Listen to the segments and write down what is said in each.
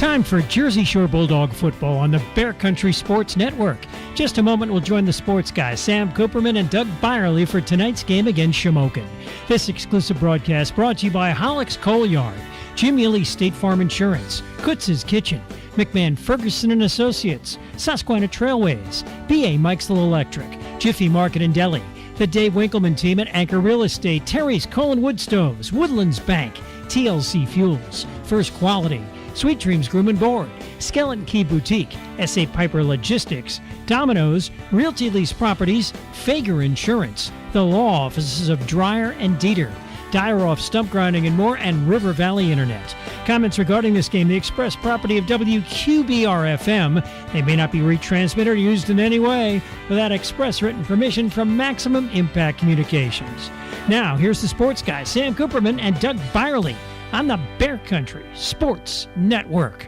Time for Jersey Shore Bulldog football on the Bear Country Sports Network. Just a moment, we'll join the sports guys Sam Cooperman and Doug Byerly for tonight's game against Shamokin. This exclusive broadcast brought to you by Hollick's Coal Yard, Jim Ely State Farm Insurance, Kutz's Kitchen, McMahon Ferguson and Associates, Susquehanna Trailways, B.A. Mikesville Electric, Jiffy Market and Deli, the Dave Winkleman team at Anchor Real Estate, Terry's Colin Wood Stoves, Woodlands Bank, TLC Fuels, First Quality, Sweet Dreams Groom and Board, Skeleton Key Boutique, S.A. Piper Logistics, Domino's, Realty Lease Properties, Fager Insurance, the law offices of Dreyer and Dieter, Dyeroff Stump Grinding and more, and River Valley Internet. Comments regarding this game, the express property of WQBR-FM. They may not be retransmitted or used in any way without express written permission from Maximum Impact Communications. Now, here's the sports guys, Sam Cooperman and Doug Byerly on the Bear Country Sports Network.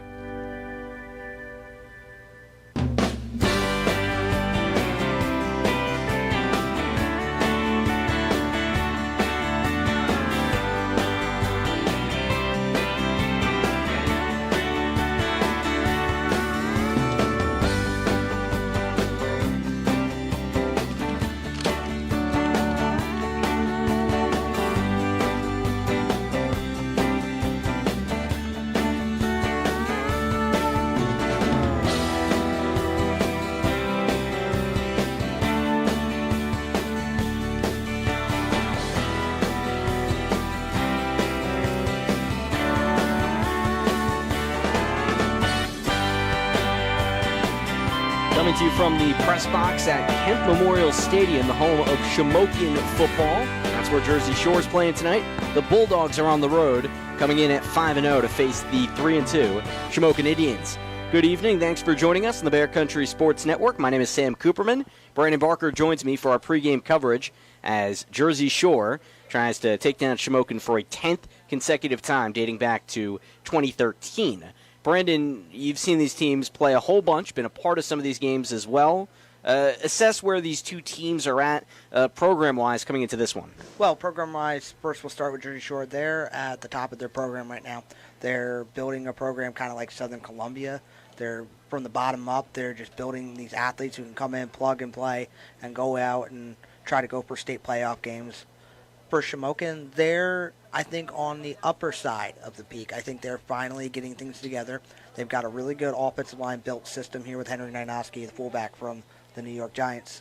Coming to you from the press box at Kent Memorial Stadium, the home of Shamokin football. That's where Jersey Shore's playing tonight. The Bulldogs are on the road, coming in at 5-0 to face the 3-2 Shamokin Indians. Good evening. Thanks for joining us on the Bear Country Sports Network. My name is Sam Cooperman. Brandon Barker joins me for our pregame coverage as Jersey Shore tries to take down Shamokin for a 10th consecutive time dating back to 2013. Brandon, you've seen these teams play a whole bunch, been a part of some of these games as well. Assess where these two teams are at program-wise coming into this one. Well, program-wise, first we'll start with Jersey Shore. They're at the top of their program right now. They're building a program kind of like Southern Columbia. They're from the bottom up. They're just building these athletes who can come in, plug and play, and go out and try to go for state playoff games. For Shamokin, they're, I think, on the upper side of the peak. I think they're finally getting things together. They've got a really good offensive line built system here with Henry Ninoski, the fullback from the New York Giants.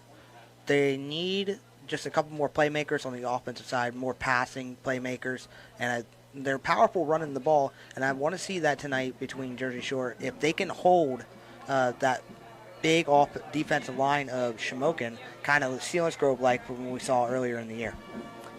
They need just a couple more playmakers on the offensive side, more passing playmakers, and they're powerful running the ball, and I want to see that tonight between Jersey Shore. If they can hold that big defensive line of Shamokin, kind of Selinsgrove-like from what we saw earlier in the year.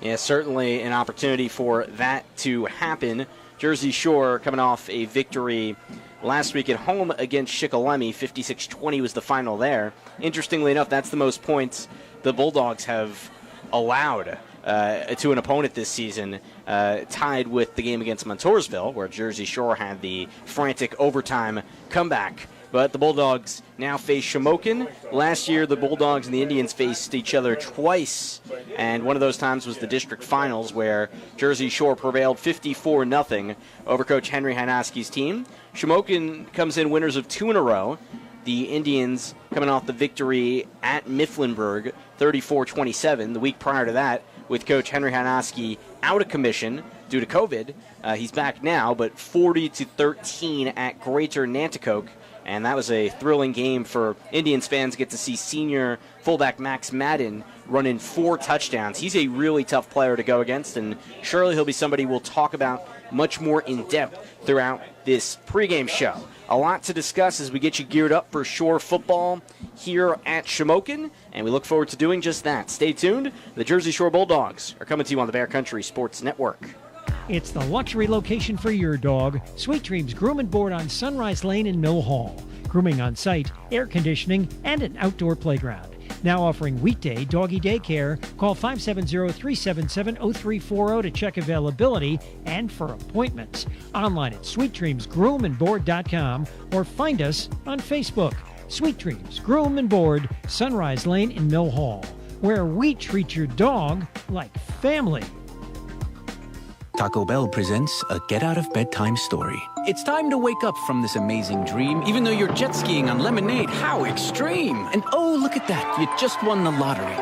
Yeah, certainly an opportunity for that to happen. Jersey Shore coming off a victory last week at home against Shikellamy. 56-20 was the final there. Interestingly enough, that's the most points the Bulldogs have allowed to an opponent this season, tied with the game against Montoursville, where Jersey Shore had the frantic overtime comeback. But the Bulldogs now face Shamokin. Last year, the Bulldogs and the Indians faced each other twice, and one of those times was the district finals, where Jersey Shore prevailed 54-0 over Coach Henry Hanaski's team. Shamokin comes in winners of 2 in a row. The Indians coming off the victory at Mifflinburg, 34-27. The week prior to that, with Coach Henry Hanaski out of commission due to COVID. He's back now, but 40-13 at Greater Nanticoke. And that was a thrilling game for Indians fans. Get to see senior fullback Max Madden run in 4 touchdowns. He's a really tough player to go against, and surely he'll be somebody we'll talk about much more in depth throughout this pregame show. A lot to discuss as we get you geared up for Shore football here at Shamokin, and we look forward to doing just that. Stay tuned. The Jersey Shore Bulldogs are coming to you on the Bear Country Sports Network. It's the luxury location for your dog. Sweet Dreams Groom and Board on Sunrise Lane in Mill Hall. Grooming on site, air conditioning, and an outdoor playground. Now offering weekday doggy daycare. Call 570-377-0340 to check availability and for appointments. Online at sweetdreamsgroomandboard.com or find us on Facebook. Sweet Dreams Groom and Board, Sunrise Lane in Mill Hall, where we treat your dog like family. Taco Bell presents a get-out-of-bedtime story. It's time to wake up from this amazing dream, even though you're jet skiing on lemonade. How extreme! And oh, look at that, you just won the lottery.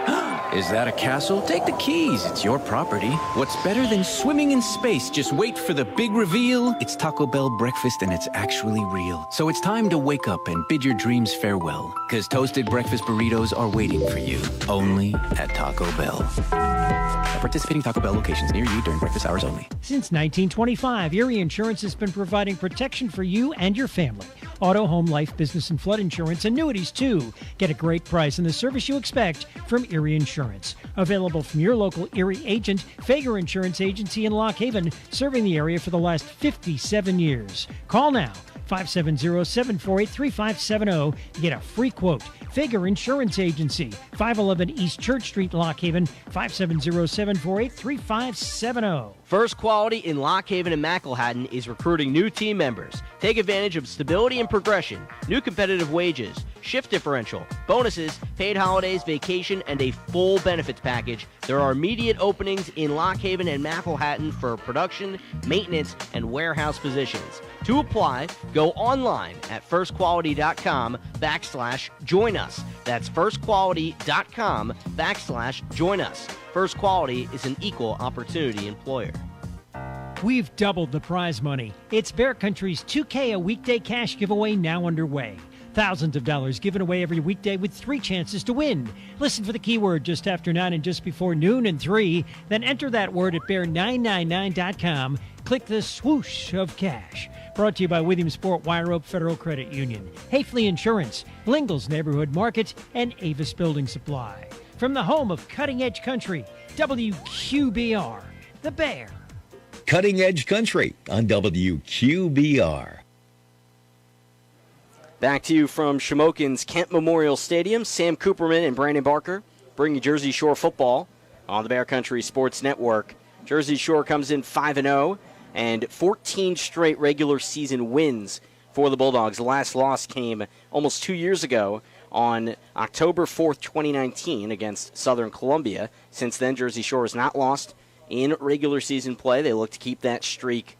Is that a castle? Take the keys, it's your property. What's better than swimming in space? Just wait for the big reveal. It's Taco Bell breakfast and it's actually real. So it's time to wake up and bid your dreams farewell. Because toasted breakfast burritos are waiting for you, only at Taco Bell. At participating Taco Bell locations near you during breakfast hours only. Since 1925, Erie Insurance has been providing protection for you and your family. Auto, home, life, business, and flood insurance, annuities too. Get a great price and the service you expect from Erie Insurance. Available from your local Erie agent, Fager Insurance Agency in Lock Haven, serving the area for the last 57 years. Call now, 570-748-3570 to get a free quote. Fager Insurance Agency, 511 East Church Street, Lock Haven, 570-748-3570. First Quality in Lock Haven and Macklehatten is recruiting new team members. Take advantage of stability and progression, new competitive wages, shift differential, bonuses, paid holidays, vacation, and a full benefits package. There are immediate openings in Lock Haven and Macklehatten for production, maintenance, and warehouse positions. To apply, go online at firstquality.com/join us. That's firstquality.com/join us. First Quality is an equal opportunity employer. We've doubled the prize money. It's Bear Country's 2K a weekday cash giveaway now underway. Thousands of dollars given away every weekday with 3 chances to win. Listen for the keyword just after 9 and just before noon and 3. Then enter that word at bear999.com. Click the swoosh of cash. Brought to you by Williamsport Wire Rope Federal Credit Union, Hafley Insurance, Lingle's Neighborhood Market, and Avis Building Supply. From the home of Cutting Edge Country, WQBR, The Bear. Cutting Edge Country on WQBR. Back to you from Shamokin's Kent Memorial Stadium. Sam Cooperman and Brandon Barker bringing Jersey Shore football on the Bear Country Sports Network. Jersey Shore comes in 5-0 and 14 straight regular season wins for the Bulldogs. The last loss came almost 2 years ago on October 4th, 2019 against Southern Columbia. Since then, Jersey Shore has not lost in regular season play. They look to keep that streak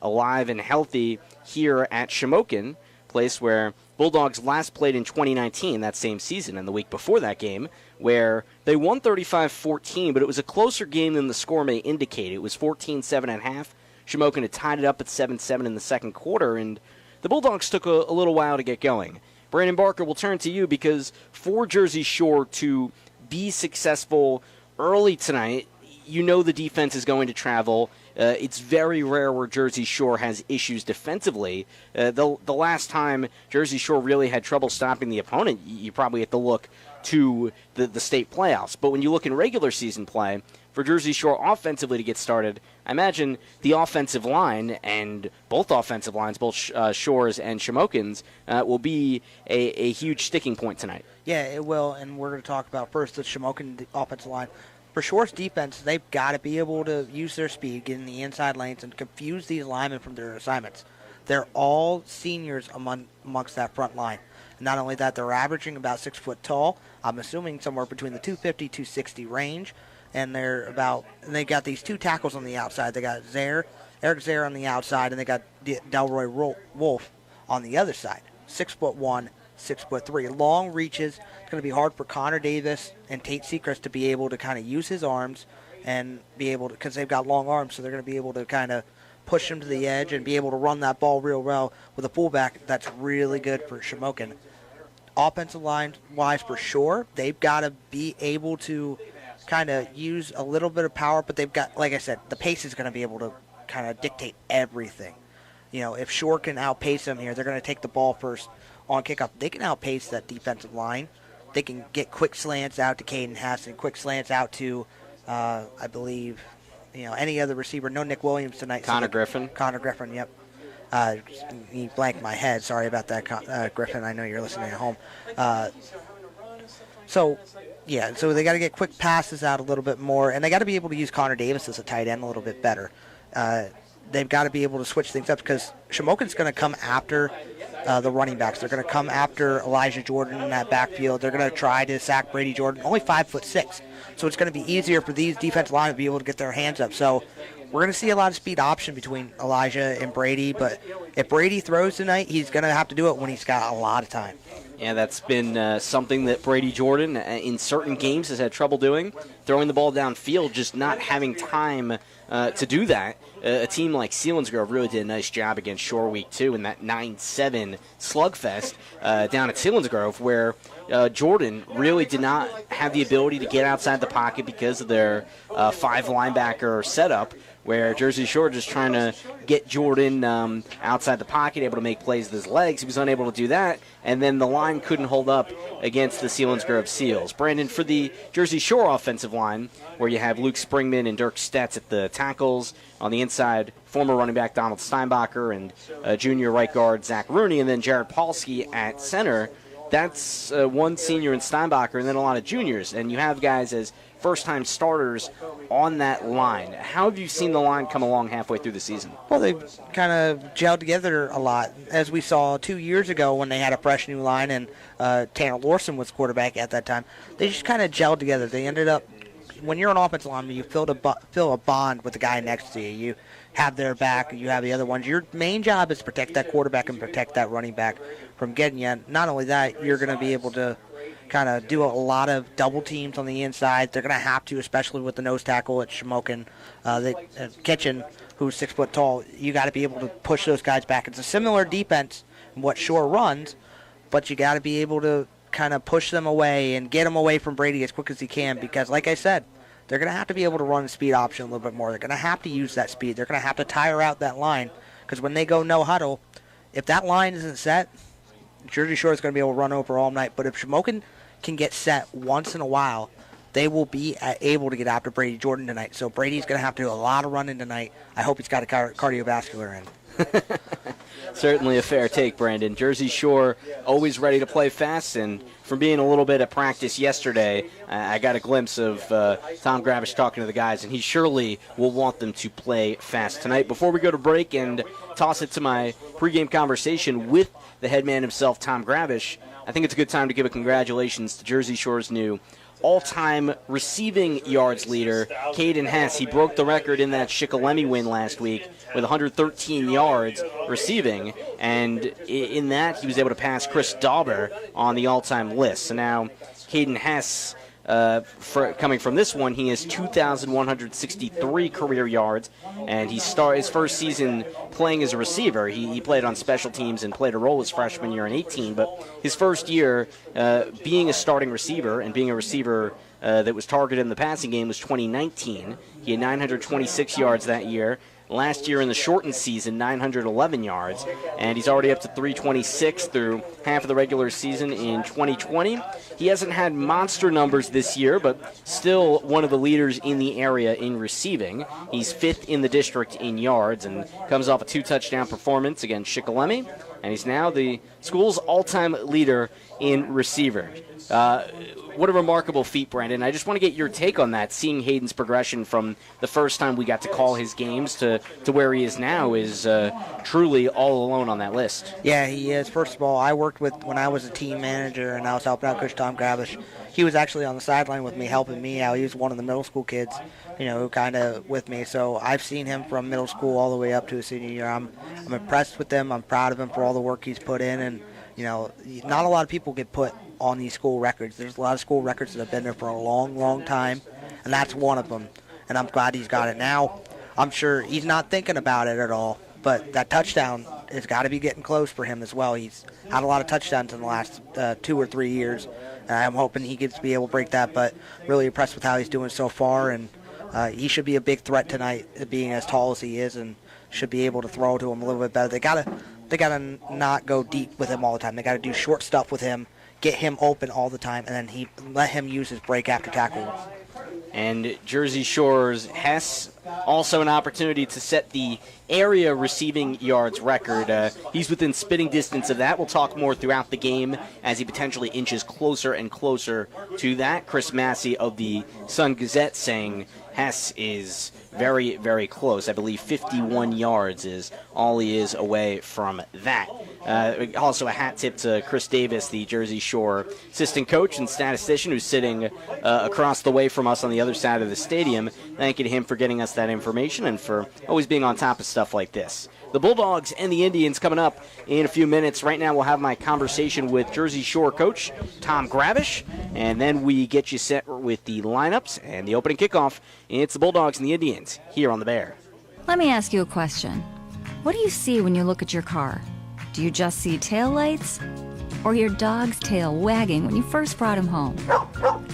alive and healthy here at Shamokin, place where Bulldogs last played in 2019, that same season, and the week before that game, where they won 35-14, but it was a closer game than the score may indicate. It was 14-7 at half. Shamokin had tied it up at 7-7 in the second quarter, and the Bulldogs took a little while to get going. Brandon Barker, we'll turn to you because for Jersey Shore to be successful early tonight, you know the defense is going to travel. It's very rare where Jersey Shore has issues defensively. The last time Jersey Shore really had trouble stopping the opponent, you probably have to look to the state playoffs. But when you look in regular season play, for Jersey Shore offensively to get started, I imagine the offensive line and both offensive lines, both Shore's and Shamokin's, will be a huge sticking point tonight. Yeah, it will, and we're going to talk about first the Shamokin offensive line. For Shore's defense, they've got to be able to use their speed, get in the inside lanes, and confuse these linemen from their assignments. They're all seniors amongst that front line. And not only that, they're averaging about 6 foot tall. I'm assuming somewhere between the 250, 260 range. And they got these 2 tackles on the outside. They got Eric Zaire on the outside, and they got Delroy Wolf on the other side. 6'1", 6'3". Long reaches. It's going to be hard for Connor Davis and Tate Seacrest to be able to kind of use his arms and be able to, because they've got long arms, so they're going to be able to kind of push him to the edge and be able to run that ball real well with a fullback. That's really good for Shamokin. Offensive line-wise, for sure, they've got to be able to kind of use a little bit of power, but they've got, like I said, the pace is going to be able to kind of dictate everything. You know, if Shore can outpace them here, they're going to take the ball first on kickoff. They can outpace that defensive line. They can get quick slants out to Caden Hassan, quick slants out to, I believe, any other receiver. No Nick Williams tonight. Connor Griffin, yep. He blanked my head. Sorry about that, Griffin. I know you're listening at home. So they got to get quick passes out a little bit more, and they got to be able to use Connor Davis as a tight end a little bit better. They've got to be able to switch things up because Shamokin's going to come after the running backs. They're going to come after Elijah Jordan in that backfield. They're going to try to sack Brady Jordan, only 5'6". So it's going to be easier for these defensive linemen to be able to get their hands up. So we're going to see a lot of speed option between Elijah and Brady, but if Brady throws tonight, he's going to have to do it when he's got a lot of time. Yeah, that's been something that Brady Jordan in certain games has had trouble doing, throwing the ball downfield, just not having time to do that. A team like Selinsgrove really did a nice job against Shore Week 2 in that 9-7 slugfest down at Selinsgrove, where Jordan really did not have the ability to get outside the pocket because of their 5-linebacker setup, where Jersey Shore just trying to get Jordan outside the pocket, able to make plays with his legs. He was unable to do that, and then the line couldn't hold up against the Selinsgrove Seals. Brandon, for the Jersey Shore offensive line, where you have Luke Springman and Dirk Stetz at the tackles, on the inside, former running back Donald Steinbacher and junior right guard Zach Rooney, and then Jared Polsky at center. That's one senior in Steinbacher and then a lot of juniors, and you have guys as first-time starters on that line. How have you seen the line come along halfway through the season? Well, they've kind of gelled together a lot, as we saw 2 years ago when they had a fresh new line and Tanner Lorson was quarterback at that time. They just kind of gelled together. They ended up, when you're an offensive lineman, you feel a bond with the guy next to you. You have their back, you have the other ones. Your main job is to protect that quarterback and protect that running back from getting you. Not only that, you're going to be able to kind of do a lot of double teams on the inside. They're going to have to, especially with the nose tackle at Shamokin Kitchen, who's 6 foot tall. You got to be able to push those guys back. It's a similar defense in what Shore runs, but you got to be able to kind of push them away and get them away from Brady as quick as he can, because, like I said, they're going to have to be able to run the speed option a little bit more. They're going to have to use that speed. They're going to have to tire out that line, because when they go no huddle, if that line isn't set, Jersey Shore is going to be able to run over all night. But if Shamokin can get set once in a while, they will be able to get after Brady Jordan tonight. So Brady's going to have to do a lot of running tonight. I hope he's got a cardiovascular in. Certainly a fair take, Brandon. Jersey Shore always ready to play fast, and from being a little bit at practice yesterday, I got a glimpse of Tom Gravish talking to the guys, and he surely will want them to play fast tonight. Before we go to break and toss it to my pregame conversation with the head man himself, Tom Gravish, I think it's a good time to give a congratulations to Jersey Shore's new all-time receiving yards leader, Caden Hess. He broke the record in that Shikellamy win last week with 113 yards receiving, and in that he was able to pass Chris Dauber on the all-time list. So now Caden Hess, coming from this one, he has 2,163 career yards, and he started his first season playing as a receiver. He played on special teams and played a role his freshman year in 18, but his first year being a starting receiver and being a receiver that was targeted in the passing game was 2019. He had 926 yards that year. Last year in the shortened season, 911 yards, and he's already up to 326 through half of the regular season in 2020. He hasn't had monster numbers this year, but still one of the leaders in the area in receiving. He's 5th in the district in yards and comes off a 2-touchdown performance against Shikellamy, and he's now the school's all-time leader in receiver. What a remarkable feat, Brandon. I just want to get your take on that, seeing Hayden's progression from the first time we got to call his games to where he is now is truly all alone on that list. Yeah, he is. First of all, I worked with, when I was a team manager and I was helping out Coach Tom Gravish, he was actually on the sideline with me, helping me out. He was one of the middle school kids, kind of with me. So I've seen him from middle school all the way up to his senior year. I'm impressed with him. I'm proud of him for all the work he's put in. And, not a lot of people get put on these school records. There's a lot of school records that have been there for a long, long time, and that's one of them. And I'm glad he's got it now. I'm sure he's not thinking about it at all, but that touchdown has got to be getting close for him as well. He's had a lot of touchdowns in the last 2 or 3 years, and I'm hoping he gets to be able to break that, but really impressed with how he's doing so far, and he should be a big threat tonight, being as tall as he is, and should be able to throw to him a little bit better. They gotta not go deep with him all the time. They got to do short stuff with him, get him open all the time, and then let him use his break after tackle. And Jersey Shore's Hess, also an opportunity to set the area receiving yards record. He's within spitting distance of that. We'll talk more throughout the game as he potentially inches closer and closer to that. Chris Massey of the Sun-Gazette saying Hess is very, very close. I believe 51 yards is all he is away from that. Also a hat tip to Chris Davis, the Jersey Shore assistant coach and statistician, who's sitting across the way from us on the other side of the stadium. Thanking him for getting us that information and for always being on top of stuff like this. The Bulldogs and the Indians coming up in a few minutes. Right now we'll have my conversation with Jersey Shore coach Tom Gravish, and then we get you set with the lineups and the opening kickoff. It's the Bulldogs and the Indians here on the Bear. Let me ask you a question. What do you see when you look at your car? Do you just see taillights? Or your dog's tail wagging when you first brought him home?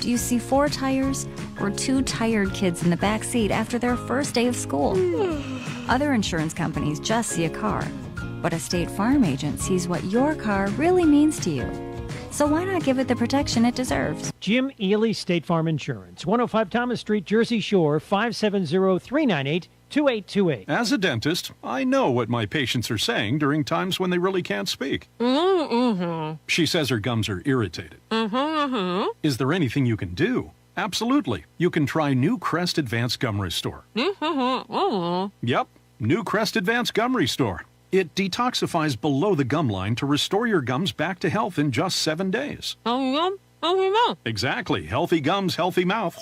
Do you see 4 tires or 2 tired kids in the back seat after their first day of school? Other insurance companies just see a car, but a State Farm agent sees what your car really means to you. So why not give it the protection it deserves? Jim Ely, State Farm Insurance, 105 Thomas Street, Jersey Shore, 570-398-2828. As a dentist, I know what my patients are saying during times when they really can't speak. She says her gums are irritated. Is there anything you can do? Absolutely. You can try New Crest Advanced Gum Restore. Yep, New Crest Advanced Gum Restore. It detoxifies below the gum line to restore your gums back to health in just 7 days. Exactly. Healthy gums, healthy mouth.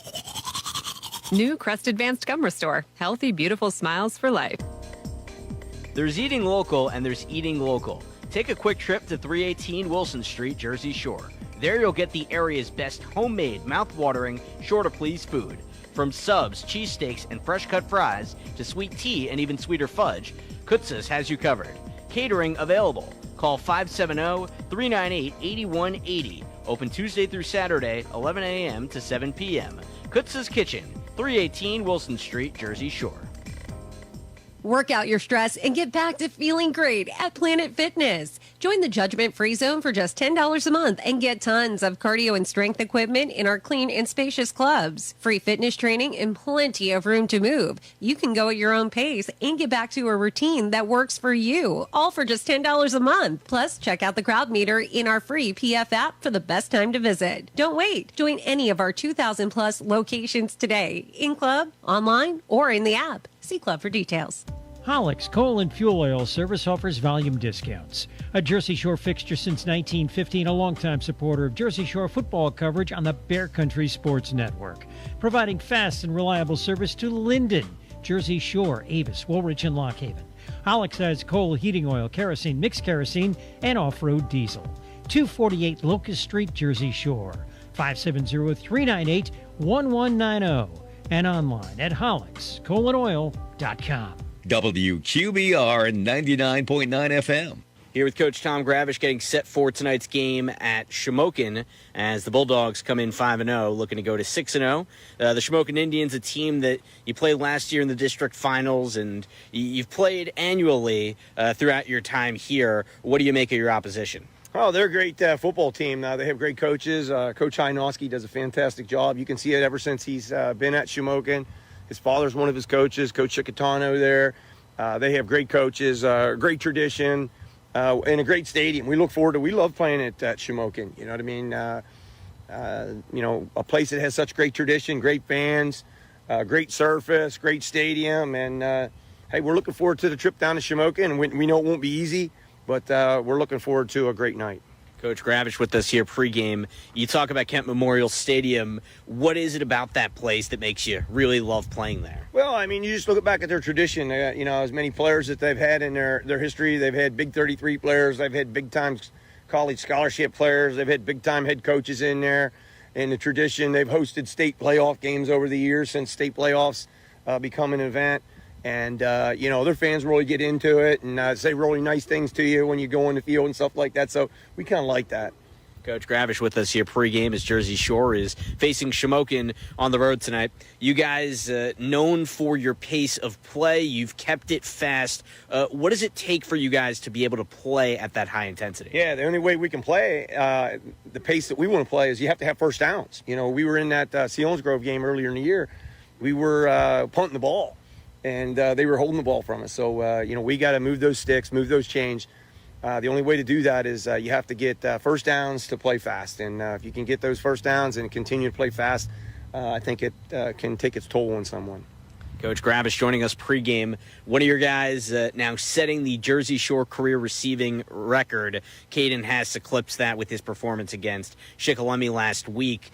New Crest Advanced Gum Restore. Healthy, beautiful smiles for life. There's eating local and there's eating local. Take a quick trip to 318 Wilson Street, Jersey Shore. There you'll get the area's best homemade, mouth-watering, sure-to-please food. From subs, cheesesteaks, and fresh-cut fries to sweet tea and even sweeter fudge, Kutza's has you covered. Catering available. Call 570-398-8180. Open Tuesday through Saturday, 11 a.m. to 7 p.m. Kutza's Kitchen, 318 Wilson Street, Jersey Shore. Work out your stress and get back to feeling great at Planet Fitness. Join the judgment-free zone for just $10 a month and get tons of cardio and strength equipment in our clean and spacious clubs. Free fitness training and plenty of room to move. You can go at your own pace and get back to a routine that works for you, all for just $10 a month. Plus, check out the crowd meter in our free PF app for the best time to visit. Don't wait. Join any of our 2,000-plus locations today, in club, online, or in the app. See club for details. Hollick's Coal and Fuel Oil Service offers volume discounts. A Jersey Shore fixture since 1915, a longtime supporter of Jersey Shore football coverage on the Bear Country Sports Network. Providing fast and reliable service to Linden, Jersey Shore, Avis, Woolwich, and Lock Haven. Hollick's has coal, heating oil, kerosene, mixed kerosene, and off-road diesel. 248 Locust Street, Jersey Shore. 570-398-1190. And online at hollickscoalandoil.com. WQBR 99.9 FM. Here with Coach Tom Gravish getting set for tonight's game at Shamokin as the Bulldogs come in 5-0, looking to go to 6-0. The Shamokin Indians, a team that you played last year in the district finals, and you've played annually throughout your time here. What do you make of your opposition? Oh, they're a great football team. They have great coaches. Coach Hajnowski does a fantastic job. You can see it ever since he's been at Shamokin. His father's one of his coaches, Coach Chicatano there. They have great coaches, great tradition, and a great stadium. We love playing at Shamokin. You know what I mean? A place that has such great tradition, great fans, great surface, great stadium. And, hey, we're looking forward to the trip down to Shamokin. And we know it won't be easy, but we're looking forward to a great night. Coach Gravish with us here pregame. You talk about Kent Memorial Stadium. What is it about that place that makes you really love playing there? Well, I mean, you just look back at their tradition. As many players that they've had in their history. They've had Big 33 players. They've had big-time college scholarship players. They've had big-time head coaches in there. And the tradition, they've hosted state playoff games over the years since state playoffs become an event. And, their fans really get into it and say really nice things to you when you go on the field and stuff like that. So we kind of like that. Coach Gravish with us here pregame as Jersey Shore is facing Shamokin on the road tonight. You guys known for your pace of play. You've kept it fast. What does it take for you guys to be able to play at that high intensity? Yeah, the only way we can play the pace that we want to play is you have to have first downs. We were in that Selinsgrove game earlier in the year. We were punting the ball. And they were holding the ball from us. So, we got to move those sticks, move those chains. The only way to do that is you have to get first downs to play fast. And if you can get those first downs and continue to play fast, I think it can take its toll on someone. Coach Grabish joining us pregame. One of your guys now setting the Jersey Shore career receiving record. Caden has eclipsed that with his performance against Shikellamy last week.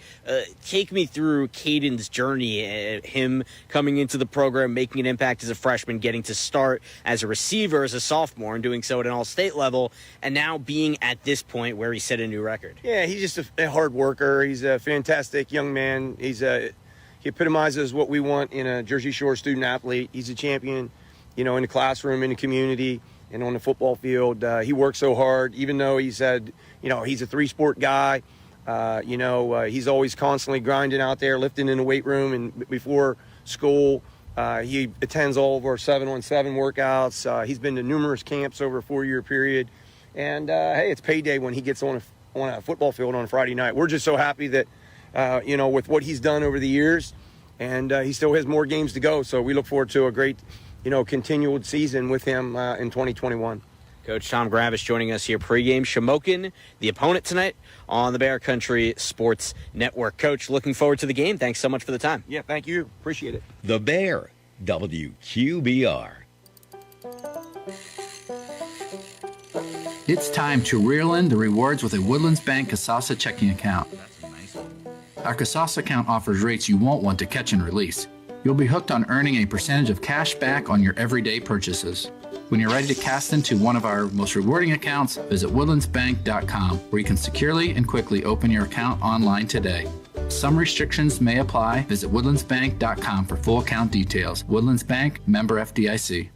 Take me through Caden's journey, him coming into the program, making an impact as a freshman, getting to start as a receiver as a sophomore and doing so at an all-state level, and now being at this point where he set a new record. Yeah, he's just a hard worker. He's a fantastic young man. He epitomizes what we want in a Jersey Shore student athlete. He's a champion, in the classroom, in the community, and on the football field. He works so hard, even though he's a three-sport guy. He's always constantly grinding out there, lifting in the weight room. And before school, he attends all of our 7-on-7 workouts. He's been to numerous camps over a 4-year period. And, hey, it's payday when he gets on a football field on a Friday night. We're just so happy that, with what he's done over the years, and he still has more games to go. So we look forward to a great, continued season with him in 2021. Coach Tom Grabish joining us here pregame. Shamokin, the opponent tonight on the Bear Country Sports Network. Coach, looking forward to the game. Thanks so much for the time. Yeah, thank you. Appreciate it. The Bear, WQBR. It's time to reel in the rewards with a Woodlands Bank Casasa checking account. Our Casasa account offers rates you won't want to catch and release. You'll be hooked on earning a percentage of cash back on your everyday purchases. When you're ready to cast into one of our most rewarding accounts, visit woodlandsbank.com, where you can securely and quickly open your account online today. Some restrictions may apply. Visit woodlandsbank.com for full account details. Woodlands Bank, member FDIC.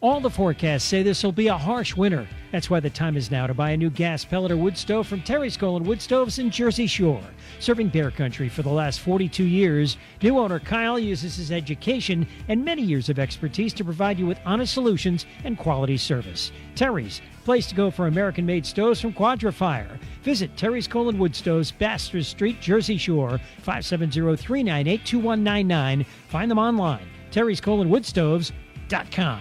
All the forecasts say this will be a harsh winter. That's why the time is now to buy a new gas pellet or wood stove from Terry's Colon Wood Stoves in Jersey Shore. Serving Bear Country for the last 42 years, new owner Kyle uses his education and many years of expertise to provide you with honest solutions and quality service. Terry's, place to go for American-made stoves from Quadrafire. Visit Terry's Colon Wood Stoves, Bastrop Street, Jersey Shore, 570-398-2199. Find them online, terryscolonwoodstoves.com.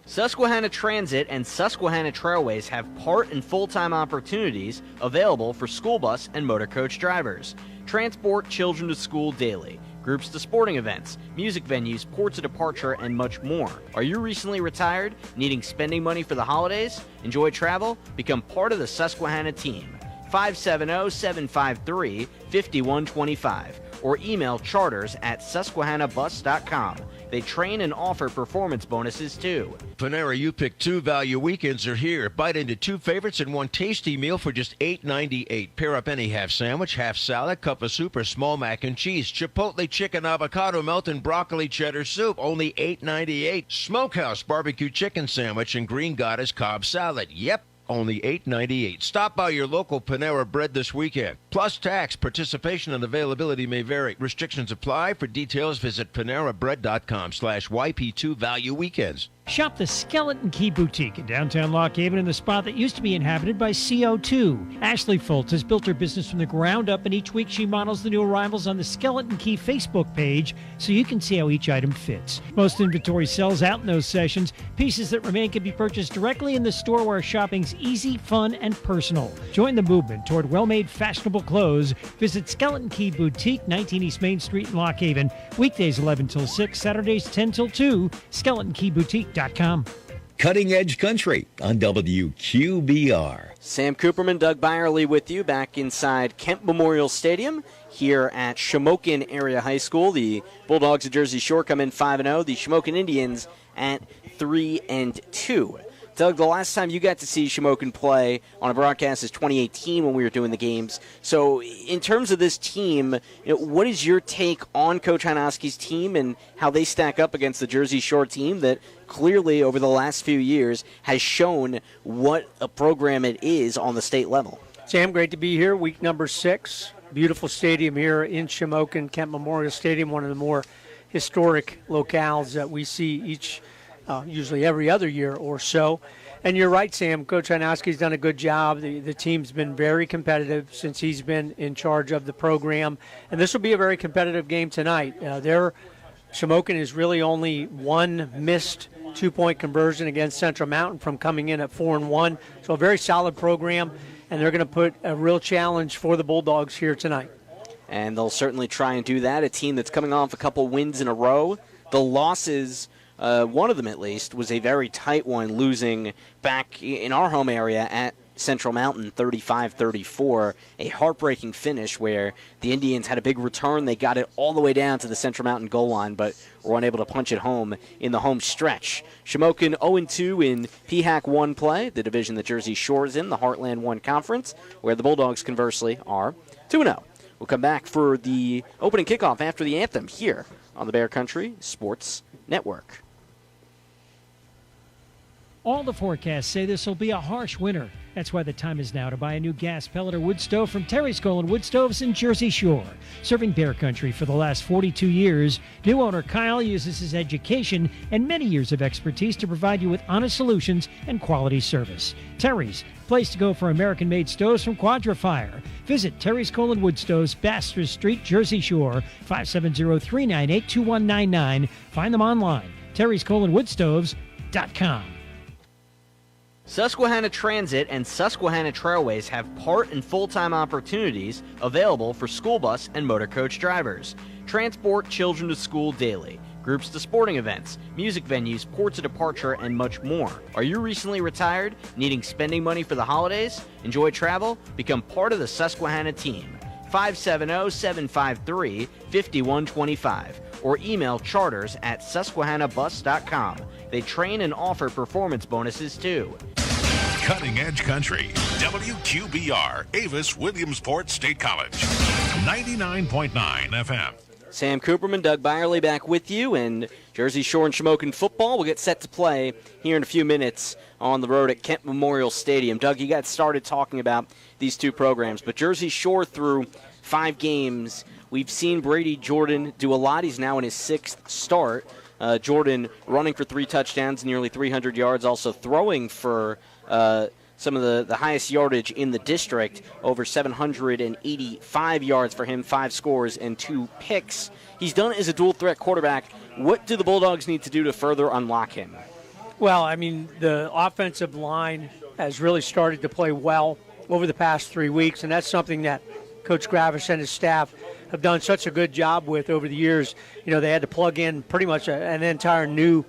Susquehanna Transit and Susquehanna Trailways have part and full-time opportunities available for school bus and motor coach drivers. Transport children to school daily, groups to sporting events, music venues, ports of departure, and much more. Are you recently retired, needing spending money for the holidays? Enjoy travel? Become part of the Susquehanna team. 570-753-5125 or email charters@susquehannabus.com. They train and offer performance bonuses too. Panera You Pick 2 value weekends are here. Bite into 2 favorites in one tasty meal for just $8.98. Pair up any half sandwich, half salad, cup of soup, or small mac and cheese. Chipotle chicken avocado melt and broccoli cheddar soup, only $8.98. Smokehouse barbecue chicken sandwich and green goddess Cobb salad. Yep, only $8.98. Stop by your local Panera Bread this weekend. Plus tax, participation and availability may vary. Restrictions apply. For details, visit PaneraBread.com/YP2 Value Weekends. Shop the Skeleton Key Boutique in downtown Lock Haven in the spot that used to be inhabited by CO2. Ashley Foltz has built her business from the ground up, and each week she models the new arrivals on the Skeleton Key Facebook page so you can see how each item fits. Most inventory sells out in those sessions. Pieces that remain can be purchased directly in the store where shopping's easy, fun, and personal. Join the movement toward well-made, fashionable clothes. Visit Skeleton Key Boutique, 19 East Main Street in Lock Haven. Weekdays 11 till 6, Saturdays 10 till 2. SkeletonKeyBoutique.com. Cutting Edge Country on WQBR. Sam Cooperman, Doug Byerly with you back inside Kemp Memorial Stadium here at Shamokin Area High School. The Bulldogs of Jersey Shore come in 5-0. The Shamokin Indians at 3-2. Doug, the last time you got to see Shamokin play on a broadcast is 2018 when we were doing the games. So in terms of this team, what is your take on Coach Hanoski's team and how they stack up against the Jersey Shore team that clearly over the last few years has shown what a program it is on the state level? Sam, great to be here. Week number 6. Beautiful stadium here in Shamokin, Kemp Memorial Stadium, one of the more historic locales that we see usually every other year or so. And you're right, Sam. Coach Hanoski's done a good job. The team's been very competitive since he's been in charge of the program. And this will be a very competitive game tonight. Shamokin is really only one missed 2-point conversion against Central Mountain from coming in at 4-1. So a very solid program, and they're going to put a real challenge for the Bulldogs here tonight. And they'll certainly try and do that. A team that's coming off a couple wins in a row. The losses, one of them at least, was a very tight one, losing back in our home area at Central Mountain 35-34, a heartbreaking finish where the Indians had a big return. They got it all the way down to the Central Mountain goal line, but were unable to punch it home in the home stretch. Shamokin 0-2 in PHAC 1 play, the division that Jersey Shore is in, the Heartland 1 Conference, where the Bulldogs, conversely, are 2-0. We'll come back for the opening kickoff after the anthem here on the Bear Country Sports Network. All the forecasts say this will be a harsh winter. That's why the time is now to buy a new gas pellet or wood stove from Terry's Colon Wood Stoves in Jersey Shore. Serving Bear Country for the last 42 years, new owner Kyle uses his education and many years of expertise to provide you with honest solutions and quality service. Terry's, place to go for American-made stoves from Quadra-Fire. Visit Terry's Colon Wood Stoves, Bastrop Street, Jersey Shore, 570-398-2199. Find them online, terryscolonwoodstoves.com. Susquehanna Transit and Susquehanna Trailways have part and full-time opportunities available for school bus and motor coach drivers. Transport children to school daily, groups to sporting events, music venues, ports of departure, and much more. Are you recently retired, needing spending money for the holidays? Enjoy travel? Become part of the Susquehanna team. 570-753-5125 or email charters@susquehannabus.com. They train and offer performance bonuses too. Cutting Edge Country, WQBR, Avis Williamsport State College, 99.9 FM. Sam Cooperman, Doug Byerly back with you, and Jersey Shore and Shamokin football will get set to play here in a few minutes on the road at Kent Memorial Stadium. Doug, you got started talking about these two programs, but Jersey Shore through 5 games, we've seen Brady Jordan do a lot. He's now in his 6th start. Jordan running for 3 touchdowns, nearly 300 yards, also throwing for some of the highest yardage in the district, over 785 yards for him, 5 scores and 2 picks. He's done it as a dual-threat quarterback. What do the Bulldogs need to do to further unlock him? Well, I mean, the offensive line has really started to play well over the past 3 weeks, and that's something that Coach Gravish and his staff have done such a good job with over the years. You know, they had to plug in pretty much an entire new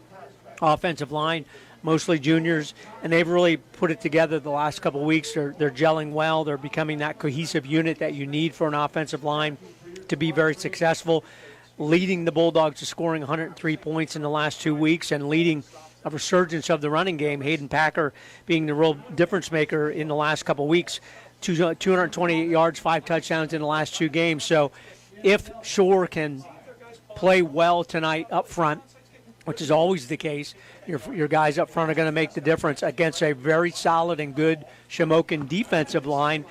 offensive line, mostly juniors, and they've really put it together the last couple of weeks. They're gelling well. They're becoming that cohesive unit that you need for an offensive line to be very successful, leading the Bulldogs to scoring 103 points in the last 2 weeks and leading a resurgence of the running game, Hayden Packer being the real difference maker in the last couple of weeks. 228 yards, 5 touchdowns in the last 2 games. So if Shore can play well tonight up front, which is always the case, your guys up front are going to make the difference against a very solid and good Shamokin defensive line.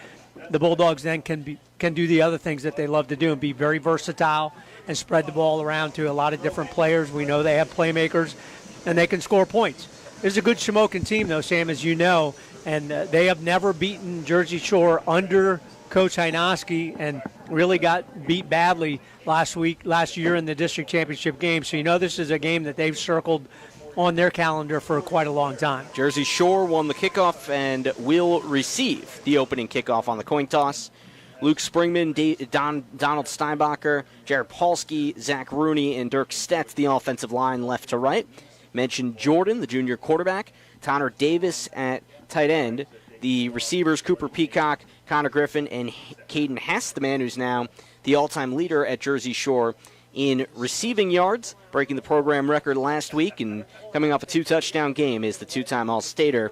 The Bulldogs then can do the other things that they love to do and be very versatile and spread the ball around to a lot of different players. We know they have playmakers, and they can score points. This is a good Shamokin team, though, Sam, as you know, and they have never beaten Jersey Shore under Coach Hynoski and really got beat badly last year in the district championship game. So you know this is a game that they've circled on their calendar for quite a long time. Jersey Shore won the kickoff and will receive the opening kickoff on the coin toss. Luke Springman, Donald Steinbacher, Jared Polsky, Zach Rooney, and Dirk Stetz, the offensive line left to right. Mentioned Jordan, the junior quarterback, Connor Davis at tight end, the receivers Cooper Peacock, Connor Griffin, and Caden Hess, the man who's now the all-time leader at Jersey Shore in receiving yards, breaking the program record last week and coming off a 2-touchdown game is the 2-time All-Stater.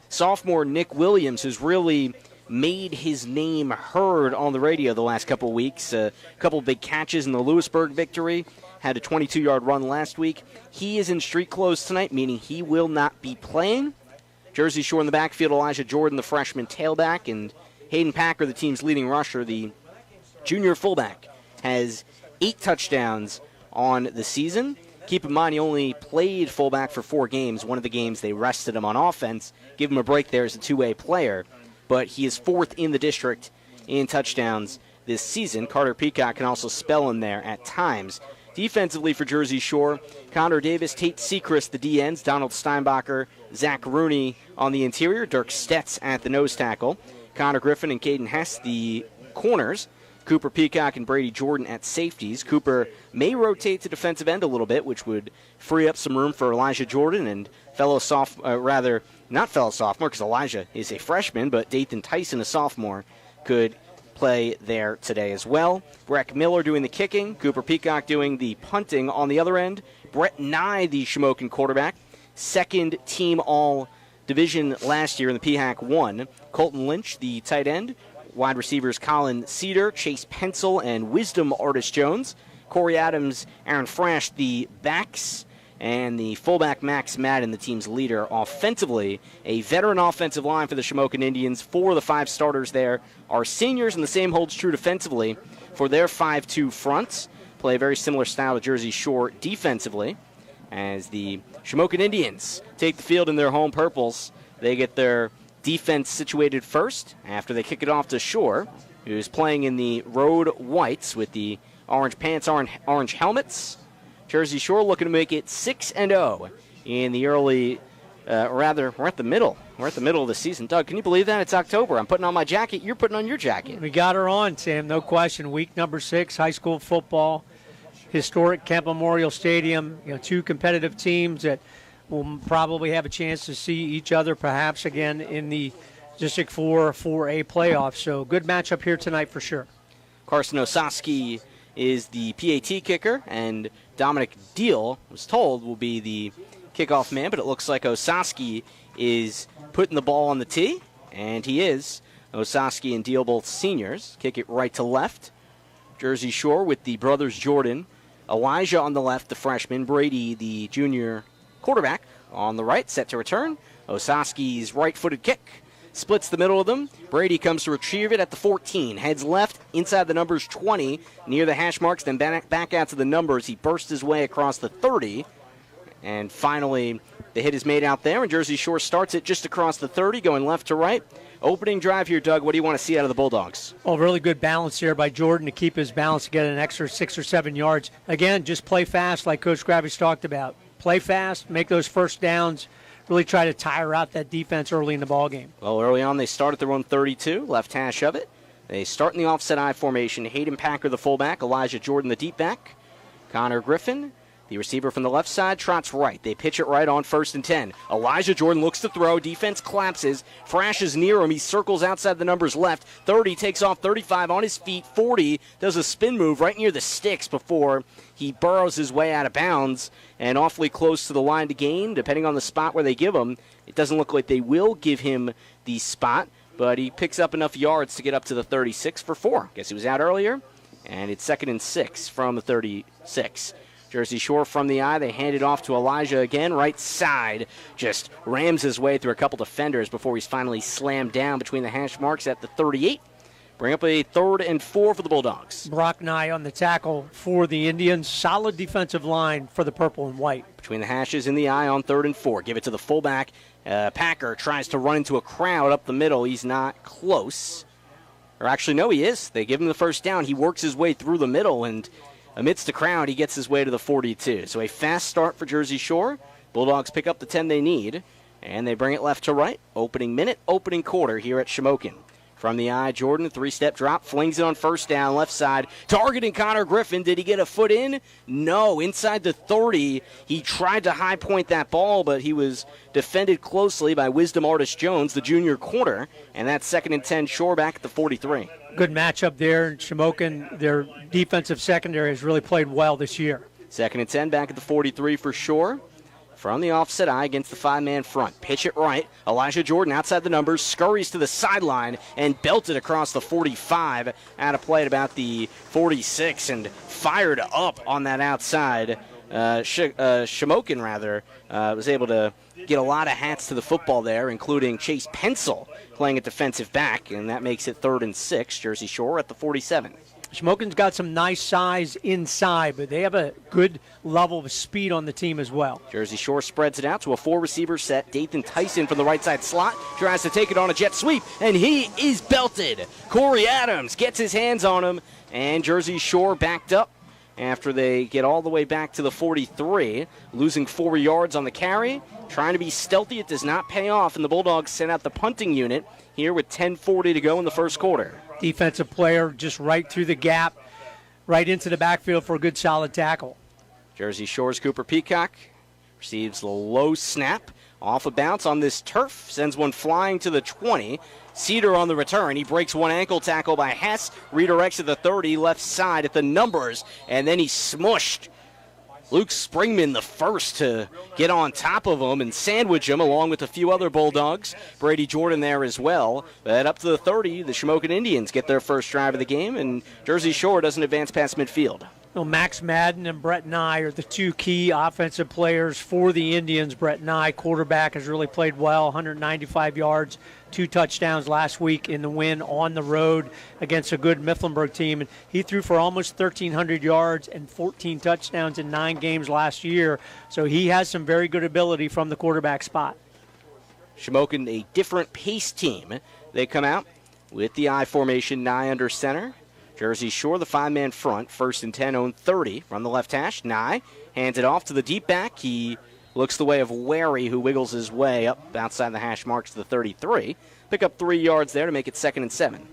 Sophomore Nick Williams, who's really made his name heard on the radio the last couple of weeks. A couple of big catches in the Lewisburg victory. Had a 22-yard run last week. He is in street clothes tonight, meaning he will not be playing. Jersey Shore in the backfield, Elijah Jordan, the freshman tailback, and Hayden Packer, the team's leading rusher, the junior fullback, has 8 touchdowns on the season. Keep in mind, he only played fullback for 4 games. One of the games they rested him on offense. Give him a break there as a two-way player. But he is 4th in the district in touchdowns this season. Carter Peacock can also spell him there at times. Defensively for Jersey Shore, Connor Davis, Tate Sechrist, the D-ends, Donald Steinbacher, Zach Rooney on the interior, Dirk Stetz at the nose tackle, Connor Griffin and Caden Hess, the corners, Cooper Peacock and Brady Jordan at safeties. Cooper may rotate to defensive end a little bit, which would free up some room for Elijah Jordan and not fellow sophomore, because Elijah is a freshman, but Dathan Tyson, a sophomore, could play there today as well. Breck Miller doing the kicking. Cooper Peacock doing the punting on the other end. Brett Nye, the Shamokin quarterback. Second team all-division last year in the PHAC 1. Colton Lynch, the tight end. Wide receivers Colin Cedar, Chase Pencil, and Wisdom Artis Jones. Corey Adams, Aaron Frash, the backs. And the fullback Max Madden, the team's leader offensively. A veteran offensive line for the Shamokin Indians. 4 of the 5 starters there are seniors, and the same holds true defensively for their 5-2 fronts. Play a very similar style to Jersey Shore defensively. As the Shamokin Indians take the field in their home purples, they get their defense situated first after they kick it off to Shore, who's playing in the road whites with the orange pants, orange helmets. Jersey Shore looking to make it 6-0 in the early, we're at the middle. We're at the middle of the season. Doug, can you believe that? It's October. I'm putting on my jacket. You're putting on your jacket. We got her on, Sam, no question. Week number 6, high school football, historic Kemp Memorial Stadium. 2 competitive teams that will probably have a chance to see each other perhaps again in the District 4 4A playoffs. So good matchup here tonight for sure. Carson Osaski is the PAT kicker, and Dominic Deal was told will be the kickoff man, but it looks like Osaski is putting the ball on the tee, and he is. Osaski and Deal both seniors. Kick it right to left. Jersey Shore with the brothers Jordan. Elijah on the left, the freshman. Brady, the junior quarterback, on the right, set to return. Osaski's right-footed kick splits the middle of them. Brady comes to retrieve it at the 14. Heads left, inside the numbers 20, near the hash marks, then back out to the numbers. He bursts his way across the 30. And finally, the hit is made out there, and Jersey Shore starts it just across the 30, going left to right. Opening drive here, Doug. What do you want to see out of the Bulldogs? Oh, really good balance here by Jordan to keep his balance to get an extra 6 or 7 yards. Again, just play fast like Coach Gravitz talked about. Play fast, make those first downs, really try to tire out that defense early in the ballgame. Well, early on, they start at their own 32, left hash of it. They start in the offset I formation. Hayden Packer, the fullback. Elijah Jordan, the deep back. Connor Griffin, the receiver from the left side, trots right. They pitch it right on 1st and 10. Elijah Jordan looks to throw. Defense collapses. Frash is near him. He circles outside the numbers left. 30 takes off 35 on his feet. 40 does a spin move right near the sticks before he burrows his way out of bounds and awfully close to the line to gain, depending on the spot where they give him. It doesn't look like they will give him the spot, but he picks up enough yards to get up to the 36 for 4. Guess he was out earlier, and it's 2nd and 6 from the 36. Jersey Shore from the eye. They hand it off to Elijah again. Right side. Just rams his way through a couple defenders before he's finally slammed down between the hash marks at the 38. Bring up a 3rd and 4 for the Bulldogs. Brock Nye on the tackle for the Indians. Solid defensive line for the purple and white. Between the hashes in the eye on 3rd and 4. Give it to the fullback. Packer tries to run into a crowd up the middle. He's not close. Or actually, no, he is. They give him the first down. He works his way through the middle, and amidst the crowd, he gets his way to the 42. So a fast start for Jersey Shore. Bulldogs pick up the 10 they need, and they bring it left to right. Opening minute, opening quarter here at Shamokin. From the eye, Jordan, 3-step drop, flings it on 1st down, left side, targeting Connor Griffin. Did he get a foot in? No, inside the 30. He tried to high point that ball, but he was defended closely by Wisdom Artis Jones, the junior corner, and that's 2nd and 10, Shore back at the 43. Good matchup there. Shamokin, their defensive secondary has really played well this year. 2nd and 10, back at the 43 for Shore. From the offset eye against the 5-man front. Pitch it right. Elijah Jordan outside the numbers, scurries to the sideline and belted across the 45 out of play at about the 46 and fired up on that outside. Shamokin, was able to get a lot of hats to the football there, including Chase Pencil playing at defensive back, and that makes it 3rd and 6. Jersey Shore at the 47. Shamokin's got some nice size inside, but they have a good level of speed on the team as well. Jersey Shore spreads it out to a 4-receiver set. Dathan Tyson from the right side slot tries to take it on a jet sweep, and he is belted. Corey Adams gets his hands on him, and Jersey Shore backed up after they get all the way back to the 43, losing 4 yards on the carry. Trying to be stealthy, it does not pay off, and the Bulldogs send out the punting unit here with 10:40 to go in the first quarter. defensive player just right through the gap, right into the backfield for a good solid tackle. Jersey Shore's Cooper Peacock receives the low snap. Off a bounce on this turf, sends one flying to the 20. Cedar on the return. He breaks one ankle tackle by Hess, redirects to the 30, left side at the numbers, and then he smushed Luke Springman, the first to get on top of him and sandwich him along with a few other Bulldogs. Brady Jordan there as well. But up to the 30, the Shamokin Indians get their first drive of the game, and Jersey Shore doesn't advance past midfield. Well, Max Madden and Brett Nye are the two key offensive players for the Indians. Brett Nye, quarterback, has really played well, 195 yards, 2 touchdowns last week in the win on the road against a good Mifflinburg team. And he threw for almost 1,300 yards and 14 touchdowns in 9 games last year. So he has some very good ability from the quarterback spot. Shamokin, a different pace team. They come out with the I formation, Nye under center. Jersey Shore, the 5-man front, 1st and 10, own 30 from the left hash. Nye hands it off to the deep back. He looks the way of Wary, who wiggles his way up outside the hash mark to the 33. Pick up 3 yards there to make it 2nd and 7.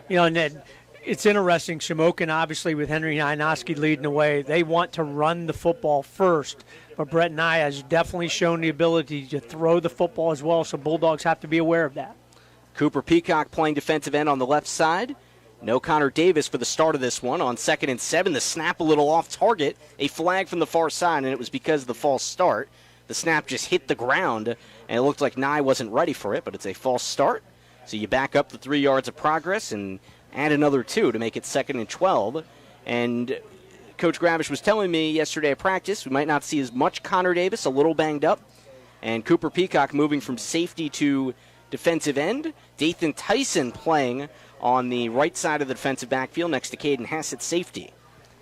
You know, Ned, it's interesting. Shamokin, obviously, with Henry Nynoski leading the way, they want to run the football first. But Brett Nye has definitely shown the ability to throw the football as well, so Bulldogs have to be aware of that. Cooper Peacock playing defensive end on the left side. No Connor Davis for the start of this one. On 2nd and 7, the snap a little off target. A flag from the far side, and it was because of the false start. The snap just hit the ground, and it looked like Nye wasn't ready for it, but it's a false start. So you back up the 3 yards of progress and add another 2 to make it 2nd and 12. And Coach Gravish was telling me yesterday at practice we might not see as much Connor Davis, a little banged up. And Cooper Peacock moving from safety to defensive end. Dathan Tyson playing on the right side of the defensive backfield next to Caden Hess at safety.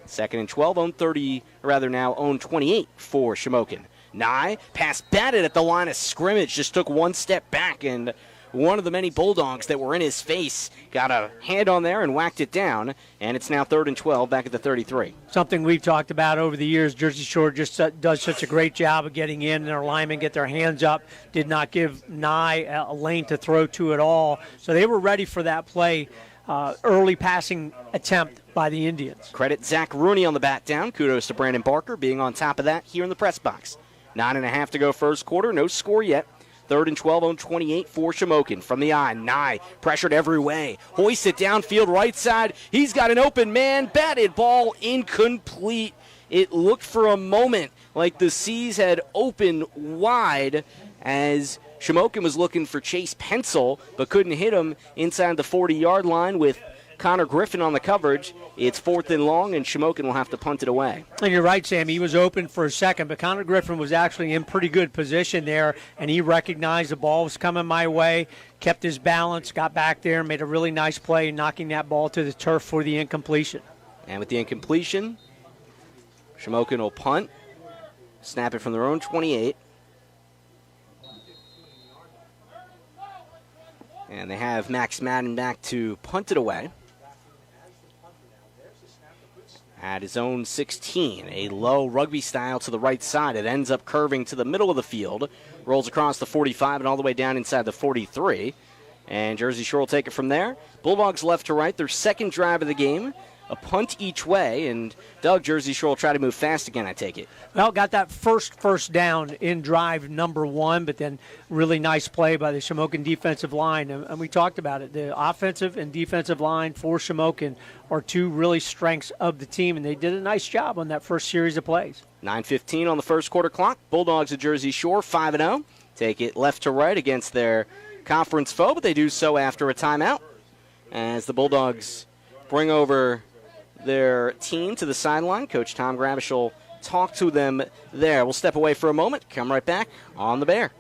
2nd and 12, own 30, or rather now own 28 for Shamokin. Nye, pass batted at the line of scrimmage, just took one step back, and one of the many Bulldogs that were in his face got a hand on there and whacked it down, and it's now 3rd and 12 back at the 33. Something we've talked about over the years. Jersey Shore just does such a great job of getting in, and their linemen get their hands up, did not give Nye a lane to throw to at all. So they were ready for that play, early passing attempt by the Indians. Credit Zach Rooney on the bat down. Kudos to Brandon Barker being on top of that here in the press box. 9.5 to go first quarter, no score yet. 3rd and 12 on 28 for Shamokin. From the eye, Nye pressured every way. Hoists it downfield right side. He's got an open man. Batted ball incomplete. It looked for a moment like the Seas had opened wide as Shamokin was looking for Chase Pencil, but couldn't hit him inside the 40-yard line with Connor Griffin on the coverage. It's 4th and long, and Shamokin will have to punt it away. And you're right, Sam. He was open for a second, but Connor Griffin was actually in pretty good position there, and he recognized the ball was coming my way, kept his balance, got back there, made a really nice play, knocking that ball to the turf for the incompletion. And with the incompletion, Shamokin will punt, snap it from their own 28. And they have Max Madden back to punt it away. At his own 16, a low rugby style to the right side. It ends up curving to the middle of the field, rolls across the 45 and all the way down inside the 43. And Jersey Shore will take it from there. Bulldogs left to right, their second drive of the game. A punt each way, and Doug, Jersey Shore will try to move fast again, I take it. Well, got that first down in drive number 1, but then really nice play by the Shamokin defensive line. And we talked about it. The offensive and defensive line for Shamokin are two really strengths of the team, and they did a nice job on that first series of plays. 9:15 on the first quarter clock. Bulldogs of Jersey Shore, 5-0. Take it left to right against their conference foe, but they do so after a timeout as the Bulldogs bring over their team to the sideline. Coach Tom Gravish will talk to them there. We'll step away for a moment, come right back on the Bear.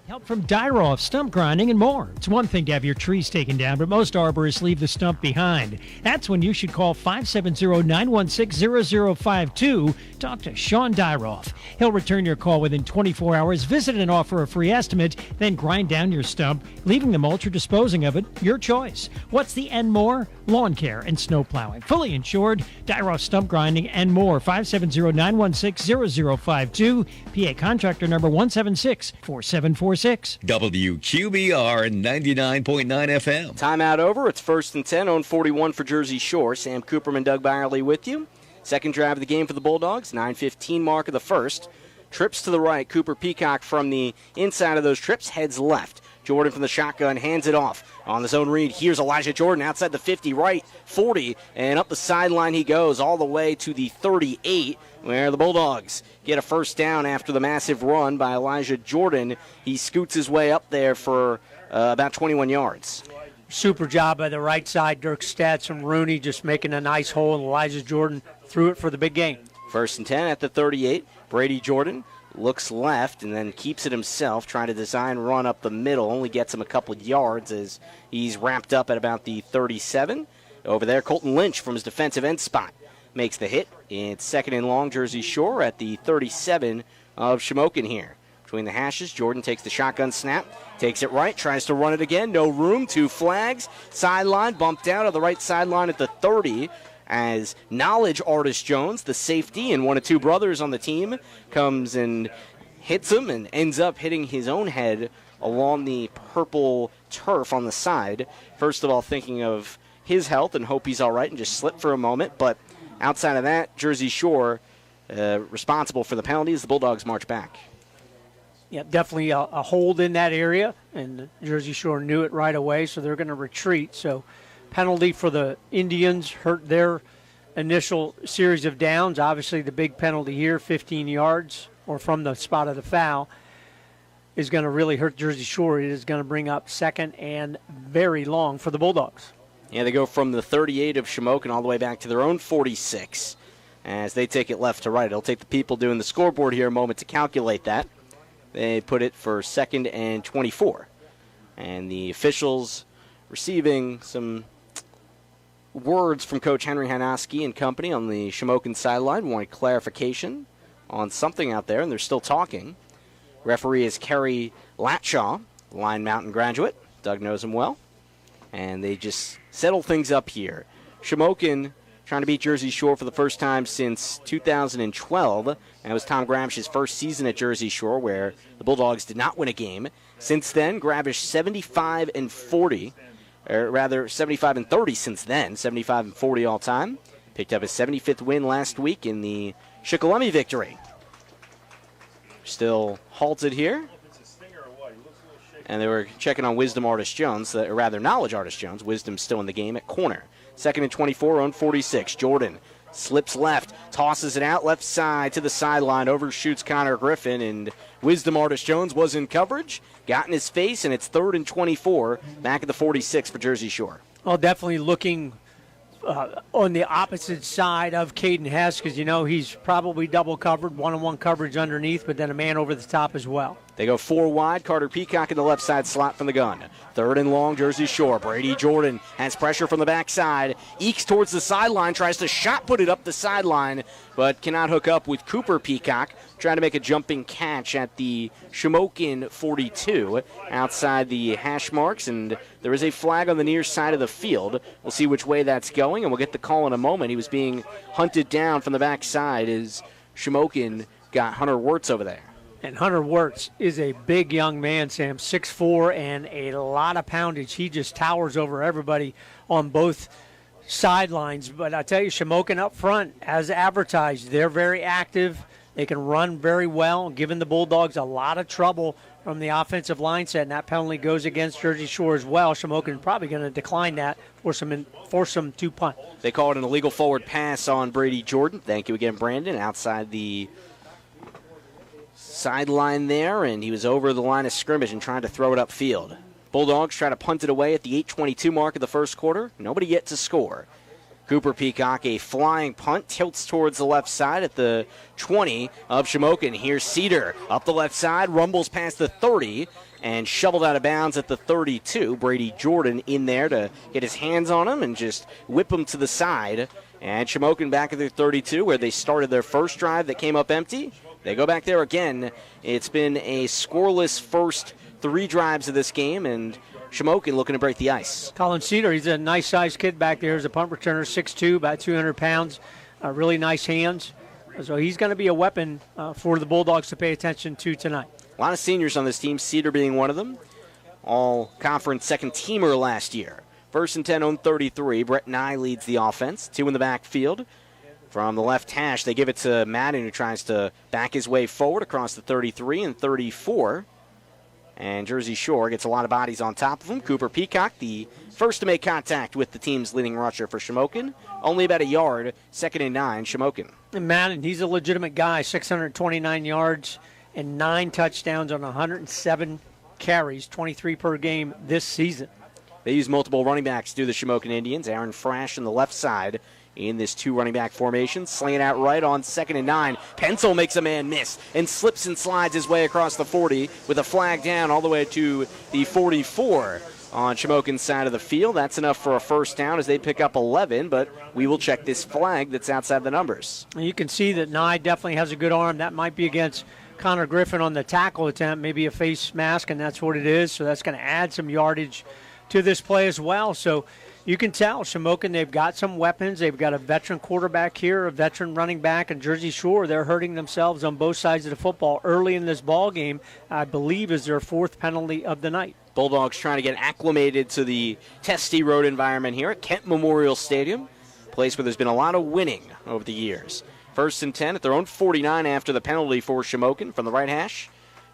Help from Dyroff, stump grinding, and more. It's one thing to have your trees taken down, but most arborists leave the stump behind. That's when you should call 570-916-0052. Talk to Sean Dyroff. He'll return your call within 24 hours, visit and offer a free estimate, then grind down your stump, leaving the mulch or disposing of it, your choice. What's the and more? Lawn care and snow plowing. Fully insured, Dyroff stump grinding and more. 570-916-0052. PA contractor number 176-4747. 94.6. WQBR 99.9 FM. Timeout over. It's 1st and 10 on 41 for Jersey Shore. Sam Cooperman, Doug Byerly with you. Second drive of the game for the Bulldogs. 9:15 mark of the first. Trips to the right. Cooper Peacock from the inside of those trips heads left. Jordan from the shotgun hands it off. On the zone read, here's Elijah Jordan outside the 50, right, 40, and up the sideline he goes all the way to the 38, where the Bulldogs get a first down after the massive run by Elijah Jordan. He scoots his way up there for about 21 yards. Super job by the right side. Dirk Stats and Rooney just making a nice hole, and Elijah Jordan threw it for the big gain. 1st and 10 at the 38. Brady Jordan looks left and then keeps it himself, trying to design run up the middle. Only gets him a couple of yards as he's wrapped up at about the 37. Over there, Colton Lynch from his defensive end spot makes the hit. It's 2nd and long, Jersey Shore at the 37 of Shamokin here. Between the hashes, Jordan takes the shotgun snap, takes it right, tries to run it again. No room, 2 flags. Sideline, bumped out on the right sideline at the 30. As Knowledge Artist Jones, the safety and one of 2 brothers on the team, comes and hits him and ends up hitting his own head along the purple turf on the side. First of all, thinking of his health and hope he's all right and just slipped for a moment. But outside of that, Jersey Shore responsible for the penalties. The Bulldogs march back. Yeah, definitely a hold in that area, and Jersey Shore knew it right away, so they're going to retreat. So penalty for the Indians hurt their initial series of downs. Obviously, the big penalty here, 15 yards, or from the spot of the foul, is going to really hurt Jersey Shore. It is going to bring up 2nd and very long for the Bulldogs. Yeah, they go from the 38 of Shamokin all the way back to their own 46 as they take it left to right. It'll take the people doing the scoreboard here a moment to calculate that. They put it for 2nd and 24. And the officials receiving some words from Coach Henry Hanoski and company on the Shamokin sideline. Wanted clarification on something out there, and they're still talking. Referee is Kerry Latshaw, Line Mountain graduate. Doug knows him well. And they just settle things up here. Shamokin trying to beat Jersey Shore for the first time since 2012. And it was Tom Gravish's first season at Jersey Shore where the Bulldogs did not win a game. Since then, Gravish 75-40. Or rather, 75-30 since then, 75-40 all time. Picked up his 75th win last week in the Shikellamy victory. Still halted here. And they were checking on Wisdom Artist Jones, or rather Knowledge Artist Jones. Wisdom's still in the game at corner. 2nd and 24 on 46. Jordan slips left, tosses it out left side to the sideline, overshoots Connor Griffin, and Wisdom Artist Jones was in coverage, got in his face, and it's 3rd and 24 back at the 46 for Jersey Shore. Well, definitely looking on the opposite side of Caden Hess because, he's probably double covered, one-on-one coverage underneath, but then a man over the top as well. They go 4 wide. Carter Peacock in the left side slot from the gun. 3rd and long, Jersey Shore. Brady Jordan has pressure from the backside. Ekes towards the sideline, tries to shot put it up the sideline, but cannot hook up with Cooper Peacock. Trying to make a jumping catch at the Shamokin 42 outside the hash marks, and there is a flag on the near side of the field. We'll see which way that's going, and we'll get the call in a moment. He was being hunted down from the backside as Shamokin got Hunter Wirtz over there. And Hunter Wirtz is a big young man, Sam, 6'4", and a lot of poundage. He just towers over everybody on both sidelines. But I tell you, Shamokin up front, as advertised, they're very active. They can run very well, giving the Bulldogs a lot of trouble from the offensive line set, and that penalty goes against Jersey Shore as well. Shamokin probably going to decline that, force them to punt. They call it an illegal forward pass on Brady Jordan. Thank you again, Brandon, outside the sideline there, and he was over the line of scrimmage and trying to throw it upfield. Bulldogs try to punt it away at the 8:22 mark of the first quarter. Nobody yet to score. Cooper Peacock, a flying punt, tilts towards the left side at the 20 of Shamokin. Here's Cedar up the left side, rumbles past the 30, and shoveled out of bounds at the 32. Brady Jordan in there to get his hands on him and just whip him to the side. And Shamokin back at their 32 where they started their first drive that came up empty. They go back there again. It's been a scoreless first 3 drives of this game, and Shamokin looking to break the ice. Colin Cedar, he's a nice-sized kid back there. He's a punt returner, 6'2", about 200 pounds, really nice hands. So he's going to be a weapon for the Bulldogs to pay attention to tonight. A lot of seniors on this team, Cedar being one of them. All-conference second-teamer last year. 1st and 10 on 33. Brett Nye leads the offense. 2 in the backfield. From the left hash, they give it to Madden, who tries to back his way forward across the 33 and 34. And Jersey Shore gets a lot of bodies on top of him. Cooper Peacock, the first to make contact with the team's leading rusher for Shamokin. Only about a yard. 2nd and 9, Shamokin. And Madden, he's a legitimate guy. 629 yards and 9 touchdowns on 107 carries, 23 per game this season. They use multiple running backs to do the Shamokin Indians. Aaron Frash on the left side in this 2 running back formation. Slaying out right on 2nd and 9. Pencil makes a man miss and slips and slides his way across the 40 with a flag down all the way to the 44 on Shamokin's side of the field. That's enough for a first down as they pick up 11, but we will check this flag that's outside the numbers. You can see that Nye definitely has a good arm. That might be against Connor Griffin on the tackle attempt, maybe a face mask, and that's what it is. So that's going to add some yardage to this play as well. So you can tell Shamokin, they've got some weapons. They've got a veteran quarterback here, a veteran running back, and Jersey Shore, they're hurting themselves on both sides of the football early in this ball game. I believe is their 4th penalty of the night. Bulldogs trying to get acclimated to the testy road environment here at Kent Memorial Stadium, a place where there's been a lot of winning over the years. 1st and 10 at their own 49 after the penalty for Shamokin from the right hash.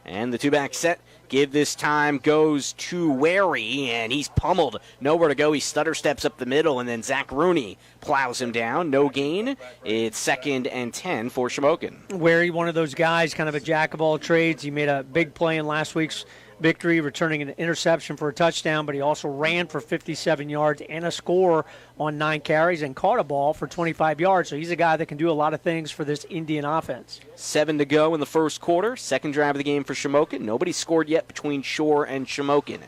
And the 2-back set give this time goes to Wary, and he's pummeled. Nowhere to go. He stutter steps up the middle, and then Zach Rooney plows him down. No gain. It's 2nd and 10 for Shamokin. Wary, one of those guys, kind of a jack of all trades. He made a big play in last week's victory, returning an interception for a touchdown, but he also ran for 57 yards and a score on 9 carries and caught a ball for 25 yards. So he's a guy that can do a lot of things for this Indian offense. 7 to go in the first quarter. Second drive of the game for Shamokin. Nobody scored yet between Shore and Shamokin.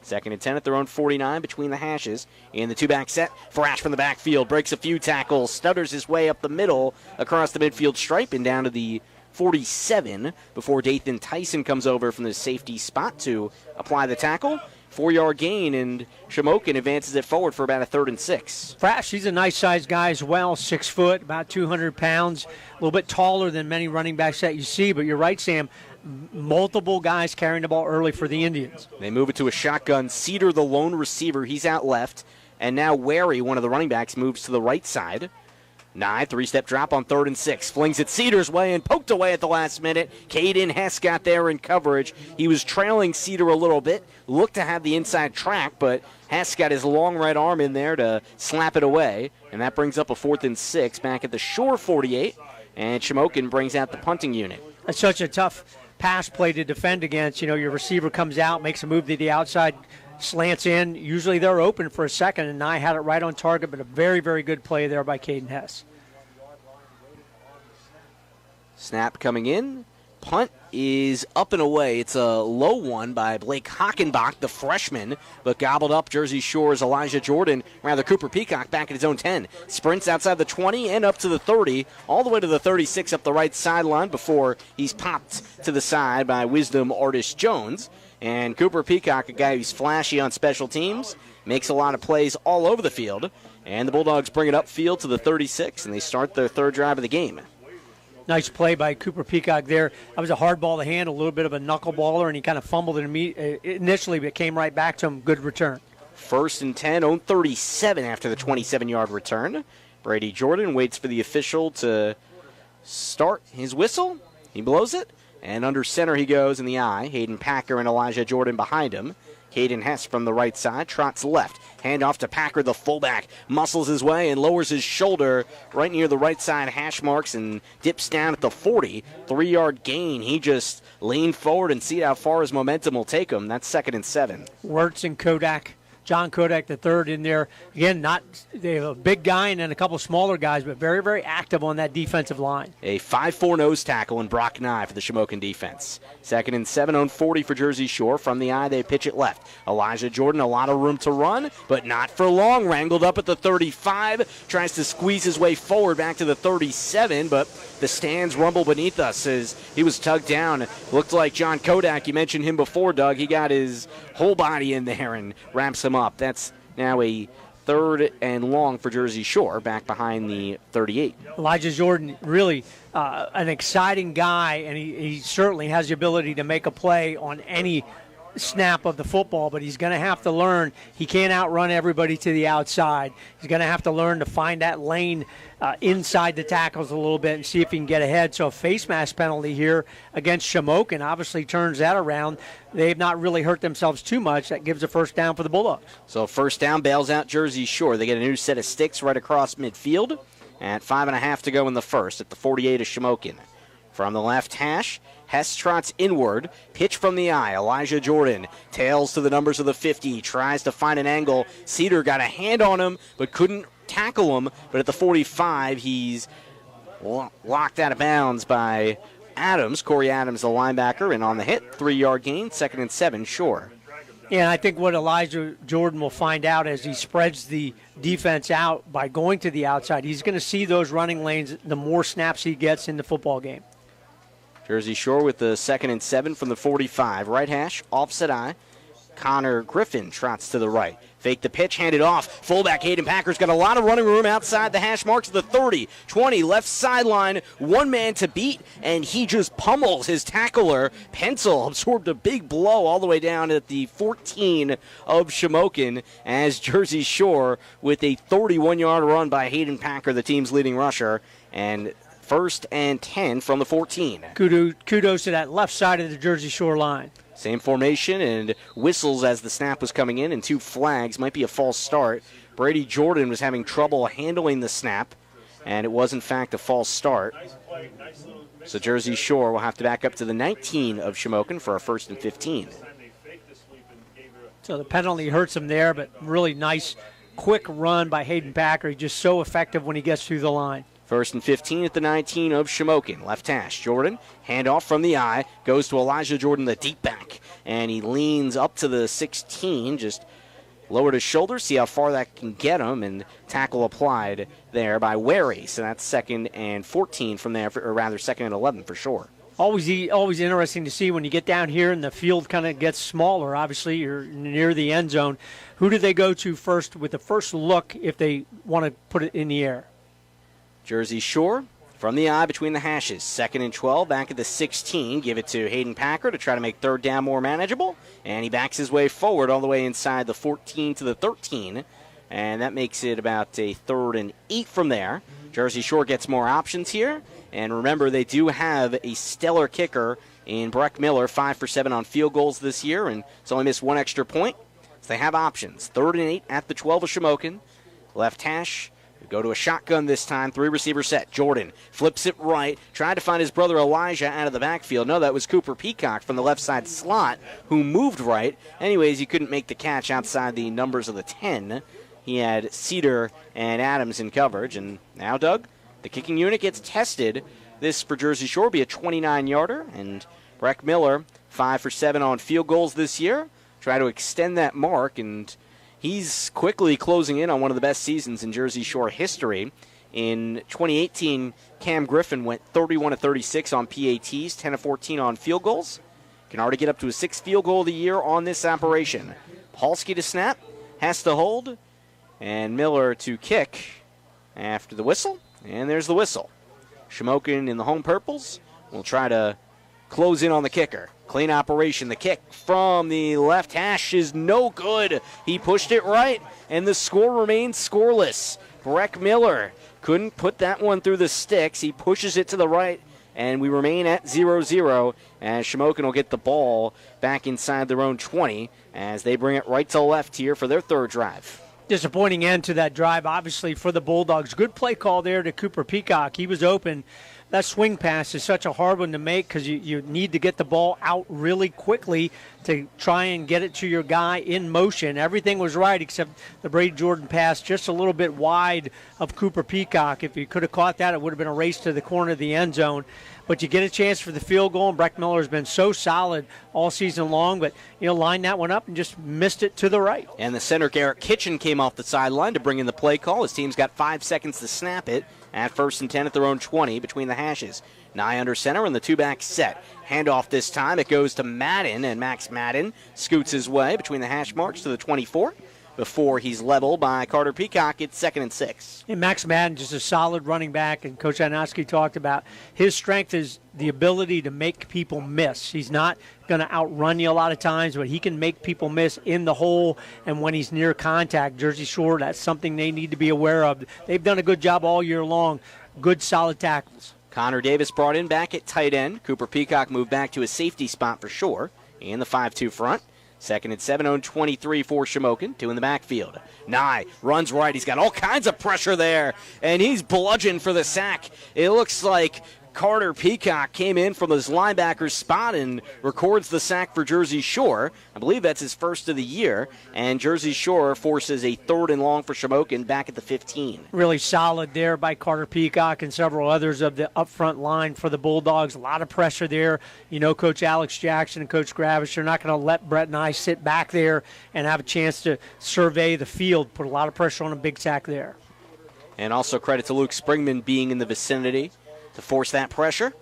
2nd and 10 at their own 49 between the hashes. In the 2-back set, Frash from the backfield breaks a few tackles, stutters his way up the middle across the midfield stripe and down to the 47 before Dathan Tyson comes over from the safety spot to apply the tackle. 4-yard gain, and Shamokin advances it forward for about a 3rd and 6. Frash, he's a nice-sized guy as well, 6 foot, about 200 pounds, a little bit taller than many running backs that you see, but you're right, Sam, multiple guys carrying the ball early for the Indians. They move it to a shotgun. Cedar, the lone receiver, he's out left, and now Wary, one of the running backs, moves to the right side. Nye, 3-step drop on 3rd and 6. Flings it Cedar's way and poked away at the last minute. Caden Hess got there in coverage. He was trailing Cedar a little bit. Looked to have the inside track, but Hess got his long right arm in there to slap it away. And that brings up a 4th and 6 back at the Shore 48. And Shamokin brings out the punting unit. That's such a tough pass play to defend against. You know, your receiver comes out, makes a move to the outside, slants in. Usually they're open for a second, and Nye had it right on target, but a very, very good play there by Caden Hess. Snap coming in. Punt is up and away. It's a low one by Blake Hockenbach, the freshman, but gobbled up Jersey Shore's Cooper Peacock back at his own 10. Sprints outside the 20 and up to the 30, all the way to the 36 up the right sideline before he's popped to the side by Wisdom Artist Jones. And Cooper Peacock, a guy who's flashy on special teams, makes a lot of plays all over the field. And the Bulldogs bring it upfield to the 36, and they start their 3rd drive of the game. Nice play by Cooper Peacock there. That was a hard ball to handle, a little bit of a knuckleballer, and he kind of fumbled it initially, but came right back to him. Good return. 1st and 10, own 37 after the 27-yard return. Brady Jordan waits for the official to start his whistle. He blows it, and under center he goes in the eye. Hayden Packer and Elijah Jordan behind him. Caden Hess from the right side, trots left. Hand off to Packer, the fullback. Muscles his way and lowers his shoulder right near the right side hash marks and dips down at the 40. 3-yard gain. He just leaned forward and see how far his momentum will take him. That's 2nd and 7. Wirtz and Kodak. John Kodak III in there. Again, they have a big guy and then a couple smaller guys, but very, very active on that defensive line. A 5'4" nose tackle and Brock Nye for the Shamokin defense. 2nd and 7 on 40 for Jersey Shore. From the eye, they pitch it left. Elijah Jordan, a lot of room to run, but not for long. Wrangled up at the 35. Tries to squeeze his way forward back to the 37, but the stands rumble beneath us as he was tugged down. Looked like John Kodak. You mentioned him before, Doug. He got his whole body in there and wraps him up. That's now a 3rd and long for Jersey Shore, back behind the 38. Elijah Jordan, really an exciting guy, and he certainly has the ability to make a play on any snap of the football, but he's going to have to learn he can't outrun everybody to the outside. He's going to have to learn to find that lane inside the tackles a little bit and see if he can get ahead. So a face mask penalty here against Shamokin obviously turns that around. They've not really hurt themselves too much. That gives a first down for the Bulldogs. So first down bails out Jersey Shore. They get a new set of sticks right across midfield at 5.5 to go in the first at the 48 of Shamokin. From the left hash, Hess trots inward, pitch from the eye. Elijah Jordan tails to the numbers of the 50, tries to find an angle. Cedar got a hand on him, but couldn't tackle him. But at the 45, he's locked out of bounds by Adams. Corey Adams, the linebacker, and on the hit, 3-yard gain, 2nd and 7, Shore. Yeah, and I think what Elijah Jordan will find out as he spreads the defense out by going to the outside, he's going to see those running lanes the more snaps he gets in the football game. Jersey Shore with the 2nd and 7 from the 45. Right hash, offset eye. Connor Griffin trots to the right. Fake the pitch, hand it off. Fullback Hayden Packer's got a lot of running room outside the hash marks of the 30, 20, left sideline. One man to beat, and he just pummels his tackler. Pencil absorbed a big blow all the way down at the 14 of Shamokin as Jersey Shore with a 31-yard run by Hayden Packer, the team's leading rusher, and 1st and 10 from the 14. Kudos to that left side of the Jersey Shore line. Same formation and whistles as the snap was coming in, and 2 flags. Might be a false start. Brady Jordan was having trouble handling the snap, and it was in fact a false start. So Jersey Shore will have to back up to the 19 of Shamokin for a 1st and 15. So the penalty hurts him there, but really nice, quick run by Hayden Packer. He's just so effective when he gets through the line. 1st and 15 at the 19 of Shamokin. Left hash, Jordan, handoff from the eye, goes to Elijah Jordan, the deep back, and he leans up to the 16, just lowered his shoulder, see how far that can get him, and tackle applied there by Wary. So that's 2nd and 14 from there, or rather 2nd and 11 for sure. Always interesting to see when you get down here and the field kind of gets smaller. Obviously, you're near the end zone. Who do they go to first with the first look if they want to put it in the air? Jersey Shore from the eye between the hashes. 2nd and 12 back at the 16. Give it to Hayden Packer to try to make 3rd down more manageable. And he backs his way forward all the way inside the 14 to the 13. And that makes it about a 3rd and 8 from there. Jersey Shore gets more options here. And remember, they do have a stellar kicker in Breck Miller, 5 for 7 on field goals this year. And he's only missed 1 extra point. So they have options. 3rd and 8 at the 12 of Shamokin. Left hash. Go to a shotgun this time, 3-receiver set. Jordan flips it right, tried to find his brother Elijah out of the backfield. No, that was Cooper Peacock from the left side slot who moved right. Anyways, he couldn't make the catch outside the numbers of the 10. He had Cedar and Adams in coverage. And now, Doug, the kicking unit gets tested. This for Jersey Shore will be a 29-yarder. And Breck Miller, 5 for 7 on field goals this year. Try to extend that mark, and he's quickly closing in on one of the best seasons in Jersey Shore history. In 2018, Cam Griffin went 31 of 36 on PATs, 10 of 14 on field goals. Can already get up to a 6th field goal of the year on this operation. Polsky to snap, has to hold, and Miller to kick after the whistle. And there's the whistle. Shamokin in the home purples will try to close in on the kicker. Clean operation. The kick from the left hash is no good. He pushed it right, and the score remains scoreless. Breck Miller couldn't put that one through the sticks. He pushes it to the right, and we remain at 0-0, as Shamokin will get the ball back inside their own 20 as they bring it right to left here for their 3rd drive. Disappointing end to that drive, obviously, for the Bulldogs. Good play call there to Cooper Peacock. He was open. That swing pass is such a hard one to make because you need to get the ball out really quickly to try and get it to your guy in motion. Everything was right except the Brady Jordan pass just a little bit wide of Cooper Peacock. If you could have caught that, it would have been a race to the corner of the end zone. But you get a chance for the field goal, and Breck Miller has been so solid all season long, but line that one up and just missed it to the right. And the center, Garrett Kitchen, came off the sideline to bring in the play call. His team's got 5 seconds to snap it at 1st and 10 at their own 20 between the hashes. Nye under center and the 2-back set. Handoff this time. It goes to Madden, and Max Madden scoots his way between the hash marks to the 24. before he's leveled by Carter Peacock. It's 2nd and 6. And Max Madden, just a solid running back, and Coach Anowski talked about his strength is the ability to make people miss. He's not going to outrun you a lot of times, but he can make people miss in the hole, and when he's near contact. Jersey Shore, that's something they need to be aware of. They've done a good job all year long. Good, solid tackles. Connor Davis brought in back at tight end. Cooper Peacock moved back to a safety spot for Shore in the 5-2 front. 2nd and 7, 0-23 for Shamokin. 2 in the backfield. Nye runs right. He's got all kinds of pressure there, and he's bludgeoned for the sack. It looks like Carter Peacock came in from his linebacker spot and records the sack for Jersey Shore. I believe that's his first of the year, and Jersey Shore forces a 3rd and long for Shamokin back at the 15. Really solid there by Carter Peacock and several others of the up front line for the Bulldogs. A lot of pressure there. You know, Coach Alex Jackson and Coach Gravish are not going to let Brett and I sit back there and have a chance to survey the field. Put a lot of pressure on a big sack there. And also credit to Luke Springman being in the vicinity to force that pressure.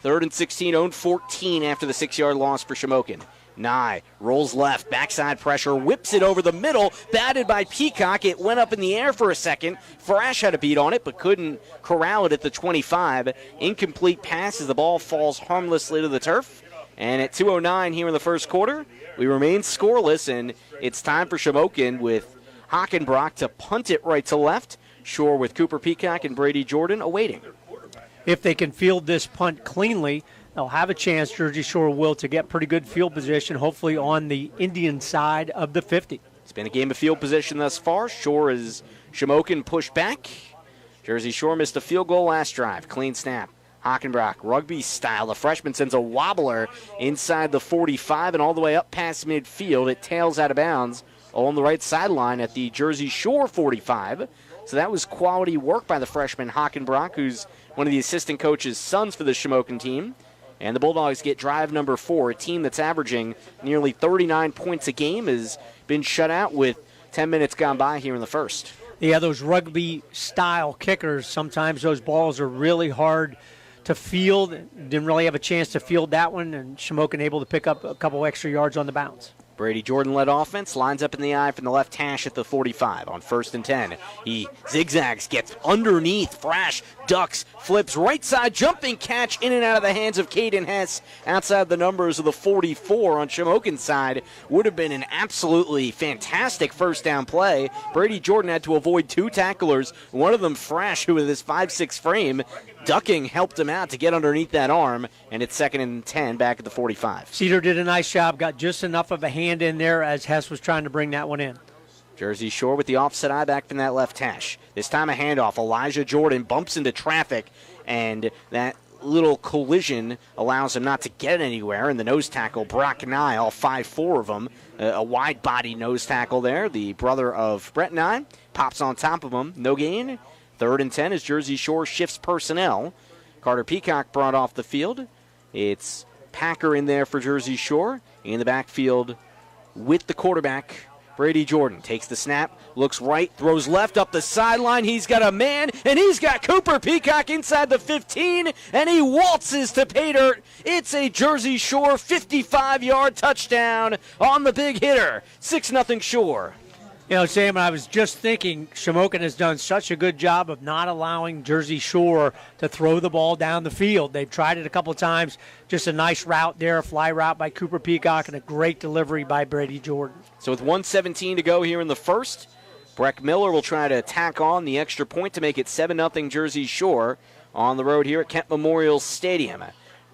3rd and 16, 0-14 after the 6-yard loss for Shamokin. Nye rolls left, backside pressure, whips it over the middle, batted by Peacock. It went up in the air for a second. Thrash had a beat on it, but couldn't corral it at the 25. Incomplete pass as the ball falls harmlessly to the turf. And at 2:09 here in the first quarter, we remain scoreless, and it's time for Shamokin with Hockenbrock to punt it right to left. Shore with Cooper Peacock and Brady Jordan awaiting. If they can field this punt cleanly, they'll have a chance, Jersey Shore will, to get pretty good field position, hopefully on the Indian side of the 50. It's been a game of field position thus far. Shore is Shamokin pushed back. Jersey Shore missed a field goal last drive. Clean snap. Hockenbrock, rugby style. The freshman sends a wobbler inside the 45 and all the way up past midfield. It tails out of bounds on the right sideline at the Jersey Shore 45. So that was quality work by the freshman Hockenbrock, who's one of the assistant coach's sons for the Shamokin team. And the Bulldogs get drive number 4. A team that's averaging nearly 39 points a game has been shut out with 10 minutes gone by here in the first. Yeah, those rugby-style kickers, sometimes those balls are really hard to field. Didn't really have a chance to field that one, and Shamokin able to pick up a couple extra yards on the bounce. Brady Jordan-led offense lines up in the eye from the left hash at the 45 on 1st and 10. He zigzags, gets underneath, Thrash, ducks, flips right side, jumping catch in and out of the hands of Caden Hess outside the numbers of the 44 on Shamokin's side. Would have been an absolutely fantastic first down play. Brady Jordan had to avoid 2 tacklers, one of them Thrash, who with his 5'6" frame, ducking helped him out to get underneath that arm, and it's 2nd and 10 back at the 45. Cedar did a nice job, got just enough of a hand in there as Hess was trying to bring that one in. Jersey Shore with the offset eye back from that left hash. This time a handoff. Elijah Jordan bumps into traffic, and that little collision allows him not to get anywhere. And the nose tackle, Brock Nye, all 5'4" of them, a wide body nose tackle there. The brother of Brett Nye pops on top of him. No gain. 3rd and 10 as Jersey Shore shifts personnel. Carter Peacock brought off the field. It's Packer in there for Jersey Shore. In the backfield with the quarterback, Brady Jordan takes the snap, looks right, throws left up the sideline. He's got a man, and he's got Cooper Peacock inside the 15, and he waltzes to pay dirt. It's a Jersey Shore 55-yard touchdown on the big hitter. 6-0 Shore. You know, Sam, I was just thinking Shamokin has done such a good job of not allowing Jersey Shore to throw the ball down the field. They've tried it a couple times. Just a nice route there, a fly route by Cooper Peacock, and a great delivery by Brady Jordan. So with 1:17 to go here in the first, Breck Miller will try to tack on the extra point to make it 7-0 Jersey Shore on the road here at Kent Memorial Stadium.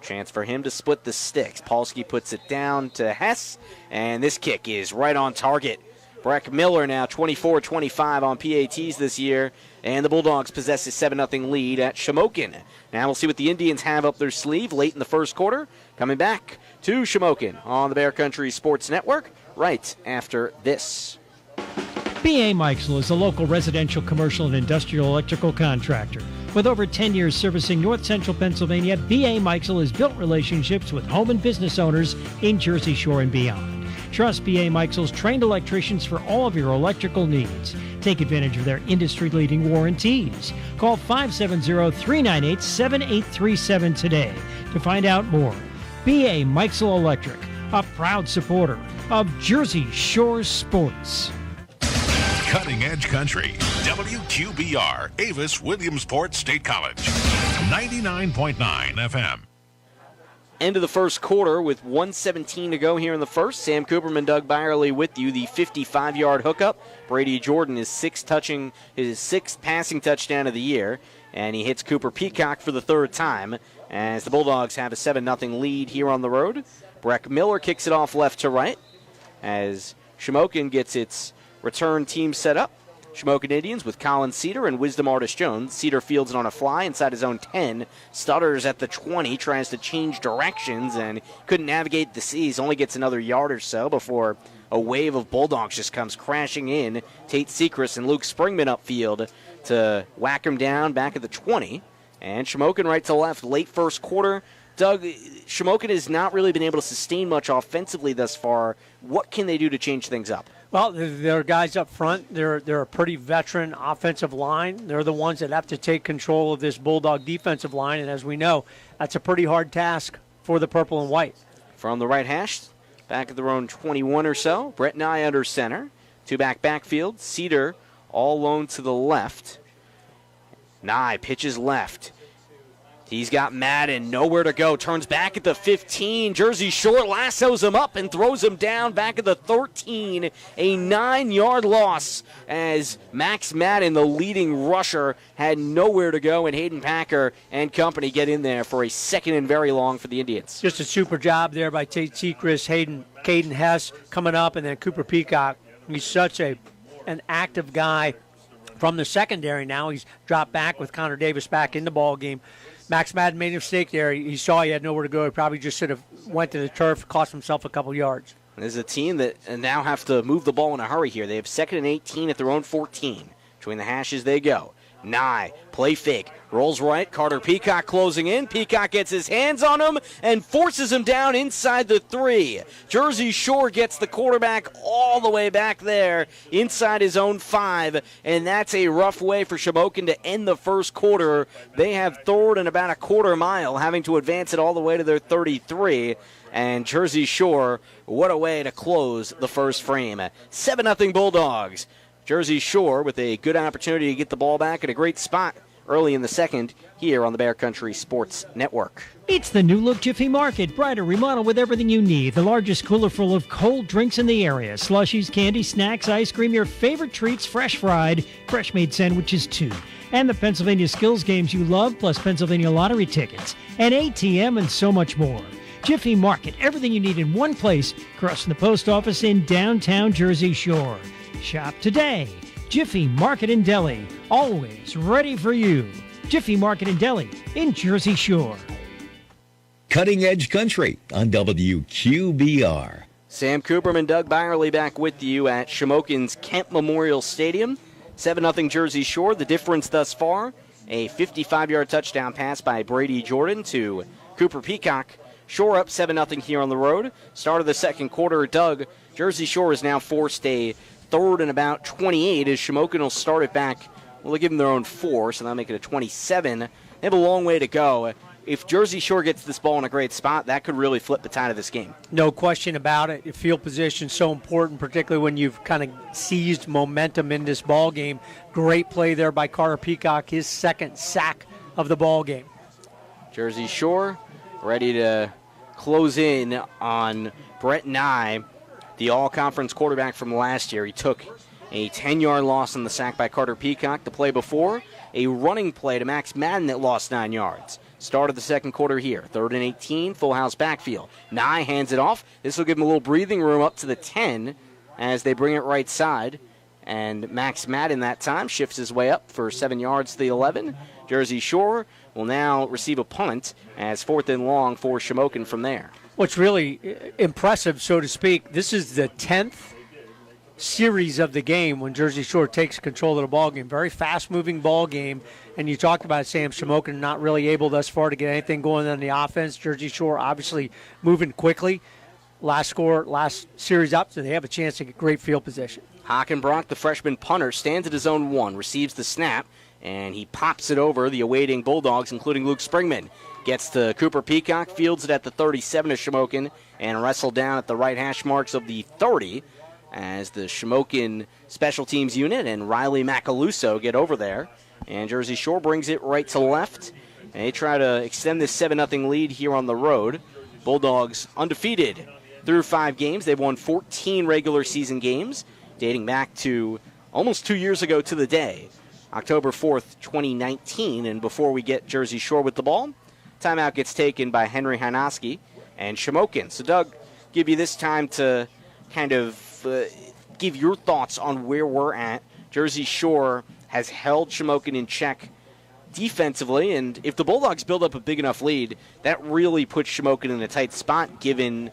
Chance for him to split the sticks. Polsky puts it down to Hess, and this kick is right on target. Breck Miller now 24-25 on PATs this year, and the Bulldogs possess a 7-0 lead at Shamokin. Now we'll see what the Indians have up their sleeve late in the first quarter. Coming back to Shamokin on the Bear Country Sports Network right after this. B.A. Mikesell is a local residential, commercial, and industrial electrical contractor. With over 10 years servicing north central Pennsylvania, B.A. Mikesell has built relationships with home and business owners in Jersey Shore and beyond. Trust B.A. Mikesell's trained electricians for all of your electrical needs. Take advantage of their industry-leading warranties. Call 570-398-7837 today to find out more. B.A. Mikesell Electric, a proud supporter of Jersey Shore sports. Cutting Edge Country. WQBR, Avis Williamsport State College. 99.9 FM. End of the first quarter with 1:17 to go here in the first. Sam Cooperman, Doug Byerly with you. The 55-yard hookup. Brady Jordan is his sixth passing touchdown of the year, and he hits Cooper Peacock for the third time as the Bulldogs have a 7-0 lead here on the road. Breck Miller kicks it off left to right as Shamokin gets its return team set up. Shamokin Indians with Colin Cedar and Wisdom Artist Jones. Cedar fields it on a fly inside his own 10. Stutters at the 20, tries to change directions and couldn't navigate the seas. Only gets another yard or so before a wave of Bulldogs just comes crashing in. Tate Sechrist and Luke Springman upfield to whack him down back at the 20. And Shamokin right to left, late first quarter. Doug, Shamokin has not really been able to sustain much offensively thus far. What can they do to change things up? Well, there are guys up front. They're a pretty veteran offensive line. They're the ones that have to take control of this Bulldog defensive line, and as we know, that's a pretty hard task for the purple and white. From the right hash, back at their own 21 or so, Brett Nye under center. Two-back backfield, Cedar all alone to the left. Nye pitches left. He's got Madden, nowhere to go. Turns back at the 15. Jersey Shore lassos him up and throws him down back at the 13. A 9-yard loss as Max Madden, the leading rusher, had nowhere to go, and Hayden Packer and company get in there for a second and very long for the Indians. Just a super job there by Tate Sechrist, Caden Hess coming up, and then Cooper Peacock. He's such an active guy from the secondary now. He's dropped back with Connor Davis back in the ball game. Max Madden made a mistake there. He saw he had nowhere to go. He probably just should have went to the turf, cost himself a couple yards. There's a team that now have to move the ball in a hurry here. They have 2nd and 18 at their own 14. Between the hashes they go. Nye, play fake, rolls right. Carter Peacock closing in. Peacock gets his hands on him and forces him down inside the 3. Jersey Shore gets the quarterback all the way back there inside his own 5, and that's a rough way for Shamokin to end the first quarter. They have third and about a quarter mile, having to advance it all the way to their 33. And Jersey Shore, what a way to close the first frame. 7-0 Bulldogs. Jersey Shore with a good opportunity to get the ball back in a great spot early in the second here on the Bear Country Sports Network. It's the new look Jiffy Market. Brighter remodel with everything you need. The largest cooler full of cold drinks in the area. Slushies, candy, snacks, ice cream, your favorite treats, fresh fried, fresh made sandwiches too. And the Pennsylvania skills games you love, plus Pennsylvania lottery tickets, an ATM, and so much more. Jiffy Market, everything you need in one place, crossing the post office in downtown Jersey Shore. Shop today. Jiffy Market and Deli, always ready for you. Jiffy Market and Deli in Jersey Shore. Cutting Edge Country on WQBR. Sam Cooperman, Doug Byerly back with you at Shamokin's Kent Memorial Stadium. 7-0 Jersey Shore. The difference thus far, a 55-yard touchdown pass by Brady Jordan to Cooper Peacock. Shore up 7-0 here on the road. Start of the second quarter, Doug. Jersey Shore is now forced a 3rd and about 28 as Shamokin will start it back. Well, they give them their own 4, so that'll make it a 27. They have a long way to go. If Jersey Shore gets this ball in a great spot, that could really flip the tide of this game. No question about it. Field position is so important, particularly when you've kind of seized momentum in this ball game. Great play there by Carter Peacock, his second sack of the ball game. Jersey Shore ready to close in on Brett Nye, the all-conference quarterback from last year. He took a 10-yard loss on the sack by Carter Peacock. The play before, a running play to Max Madden that lost 9 yards. Start of the second quarter here. 3rd and 18, full house backfield. Nye hands it off. This will give him a little breathing room up to the 10 as they bring it right side. And Max Madden that time shifts his way up for 7 yards to the 11. Jersey Shore will now receive a punt as 4th and long for Shamokin from there. What's really impressive, so to speak, this is the 10th series of the game when Jersey Shore takes control of the ball game. Very fast-moving ball game, and you talked about Sam Shamokin not really able thus far to get anything going on the offense. Jersey Shore obviously moving quickly. Last series up, so they have a chance to get great field position. Hockenbrock, the freshman punter, stands at his own 1, receives the snap, and he pops it over the awaiting Bulldogs, including Luke Springman. Gets to Cooper Peacock, fields it at the 37 of Shamokin, and wrestled down at the right hash marks of the 30. as the Shamokin special teams unit and Riley Macaluso get over there. And Jersey Shore brings it right to left. And they try to extend this 7-0 lead here on the road. Bulldogs undefeated through 5 games. They've won 14 regular season games, dating back to almost 2 years ago to the day, October 4th, 2019. And before we get Jersey Shore with the ball, timeout gets taken by Henry Hanoski and Shamokin. So, Doug, give you this time to kind of give your thoughts on where we're at. Jersey Shore has held Shamokin in check defensively, and if the Bulldogs build up a big enough lead, that really puts Shamokin in a tight spot, given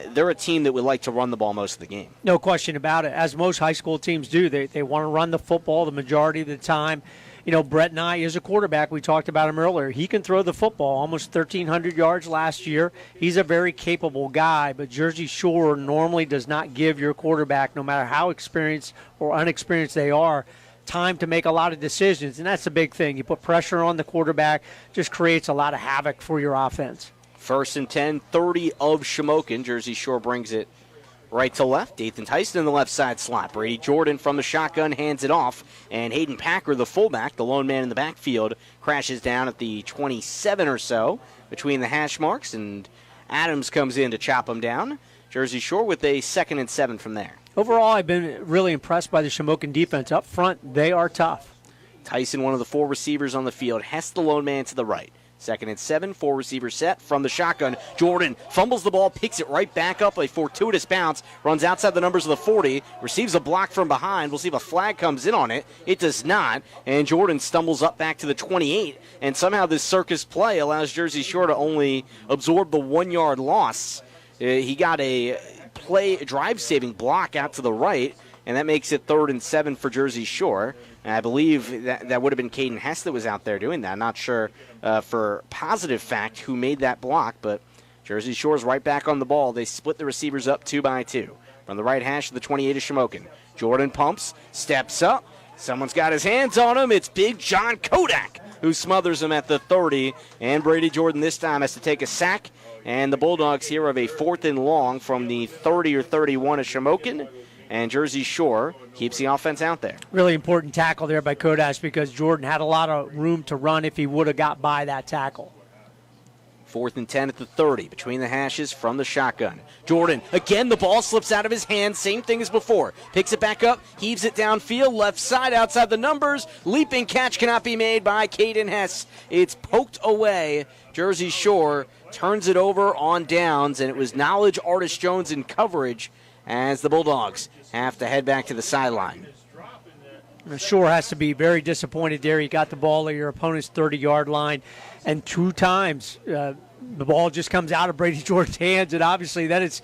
they're a team that would like to run the ball most of the game. No question about it. As most high school teams do, they want to run the football the majority of the time. You know, Brett Nye is a quarterback. We talked about him earlier. He can throw the football, almost 1,300 yards last year. He's a very capable guy, but Jersey Shore normally does not give your quarterback, no matter how experienced or unexperienced they are, time to make a lot of decisions, and that's the big thing. You put pressure on the quarterback, just creates a lot of havoc for your offense. 1st and 10, 30 of Shamokin. Jersey Shore brings it right to left. Ethan Tyson in the left side slot. Brady Jordan from the shotgun hands it off. And Hayden Packer, the fullback, the lone man in the backfield, crashes down at the 27 or so between the hash marks. And Adams comes in to chop him down. Jersey Shore with a 2nd and 7 from there. Overall, I've been really impressed by the Shamokin defense. Up front, they are tough. Tyson, one of the 4 receivers on the field. Hess, the lone man to the right. 2nd and 7, 4 receiver set from the shotgun. Jordan fumbles the ball, picks it right back up, a fortuitous bounce, runs outside the numbers of the 40, receives a block from behind. We'll see if a flag comes in on it. It does not, and Jordan stumbles up back to the 28, and somehow this circus play allows Jersey Shore to only absorb the 1-yard loss. He got a drive-saving block out to the right, and that makes it 3rd and 7 for Jersey Shore. And I believe that would have been Caden Hess that was out there doing that. I'm not sure for positive fact who made that block, but Jersey Shore's right back on the ball. They split the receivers up 2 by 2. From the right hash of the 28 is Shamokin. Jordan pumps, steps up. Someone's got his hands on him. It's Big John Kodak who smothers him at the 30. And Brady Jordan this time has to take a sack. And the Bulldogs here have a 4th and long from the 30 or 31 of Shamokin. And Jersey Shore keeps the offense out there. Really important tackle there by Kodash because Jordan had a lot of room to run if he would have got by that tackle. 4th and 10 at the 30, between the hashes from the shotgun. Jordan, again, the ball slips out of his hands, same thing as before. Picks it back up, heaves it downfield, left side, outside the numbers. Leaping catch cannot be made by Caden Hess. It's poked away. Jersey Shore turns it over on downs, and it was Knowledge Artis Jones in coverage as the Bulldogs have to head back to the sideline. Shore has to be very disappointed there. You got the ball at your opponent's 30-yard line, and 2 times the ball just comes out of Brady Jordan's hands, and obviously then it's,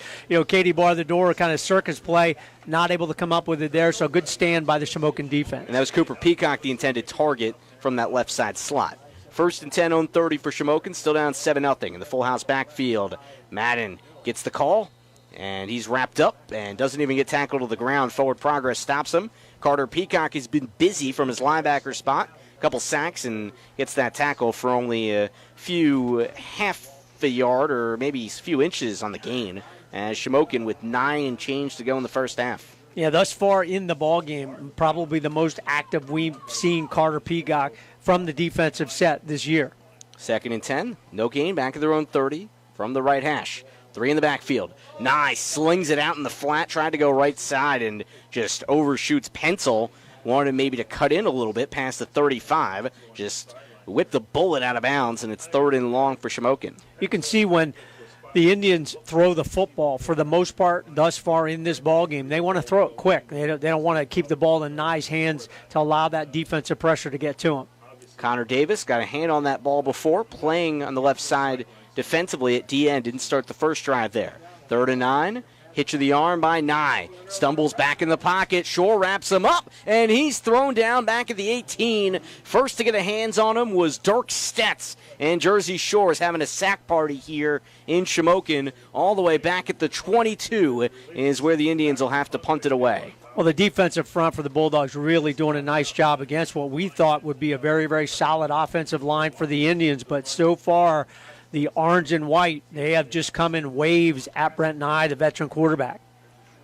Katie bar the door kind of circus play, not able to come up with it there, so good stand by the Shamokin defense. And that was Cooper Peacock, the intended target from that left side slot. 1st and 10 on 30 for Shamokin, still down 7-0 in the full house backfield. Madden gets the call, and he's wrapped up and doesn't even get tackled to the ground. Forward progress stops him. Carter Peacock has been busy from his linebacker spot. A couple sacks and gets that tackle for only a few half a yard or maybe a few inches on the gain. As Shamokin with 9 and change to go in the first half. Yeah, thus far in the ball game, probably the most active we've seen Carter Peacock from the defensive set this year. 2nd and 10, no gain, back at their own 30 from the right hash. 3 in the backfield. Nice, slings it out in the flat, tried to go right side and just overshoots Pencil. Wanted maybe to cut in a little bit past the 35. Just whipped the bullet out of bounds, and it's 3rd and long for Shamokin. You can see when the Indians throw the football, for the most part thus far in this ball game, they want to throw it quick. They don't want to keep the ball in Nye's hands to allow that defensive pressure to get to him. Connor Davis got a hand on that ball before, playing on the left side defensively at D-end. Didn't start the first drive there. 3rd and 9. Hitch of the arm by Nye. Stumbles back in the pocket. Shore wraps him up, and he's thrown down back at the 18. First to get a hands on him was Dirk Stetz. And Jersey Shore is having a sack party here in Shamokin. All the way back at the 22 is where the Indians will have to punt it away. Well, the defensive front for the Bulldogs really doing a nice job against what we thought would be a very, very solid offensive line for the Indians. But so far, the orange and white, they have just come in waves at Brent Nye, the veteran quarterback.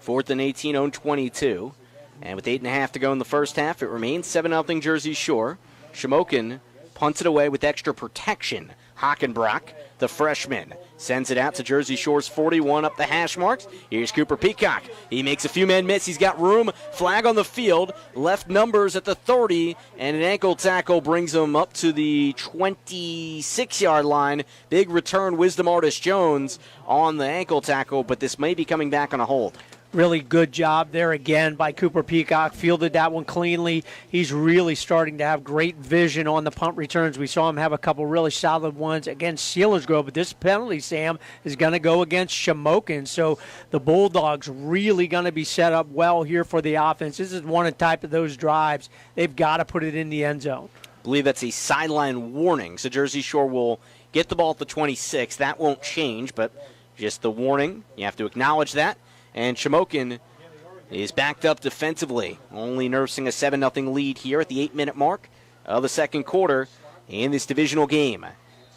4th and 18, own 22. And with 8.5 to go in the first half, it remains 7-0 Jersey Shore. Shamokin punts it away with extra protection. Hockenbrock, the freshman, sends it out to Jersey Shore's 41 up the hash marks. Here's Cooper Peacock. He makes a few men miss. He's got room. Flag on the field. Left numbers at the 30, and an ankle tackle brings him up to the 26-yard line. Big return, Wisdom Artist Jones on the ankle tackle, but this may be coming back on a hold. Really good job there again by Cooper Peacock. Fielded that one cleanly. He's really starting to have great vision on the punt returns. We saw him have a couple really solid ones against Selinsgrove, but this penalty, Sam, is going to go against Shamokin. So the Bulldogs really going to be set up well here for the offense. This is one of the type of those drives. They've got to put it in the end zone. I believe that's a sideline warning. So Jersey Shore will get the ball at the 26. That won't change, but just the warning. You have to acknowledge that. And Shamokin is backed up defensively, only nursing a 7-0 lead here at the 8-minute mark of the second quarter in this divisional game.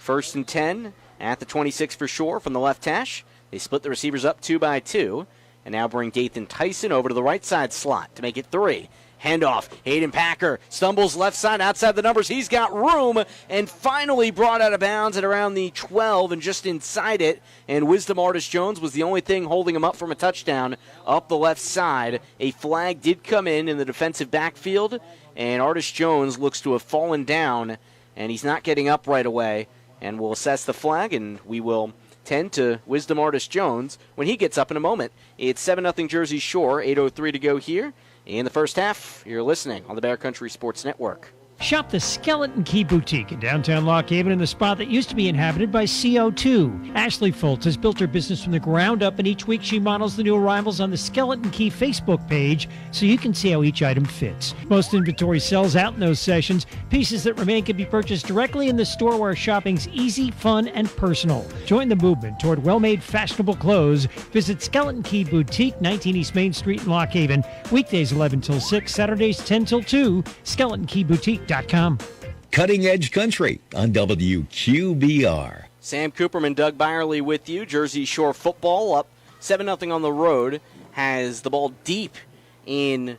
1st and 10 at the 26 for Shore from the left hash. They split the receivers up 2 by 2 and now bring Dathan Tyson over to the right side slot to make it 3. Handoff, Hayden Packer stumbles left side outside the numbers. He's got room and finally brought out of bounds at around the 12 and just inside it. And Wisdom Artist Jones was the only thing holding him up from a touchdown up the left side. A flag did come in the defensive backfield, and Artist Jones looks to have fallen down, and he's not getting up right away. And we'll assess the flag, and we will tend to Wisdom Artist Jones when he gets up in a moment. It's 7-0 Jersey Shore, 8:03 to go here. In the first half, you're listening on the Bear Country Sports Network. Shop the Skeleton Key Boutique in downtown Lock Haven in the spot that used to be inhabited by CO2. Ashley Foltz has built her business from the ground up, and each week she models the new arrivals on the Skeleton Key Facebook page so you can see how each item fits. Most inventory sells out in those sessions. Pieces that remain can be purchased directly in the store where shopping's easy, fun, and personal. Join the movement toward well-made, fashionable clothes. Visit Skeleton Key Boutique, 19 East Main Street in Lock Haven. Weekdays 11 till 6, Saturdays 10 till 2. SkeletonKeyBoutique.com. Cutting Edge Country on WQBR. Sam Cooperman, Doug Byerly with you. Jersey Shore football up 7-0 on the road. Has the ball deep in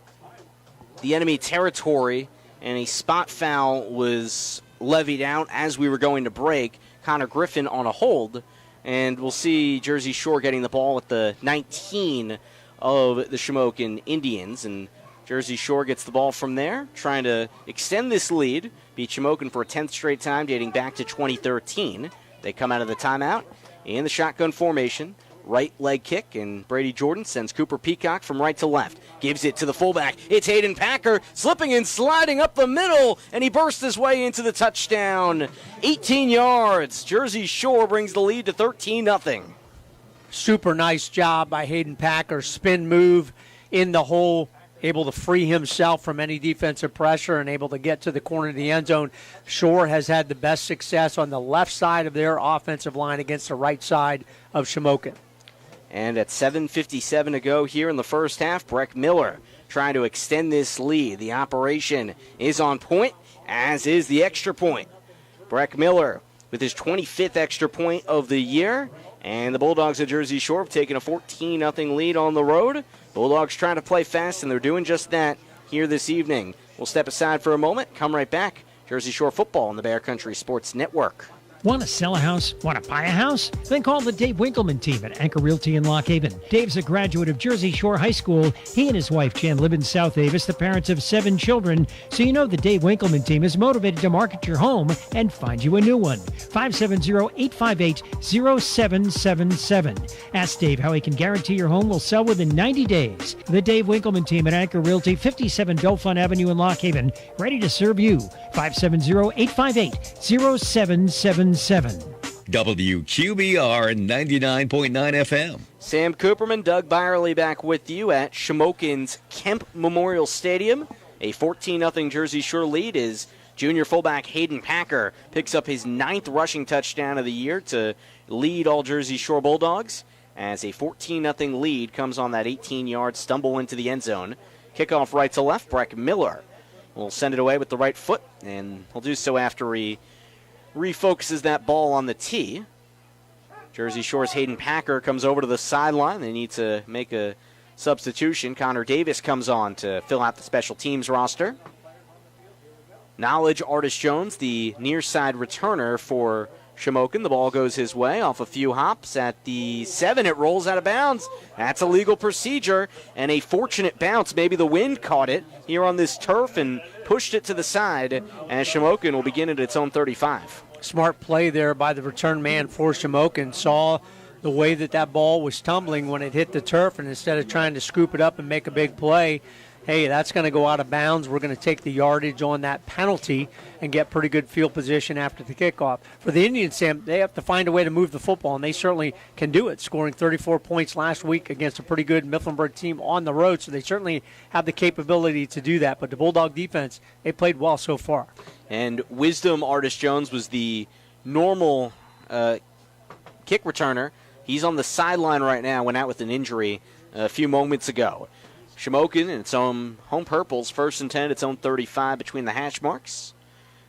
the enemy territory, and a spot foul was levied out as we were going to break. Connor Griffin on a hold, and we'll see Jersey Shore getting the ball at the 19 of the Shamokin Indians, and Jersey Shore gets the ball from there, trying to extend this lead, beat Shamokin for a 10th straight time dating back to 2013. They come out of the timeout in the shotgun formation, right leg kick, and Brady Jordan sends Cooper Peacock from right to left. Gives it to the fullback. It's Hayden Packer slipping and sliding up the middle, and he bursts his way into the touchdown. 18 yards. Jersey Shore brings the lead to 13-0. Super nice job by Hayden Packer. Spin move in the hole. Able to free himself from any defensive pressure and able to get to the corner of the end zone. Shore has had the best success on the left side of their offensive line against the right side of Shamokin. And at 7:57 to go here in the first half, Breck Miller trying to extend this lead. The operation is on point, as is the extra point. Breck Miller with his 25th extra point of the year. And the Bulldogs of Jersey Shore have taken a 14-0 lead on the road. Bulldogs trying to play fast, and they're doing just that here this evening. We'll step aside for a moment, come right back. Jersey Shore football on the Bear Country Sports Network. Want to sell a house? Want to buy a house? Then call the Dave Winkleman team at Anchor Realty in Lock Haven. Dave's a graduate of Jersey Shore High School. He and his wife Jan live in South Avis, the parents of 7 children. So you know the Dave Winkleman team is motivated to market your home and find you a new one. 570-858-0777. Ask Dave how he can guarantee your home will sell within 90 days. The Dave Winkleman team at Anchor Realty, 57 Belfont Avenue in Lock Haven, ready to serve you. 570-858-0777. WQBR 99.9 FM. Sam Cooperman, Doug Byerly back with you at Shamokin's Kemp Memorial Stadium. A 14-0 Jersey Shore lead is junior fullback Hayden Packer picks up his 9th rushing touchdown of the year to lead all Jersey Shore Bulldogs as a 14-0 lead comes on that 18-yard stumble into the end zone. Kickoff right to left, Breck Miller will send it away with the right foot, and he'll do so after he refocuses that ball on the tee. Jersey Shore's Hayden Packer comes over to the sideline. They need to make a substitution. Connor Davis comes on to fill out the special teams roster. Knowledge Artis Jones, the near side returner for Shamokin. The ball goes his way off a few hops at the 7. It rolls out of bounds. That's a legal procedure and a fortunate bounce. Maybe the wind caught it here on this turf and pushed it to the side, as Shamokin will begin at its own 35. Smart play there by the return man for Shamokin. Saw the way that ball was tumbling when it hit the turf, and instead of trying to scoop it up and make a big play, hey, that's going to go out of bounds. We're going to take the yardage on that penalty and get pretty good field position after the kickoff. For the Indians, Sam, they have to find a way to move the football, and they certainly can do it, scoring 34 points last week against a pretty good Mifflinburg team on the road, so they certainly have the capability to do that. But the Bulldog defense, they played well so far. And Wisdom Artis Jones was the normal kick returner. He's on the sideline right now, went out with an injury a few moments ago. Shamokin in its own home purples, 1st and 10, its own 35 between the hash marks.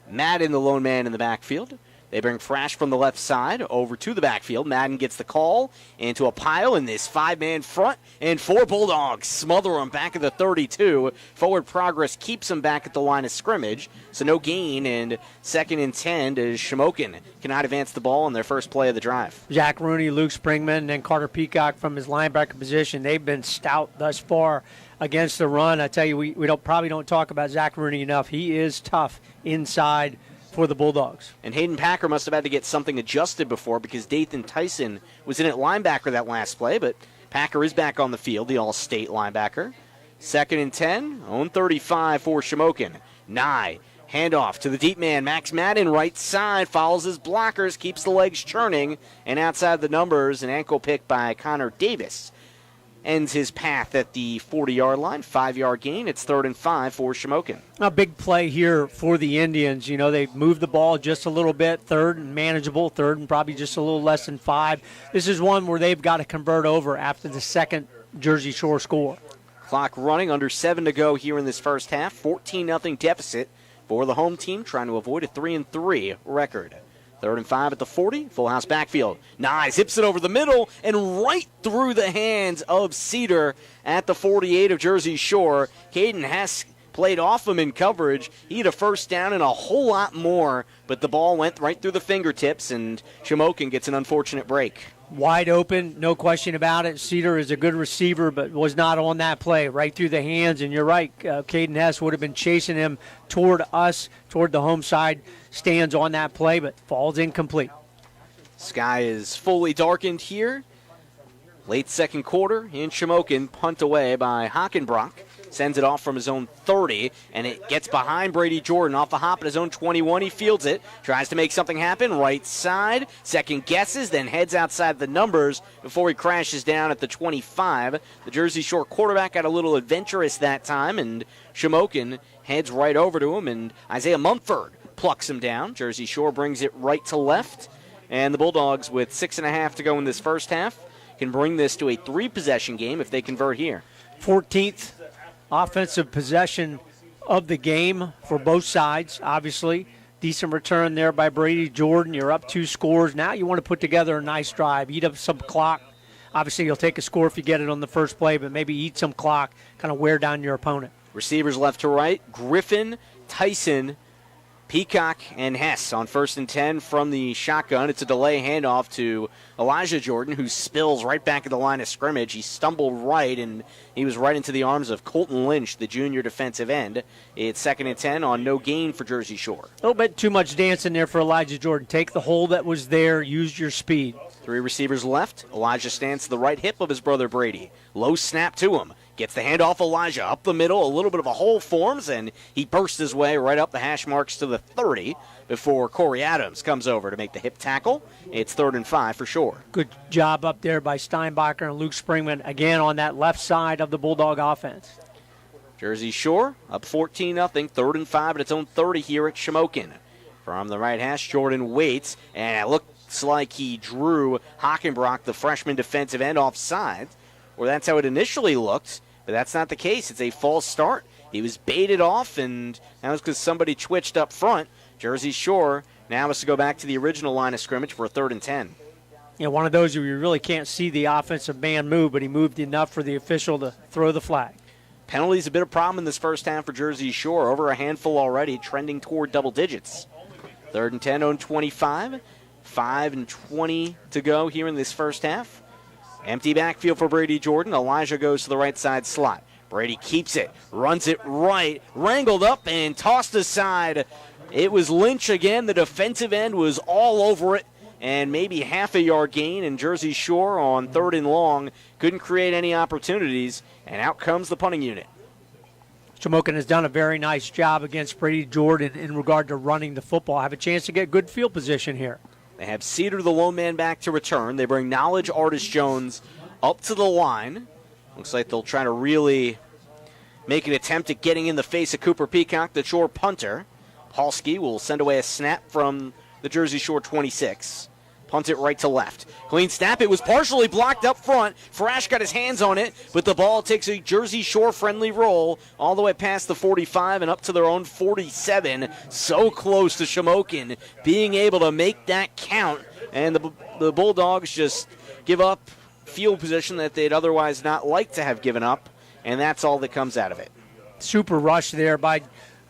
Madden, the lone man in the backfield. They bring Frash from the left side over to the backfield. Madden gets the call into a pile in this 5-man front, and 4 Bulldogs smother him back at the 32. Forward progress keeps him back at the line of scrimmage, so no gain, and 2nd and 10 as Shamokin cannot advance the ball on their first play of the drive. Jack Rooney, Luke Springman, and then Carter Peacock from his linebacker position. They've been stout thus far against the run. I tell you, we probably don't talk about Zach Rooney enough. He is tough inside for the Bulldogs. And Hayden Packer must have had to get something adjusted before, because Dathan Tyson was in at linebacker that last play, but Packer is back on the field, the All-State linebacker. 2nd and 10, own 35 for Shamokin. Nye, handoff to the deep man, Max Madden, right side, follows his blockers, keeps the legs churning, and outside the numbers, an ankle pick by Connor Davis ends his path at the 40-yard line. 5-yard gain. It's 3rd and 5 for Shamokin. A big play here for the Indians. You know, they've moved the ball just a little bit. 3rd and manageable. 3rd and probably just a little less than 5. This is one where they've got to convert over after the 2nd Jersey Shore score. Clock running, under 7 to go here in this first half. 14-0 deficit for the home team, trying to avoid a 3-3 record. 3rd and 5 at the 40, full house backfield. Nye zips it over the middle and right through the hands of Cedar at the 48 of Jersey Shore. Caden Hess played off him in coverage. He had a first down and a whole lot more, but the ball went right through the fingertips, and Shamokin gets an unfortunate break. Wide open, no question about it. Cedar is a good receiver, but was not on that play, right through the hands. And you're right, Caden Hess would have been chasing him toward us, toward the home side stands on that play, but falls incomplete. Sky is fully darkened here. Late second quarter in Shamokin, punt away by Hockenbrock. Sends it off from his own 30, and it gets behind Brady Jordan off the hop at his own 21. He fields it, tries to make something happen, right side, second guesses, then heads outside the numbers before he crashes down at the 25. The Jersey Shore quarterback got a little adventurous that time, and Shamokin heads right over to him, and Isaiah Mumford plucks him down. Jersey Shore brings it right to left, and the Bulldogs, with 6.5 to go in this first half, can bring this to a 3-possession game if they convert here. 14th offensive possession of the game for both sides, obviously. Decent return there by Brady Jordan. You're up 2 scores. Now you want to put together a nice drive, eat up some clock. Obviously, you'll take a score if you get it on the first play, but maybe eat some clock, kind of wear down your opponent. Receivers left to right, Griffin, Tyson, Peacock, and Hess on 1st and 10 from the shotgun. It's a delay handoff to Elijah Jordan, who spills right back at the line of scrimmage. He stumbled right, and he was right into the arms of Colton Lynch, the junior defensive end. It's 2nd and 10 on no gain for Jersey Shore. A little bit too much dancing there for Elijah Jordan. Take the hole that was there, use your speed. 3 receivers left. Elijah stands to the right hip of his brother Brady. Low snap to him. Gets the handoff, Elijah up the middle. A little bit of a hole forms, and he bursts his way right up the hash marks to the 30 before Corey Adams comes over to make the hip tackle. It's 3rd and 5 for Shore. Good job up there by Steinbacher and Luke Springman, again on that left side of the Bulldog offense. Jersey Shore up 14-0, 3rd and 5 at its own 30 here at Shamokin. From the right hash, Jordan waits, and it looks like he drew Hockenbrock, the freshman defensive end, offside. Or that's how it initially looked, but that's not the case. It's a false start. He was baited off, and that was because somebody twitched up front. Jersey Shore now has to go back to the original line of scrimmage for a 3rd and 10. One of those where you really can't see the offensive man move, but he moved enough for the official to throw the flag. Penalties a bit of a problem in this first half for Jersey Shore. Over a handful already, trending toward double digits. 3rd and 10 on 25. 5 and 20 to go here in this first half. Empty backfield for Brady Jordan. Elijah goes to the right side slot. Brady keeps it, runs it right, wrangled up and tossed aside. It was Lynch again. The defensive end was all over it, and maybe half a yard gain. And Jersey Shore on 3rd and long couldn't create any opportunities, and out comes the punting unit. Shamokin has done a very nice job against Brady Jordan in regard to running the football. Have a chance to get good field position here. They have Cedar, the lone man, back to return. They bring Knowledge Artis Jones up to the line. Looks like they'll try to really make an attempt at getting in the face of Cooper Peacock, the Shore punter. Halski will send away a snap from the Jersey Shore 26. Punt it right to left. Clean snap. It was partially blocked up front. Frash got his hands on it, but the ball takes a Jersey Shore friendly roll all the way past the 45 and up to their own 47. So close to Shamokin being able to make that count. And the Bulldogs just give up field position that they'd otherwise not like to have given up, and that's all that comes out of it. Super rush there by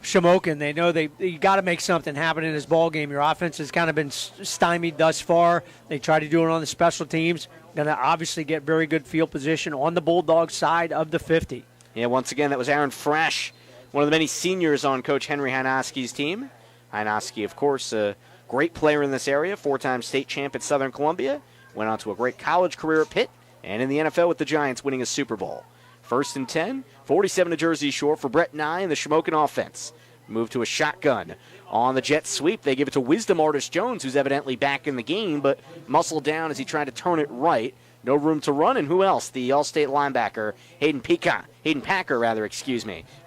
Shamokin. They know you got to make something happen in this ball game. Your offense has kind of been stymied thus far. They try to do it on the special teams. Going to obviously get very good field position on the Bulldogs side of the 50. Yeah, once again, that was Aaron Frash, one of the many seniors on Coach Henry Hynoski's team. Hynoski, of course, a great player in this area, 4-time state champ at Southern Columbia, went on to a great college career at Pitt, and in the NFL with the Giants winning a Super Bowl. 1st and 10, 47 to Jersey Shore for Brett Nye and the Shamokin offense. Move to a shotgun. On the jet sweep, they give it to Wisdom Artis Jones, who's evidently back in the game, but muscled down as he tried to turn it right. No room to run, and who else? The All-State linebacker, Hayden Packer,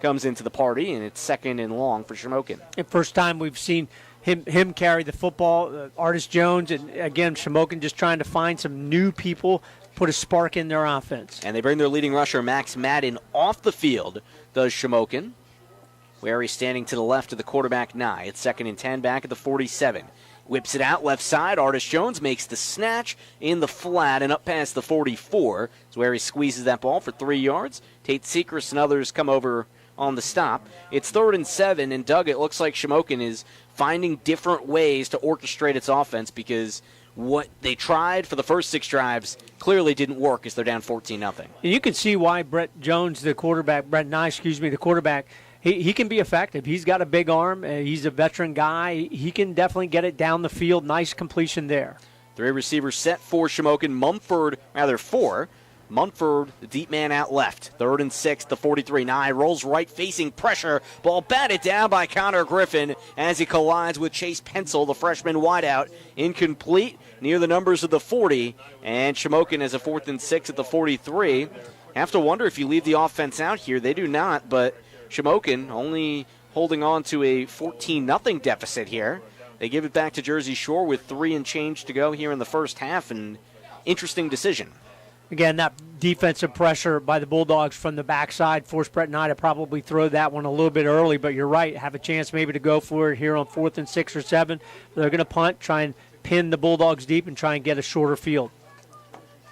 comes into the party, and it's 2nd and long for Shamokin. And first time we've seen him carry the football, Artis Jones, and again, Shamokin just trying to find some new people, put a spark in their offense. And they bring their leading rusher, Max Madden, off the field, does Shamokin. Where he's standing to the left of the quarterback, Nye. It's 2nd and 10, back at the 47. Whips it out left side. Artis Jones makes the snatch in the flat and up past the 44. It's where he squeezes that ball for 3 yards. Tate Sechrist and others come over on the stop. It's 3rd and 7, and Doug, it looks like Shamokin is finding different ways to orchestrate its offense what they tried for the first 6 drives clearly didn't work as they're down 14-0. You can see why Brett Nye, the quarterback, he can be effective. He's got a big arm. He's a veteran guy. He can definitely get it down the field. Nice completion there. 3 receivers set for Shamokin. Four. Munford, the deep man out left. 3rd and 6, the 43. Nye rolls right, facing pressure. Ball batted down by Connor Griffin as he collides with Chase Pencil, the freshman wideout. Incomplete near the numbers of the 40. And Shamokin has a 4th and 6 at the 43. Have to wonder if you leave the offense out here. They do not, but Shamokin only holding on to a 14-0 deficit here. They give it back to Jersey Shore with 3 and change to go here in the first half, and interesting decision. Again, that defensive pressure by the Bulldogs from the backside forced Brett Nye to probably throw that one a little bit early, but you're right, have a chance maybe to go for it here on 4th and 6 or 7. They're going to punt, try and pin the Bulldogs deep and try and get a shorter field.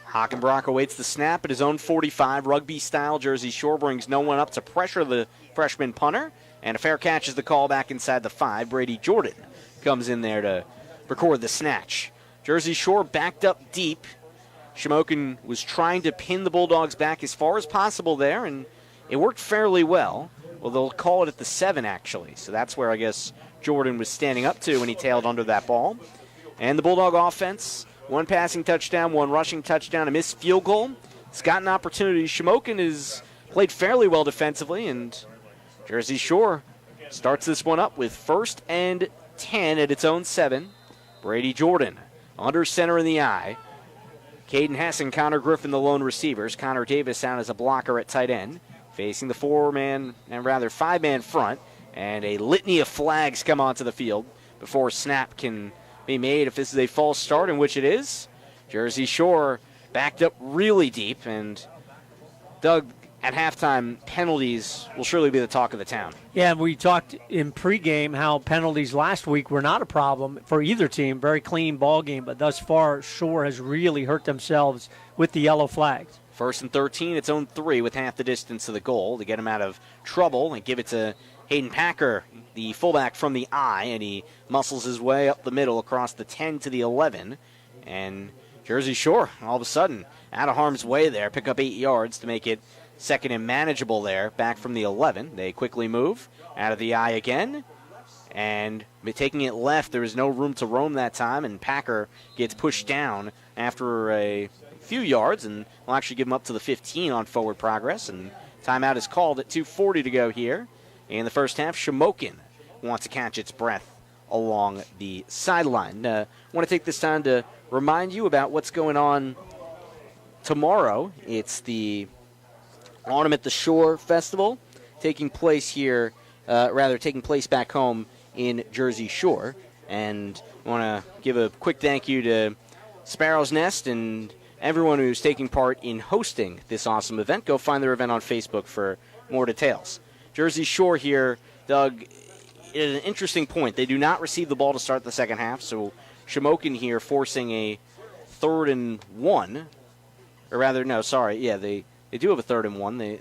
Hockenbrock awaits the snap at his own 45. Rugby style, Jersey Shore brings no one up to pressure the freshman punter, and a fair catch is the call back inside the 5. Brady Jordan comes in there to record the snatch. Jersey Shore backed up deep. Shamokin was trying to pin the Bulldogs back as far as possible there, and it worked fairly well. Well, they'll call it at the 7, actually, so that's where I guess Jordan was standing up to when he tailed under that ball. And the Bulldog offense, 1 passing touchdown, 1 rushing touchdown, a missed field goal. It's gotten opportunities. Shamokin has played fairly well defensively, and Jersey Shore starts this one up with 1st and 10 at its own 7. Brady Jordan under center in the eye. Caden Hess and Connor Griffin, the lone receivers. Connor Davis out as a blocker at tight end. Facing the 5-man front. And a litany of flags come onto the field before snap can be made if this is a false start, in which it is. Jersey Shore backed up really deep, and Doug, at halftime, penalties will surely be the talk of the town. Yeah, and we talked in pregame how penalties last week were not a problem for either team. Very clean ball game, but thus far, Shore has really hurt themselves with the yellow flags. 1st and 13, its own 3 with half the distance to the goal to get him out of trouble and give it to Hayden Packer, the fullback from the I, and he muscles his way up the middle across the 10 to the 11. And Jersey Shore, all of a sudden, out of harm's way there, pick up 8 yards to make it second and manageable there, back from the 11. They quickly move out of the I again, and taking it left, there was no room to roam that time, and Packer gets pushed down after a few yards, and will actually give him up to the 15 on forward progress, and timeout is called at 2:40 to go here in the first half. Shamokin wants to catch its breath along the sideline. I want to take this time to remind you about what's going on tomorrow. It's the Autumn at the Shore Festival taking place here, taking place back home in Jersey Shore. And I want to give a quick thank you to Sparrow's Nest and everyone who's taking part in hosting this awesome event. Go find their event on Facebook for more details. Jersey Shore here, Doug, is an interesting point. They do not receive the ball to start the second half, so Shamokin here forcing a 3rd and 1. Or rather, no, sorry, yeah, they do have a 3rd and 1.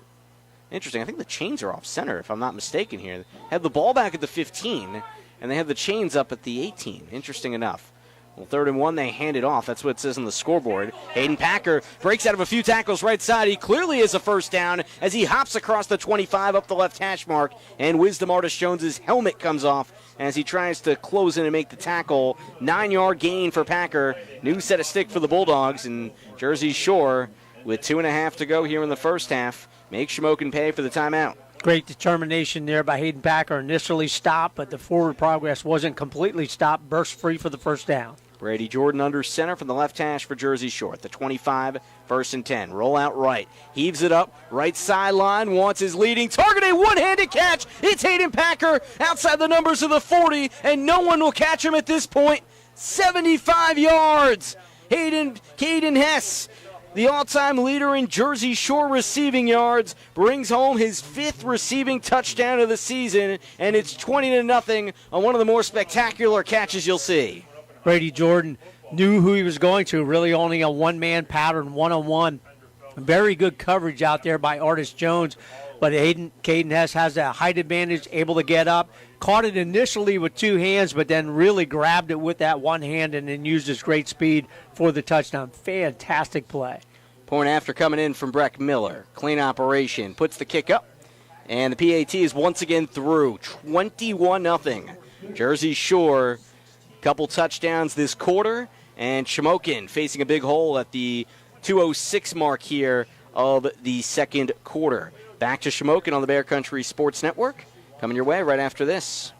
Interesting, I think the chains are off center, if I'm not mistaken here. They have the ball back at the 15, and they have the chains up at the 18. Interesting enough. Well, 3rd and 1, they hand it off. That's what it says on the scoreboard. Hayden Packer breaks out of a few tackles right side. He clearly is a first down as he hops across the 25 up the left hash mark, and Wisdom Artist Jones's helmet comes off as he tries to close in and make the tackle. 9-yard gain for Packer. New set of stick for the Bulldogs, and Jersey Shore, with 2.5 to go here in the first half, makes Shamokin pay for the timeout. Great determination there by Hayden Packer. Initially stopped, but the forward progress wasn't completely stopped. Burst free for the first down. Brady Jordan under center from the left hash for Jersey Shore. The 25, 1st and 10. Roll out right. Heaves it up. Right sideline. Wants his leading target. A one-handed catch. It's Hayden Packer outside the numbers of the 40, and no one will catch him at this point. 75 yards. Caden Hess, the all-time leader in Jersey Shore receiving yards, brings home his 5th receiving touchdown of the season, and it's 20-0 on one of the more spectacular catches you'll see. Brady Jordan knew who he was going to, really only a one-man pattern, one-on-one. Very good coverage out there by Artist Jones, but Caden Hess has that height advantage, able to get up. Caught it initially with 2 hands, but then really grabbed it with that one hand and then used his great speed for the touchdown. Fantastic play. Point after coming in from Breck Miller. Clean operation. Puts the kick up. And the PAT is once again through. 21-0. Jersey Shore, couple touchdowns this quarter. And Shamokin facing a big hole at the 2:06 mark here of the second quarter. Back to Shamokin on the Bear Country Sports Network. Coming your way right after this.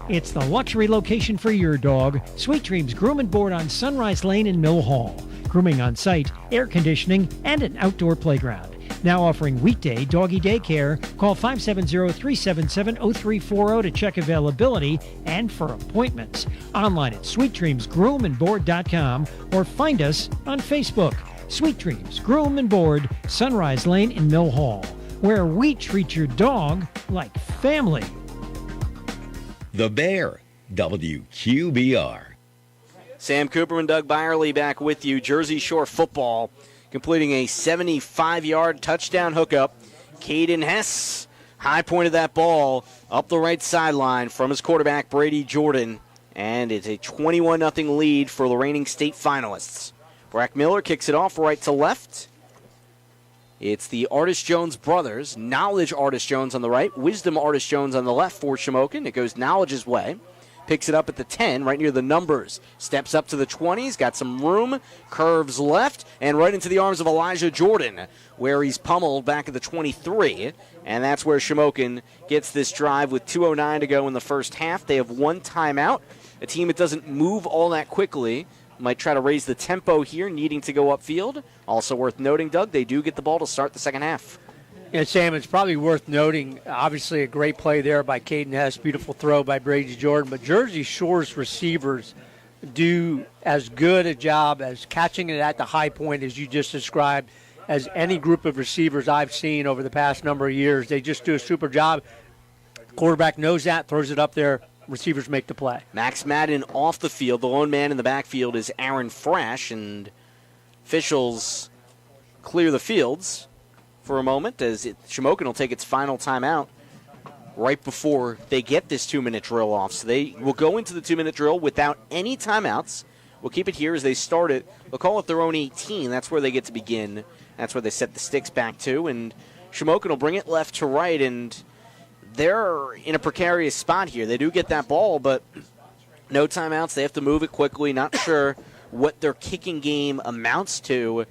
It's the luxury location for your dog. Sweet Dreams Groom and Board on Sunrise Lane in Mill Hall. Grooming on site, air conditioning, and an outdoor playground. Now offering weekday doggy daycare. Call 570-377-0340 to check availability and for appointments. Online at sweetdreamsgroomandboard.com or find us on Facebook. Sweet Dreams Groom and Board, Sunrise Lane in Mill Hall, where we treat your dog like family. The Bear, WQBR. Sam Cooperman, Doug Byerly back with you. Jersey Shore football completing a 75-yard touchdown hookup. Caden Hess high pointed that ball up the right sideline from his quarterback, Brady Jordan, and it's a 21-0 lead for the reigning state finalists. Breck Miller kicks it off right to left. It's the Artist Jones brothers. Knowledge Artist Jones on the right. Wisdom Artist Jones on the left for Shamokin. It goes Knowledge's way. Picks it up at the 10, right near the numbers. Steps up to the 20s, got some room, curves left, and right into the arms of Elijah Jordan, where he's pummeled back at the 23. And that's where Shamokin gets this drive with 2:09 to go in the first half. They have one timeout. A team that doesn't move all that quickly might try to raise the tempo here, needing to go upfield. Also worth noting, Doug, they do get the ball to start the second half. Yeah, Sam, it's probably worth noting, obviously a great play there by Caden Hess, beautiful throw by Brady Jordan, but Jersey Shore's receivers do as good a job as catching it at the high point as you just described as any group of receivers I've seen over the past number of years. They just do a super job. Quarterback knows that, throws it up there. Receivers make the play. Max Madden off the field. The lone man in the backfield is Aaron Frash, and officials clear the fields for a moment as Shamokin will take its final timeout right before they get this 2-minute drill off. So they will go into the 2-minute drill without any timeouts. We'll keep it here as they start it. They'll call it their own 18. That's where they get to begin. That's where they set the sticks back to. And Shamokin will bring it left to right, and they're in a precarious spot here. They do get that ball, but no timeouts. They have to move it quickly. Not sure what their kicking game amounts to.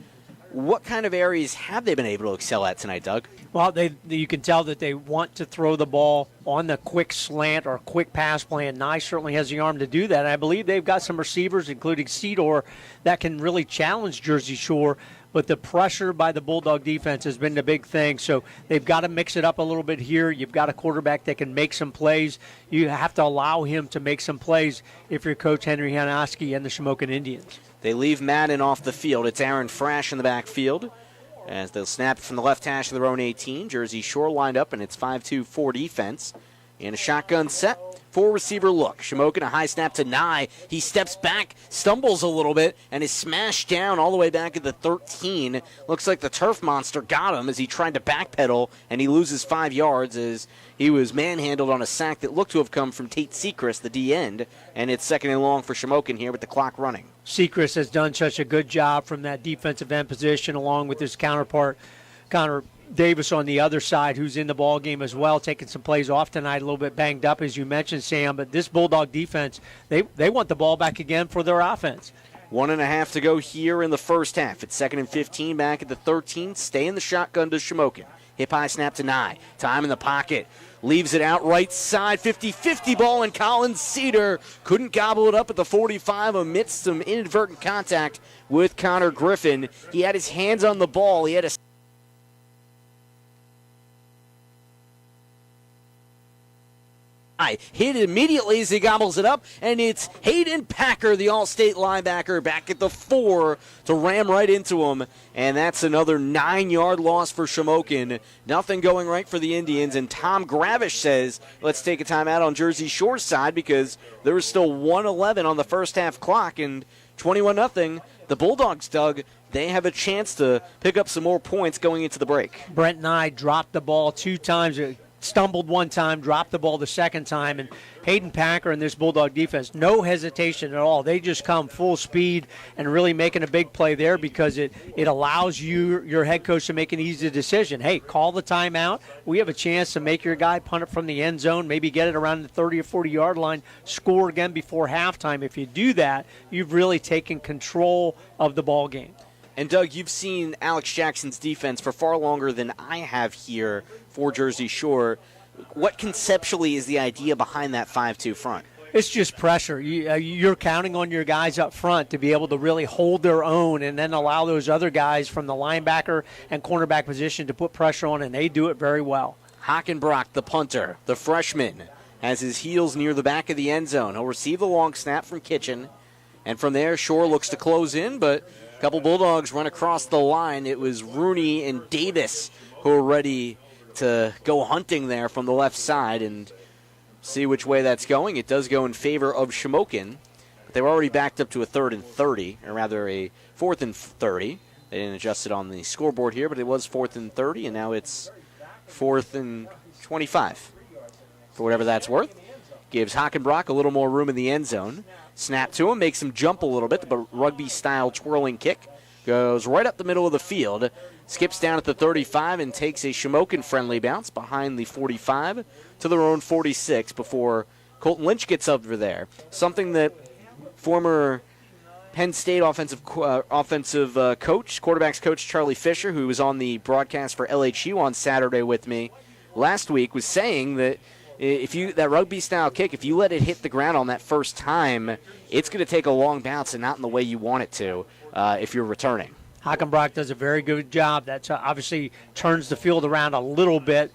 What kind of areas have they been able to excel at tonight, Doug? Well, you can tell that they want to throw the ball on the quick slant or quick pass play, and Nye certainly has the arm to do that. And I believe they've got some receivers, including Cedar, that can really challenge Jersey Shore. But the pressure by the Bulldog defense has been the big thing. So they've got to mix it up a little bit here. You've got a quarterback that can make some plays. You have to allow him to make some plays if you're Coach Henry Hanoski and the Shamokin Indians. They leave Madden off the field. It's Aaron Frash in the backfield as they'll snap from the left hash of their own 18. Jersey Shore lined up in its 5-2-4 defense. In a shotgun set, 4-receiver look. Shamokin, a high snap to Nye. He steps back, stumbles a little bit, and is smashed down all the way back at the 13. Looks like the turf monster got him as he tried to backpedal, and he loses 5 yards as he was manhandled on a sack that looked to have come from Tate Sechrist, the D-end. And it's 2nd and long for Shamokin here with the clock running. Sechrist has done such a good job from that defensive end position along with his counterpart, Connor Davis on the other side, who's in the ball game as well, taking some plays off tonight, a little bit banged up, as you mentioned, Sam. But this Bulldog defense, they want the ball back again for their offense. 1.5 to go here in the first half. It's 2nd and 15 back at the 13. Stay in the shotgun to Shamokin. Hip high snap to Nye. Time in the pocket. Leaves it out right side. 50-50 ball, and Colin Cedar couldn't gobble it up at the 45 amidst some inadvertent contact with Connor Griffin. He had his hands on the ball. He had a hit immediately as he gobbles it up, and it's Hayden Packer, the All-State linebacker, back at the 4 to ram right into him, and that's another 9-yard loss for Shamokin. Nothing going right for the Indians, and Tom Gravish says, let's take a timeout on Jersey Shore's side because there is still 1:11 on the first half clock, and 21-0. The Bulldogs, Doug, they have a chance to pick up some more points going into the break. Brent Nye dropped the ball 2 times. Stumbled 1 time, dropped the ball the 2nd time, and Hayden Packer and this Bulldog defense, no hesitation at all. They just come full speed and really making a big play there because it allows your head coach to make an easy decision. Hey, call the timeout. We have a chance to make your guy punt it from the end zone, maybe get it around the 30 or 40-yard line, score again before halftime. If you do that, you've really taken control of the ball game. And, Doug, you've seen Alex Jackson's defense for far longer than I have here for Jersey Shore. What conceptually is the idea behind that 5-2 front? It's just pressure. You're counting on your guys up front to be able to really hold their own and then allow those other guys from the linebacker and cornerback position to put pressure on, and they do it very well. Hockenbrock, the punter, the freshman, has his heels near the back of the end zone. He'll receive the long snap from Kitchen, and from there, Shore looks to close in, but a couple Bulldogs run across the line. It was Rooney and Davis who were ready to go hunting there from the left side and see which way that's going. It does go in favor of Shamokin. But they were already backed up to a 3rd and 30, or rather a 4th and 30. They didn't adjust it on the scoreboard here, but it was 4th and 30, and now it's 4th and 25. For whatever that's worth. Gives Hockenbrock a little more room in the end zone. Snap to him, makes him jump a little bit, but rugby-style twirling kick goes right up the middle of the field, skips down at the 35 and takes a Shamokin-friendly bounce behind the 45 to their own 46 before Colton Lynch gets over there. Something that former Penn State offensive coach, quarterbacks coach Charlie Fisher, who was on the broadcast for LHU on Saturday with me last week, was saying that that rugby-style kick, if you let it hit the ground on that first time, it's going to take a long bounce and not in the way you want it to if you're returning. Hockenbrock does a very good job. That's obviously turns the field around a little bit,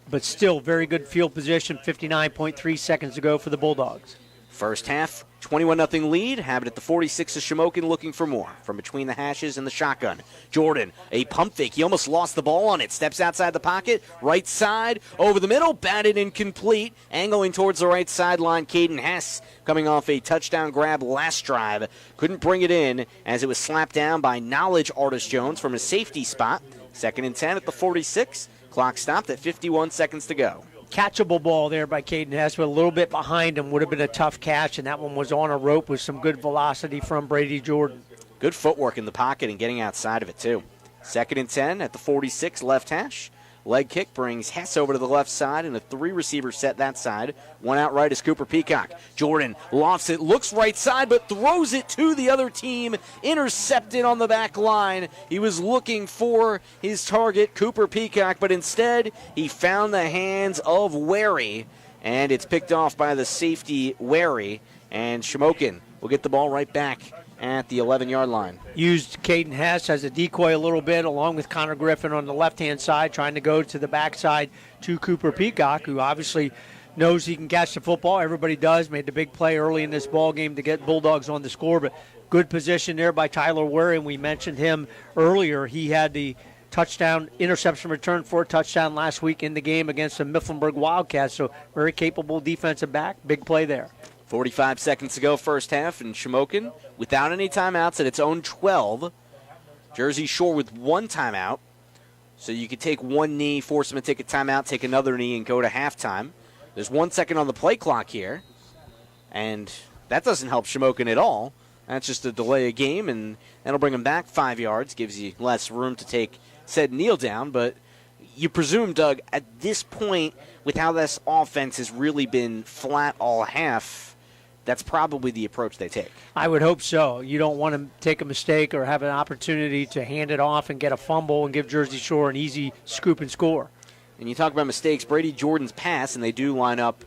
but still very good field position. 59.3 seconds to go for the Bulldogs. First half 21-0 lead. Have it at the 46 of Shamokin, looking for more from between the hashes and the shotgun. Jordan, a pump fake. He almost lost the ball on it. Steps outside the pocket. Right side, over the middle. Batted incomplete. Angling towards the right sideline. Caden Hess coming off a touchdown grab last drive. Couldn't bring it in as it was slapped down by Knowledge Artis Jones from his safety spot. 2nd and 10 at the 46. Clock stopped at 51 seconds to go. Catchable ball there by Caden Hess, but a little bit behind him would have been a tough catch, and that one was on a rope with some good velocity from Brady Jordan. Good footwork in the pocket and getting outside of it, too. 2nd and 10 at the 46, left hash. Leg kick brings Hess over to the left side, and a 3-receiver set that side. One out right is Cooper Peacock. Jordan lofts it, looks right side, but throws it to the other team. Intercepted on the back line. He was looking for his target, Cooper Peacock, but instead he found the hands of Wary, and it's picked off by the safety Wary, and Shamokin will get the ball right back at the 11-yard line. Used Caden Hess as a decoy a little bit, along with Connor Griffin on the left-hand side, trying to go to the backside to Cooper Peacock, who obviously knows he can catch the football. Everybody does. Made the big play early in this ball game to get Bulldogs on the score, but good position there by Tyler Ware, and we mentioned him earlier. He had the touchdown, interception return for a touchdown last week in the game against the Mifflinburg Wildcats, so very capable defensive back. Big play there. 45 seconds to go first half, and Shamokin without any timeouts at its own 12. Jersey Shore with one timeout. So you could take one knee, force them to take a timeout, take another knee, and go to halftime. There's 1 second on the play clock here, and that doesn't help Shamokin at all. That's just a delay of game, and that'll bring them back 5 yards, gives you less room to take said kneel down. But you presume, Doug, at this point, with how this offense has really been flat all half, that's probably the approach they take. I would hope so. You don't want to take a mistake or have an opportunity to hand it off and get a fumble and give Jersey Shore an easy scoop and score. And you talk about mistakes, Brady Jordan's pass, and they do line up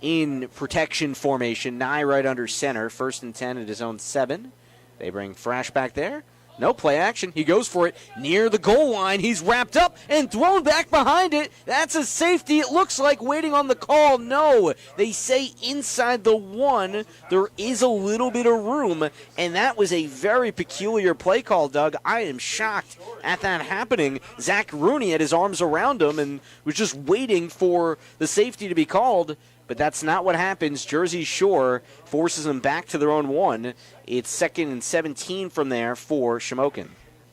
in protection formation, Nye right under center, 1st and 10 at his own 7. They bring Frash back there. No play action. He goes for it near the goal line. He's wrapped up and thrown back behind it. That's a safety. It looks like waiting on the call. No, they say inside the 1. There is a little bit of room, and that was a very peculiar play call, Doug. I am shocked at that happening. Zach Rooney had his arms around him and was just waiting for the safety to be called. But that's not what happens. Jersey Shore forces them back to their own 1. It's 2nd and 17 from there for Shamokin.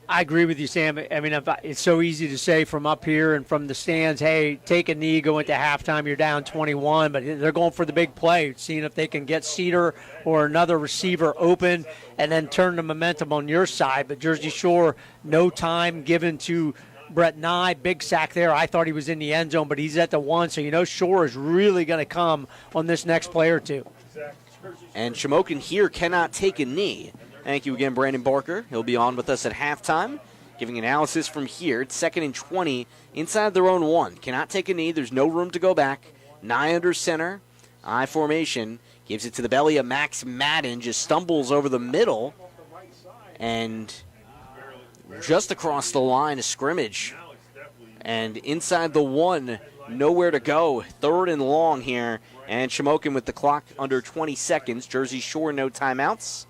I agree with you, Sam. I mean, it's so easy to say from up here and from the stands, hey, take a knee, go into halftime, you're down 21. But they're going for the big play, seeing if they can get Cedar or another receiver open and then turn the momentum on your side. But Jersey Shore, no time given to Brett Nye, big sack there. I thought he was in the end zone, but he's at the 1, so you know Shore is really going to come on this next play or two. And Shamokin here cannot take a knee. Thank you again, Brandon Barker. He'll be on with us at halftime, giving analysis from here. It's 2nd and 20 inside their own 1. Cannot take a knee. There's no room to go back. Nye under center. I formation. Gives it to the belly of Max Madden. Just stumbles over the middle. And just across the line of scrimmage. And inside the 1, nowhere to go. 3rd and long here. And Shamokin with the clock under 20 seconds. Jersey Shore, no timeouts.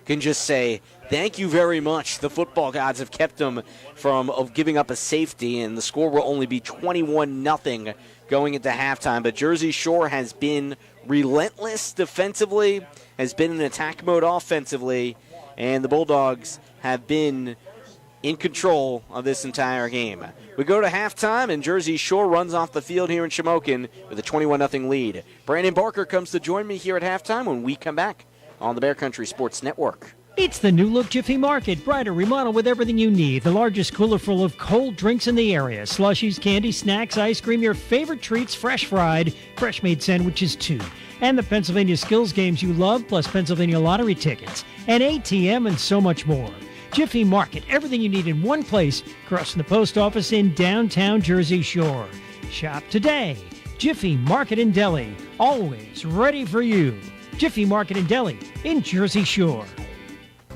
Can just say, thank you very much. The football gods have kept them from giving up a safety, and the score will only be 21-0 going into halftime. But Jersey Shore has been relentless defensively, has been in attack mode offensively, and the Bulldogs have been in control of this entire game. We go to halftime, and Jersey Shore runs off the field here in Shamokin with a 21-0 lead. Brandon Barker comes to join me here at halftime when we come back on the Bear Country Sports Network. It's the new look Jiffy Market. Brighter remodel with everything you need. The largest cooler full of cold drinks in the area. Slushies, candy, snacks, ice cream, your favorite treats, fresh fried, fresh made sandwiches too. And the Pennsylvania skills games you love, plus Pennsylvania lottery tickets, an ATM, and so much more. Jiffy Market, everything you need in one place, crossing the post office in downtown Jersey Shore. Shop today. Jiffy Market and Deli, always ready for you. Jiffy Market and Deli in Jersey Shore.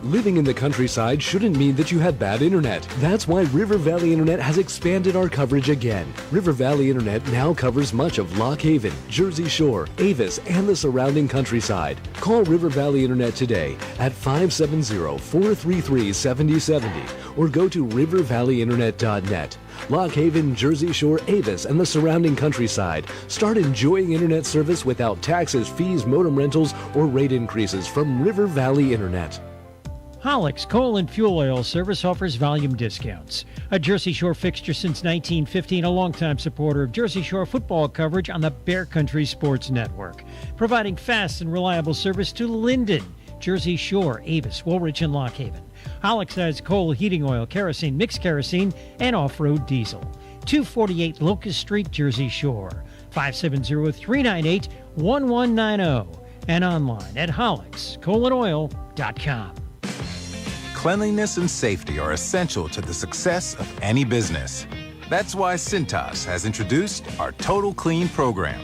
Living in the countryside shouldn't mean that you have bad internet. That's why River Valley Internet has expanded our coverage again. River Valley Internet now covers much of Lock Haven, Jersey Shore, Avis, and the surrounding countryside. Call River Valley Internet today at 570-433-7070 or go to rivervalleyinternet.net. Lock Haven, Jersey Shore, Avis, and the surrounding countryside. Start enjoying internet service without taxes, fees, modem rentals, or rate increases from River Valley Internet. Hollick's Coal and Fuel Oil Service offers volume discounts. A Jersey Shore fixture since 1915, a longtime supporter of Jersey Shore football coverage on the Bear Country Sports Network. Providing fast and reliable service to Linden, Jersey Shore, Avis, Woolwich, and Lock Haven. Hollick's has coal, heating oil, kerosene, mixed kerosene, and off-road diesel. 248 Locust Street, Jersey Shore. 570-398-1190. And online at hollickscoalandoil.com. Cleanliness and safety are essential to the success of any business. That's why Cintas has introduced our Total Clean program,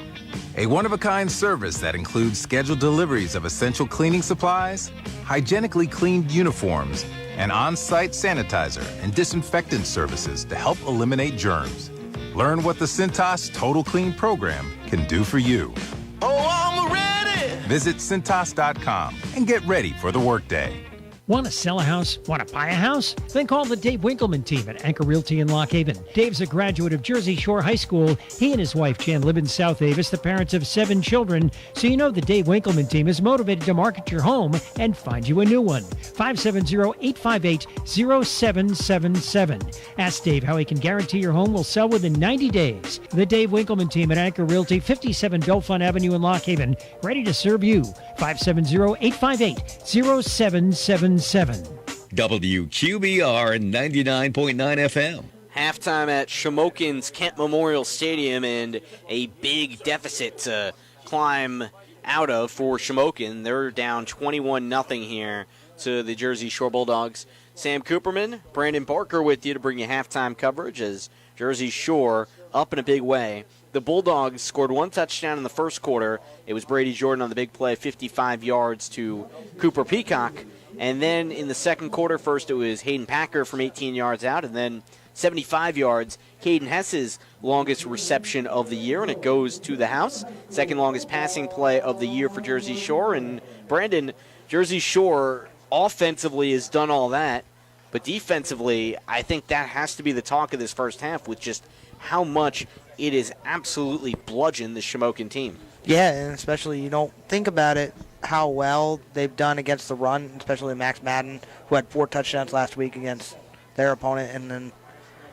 a one-of-a-kind service that includes scheduled deliveries of essential cleaning supplies, hygienically cleaned uniforms, and on-site sanitizer and disinfectant services to help eliminate germs. Learn what the Cintas Total Clean program can do for you. Oh, I'm ready! Visit Cintas.com and get ready for the workday. Want to sell a house? Want to buy a house? Then call the Dave Winkleman team at Anchor Realty in Lock Haven. Dave's a graduate of Jersey Shore High School. He and his wife Jan live in South Avis, the parents of 7 children. So you know the Dave Winkleman team is motivated to market your home and find you a new one. 570-858-0777. Ask Dave how he can guarantee your home will sell within 90 days. The Dave Winkleman team at Anchor Realty, 57 Belfont Avenue in Lock Haven, ready to serve you. 570-858-0777. WQBR 99.9 FM. Halftime at Shamokin's Kent Memorial Stadium, and a big deficit to climb out of for Shamokin. They're down 21-0 here to the Jersey Shore Bulldogs. Sam Cooperman, Brandon Barker with you to bring you halftime coverage as Jersey Shore up in a big way. The Bulldogs scored 1 touchdown in the first quarter. It was Brady Jordan on the big play, 55 yards to Cooper Peacock. And then in the second quarter, first it was Hayden Packer from 18 yards out, and then 75 yards. Caden Hess's longest reception of the year, and it goes to the house. Second longest passing play of the year for Jersey Shore. And Brandon, Jersey Shore offensively has done all that, but defensively, I think that has to be the talk of this first half with just how much it is absolutely bludgeoned the Shamokin team. Yeah, and especially you don't think about it, how well they've done against the run, especially Max Madden, who had 4 touchdowns last week against their opponent. And then,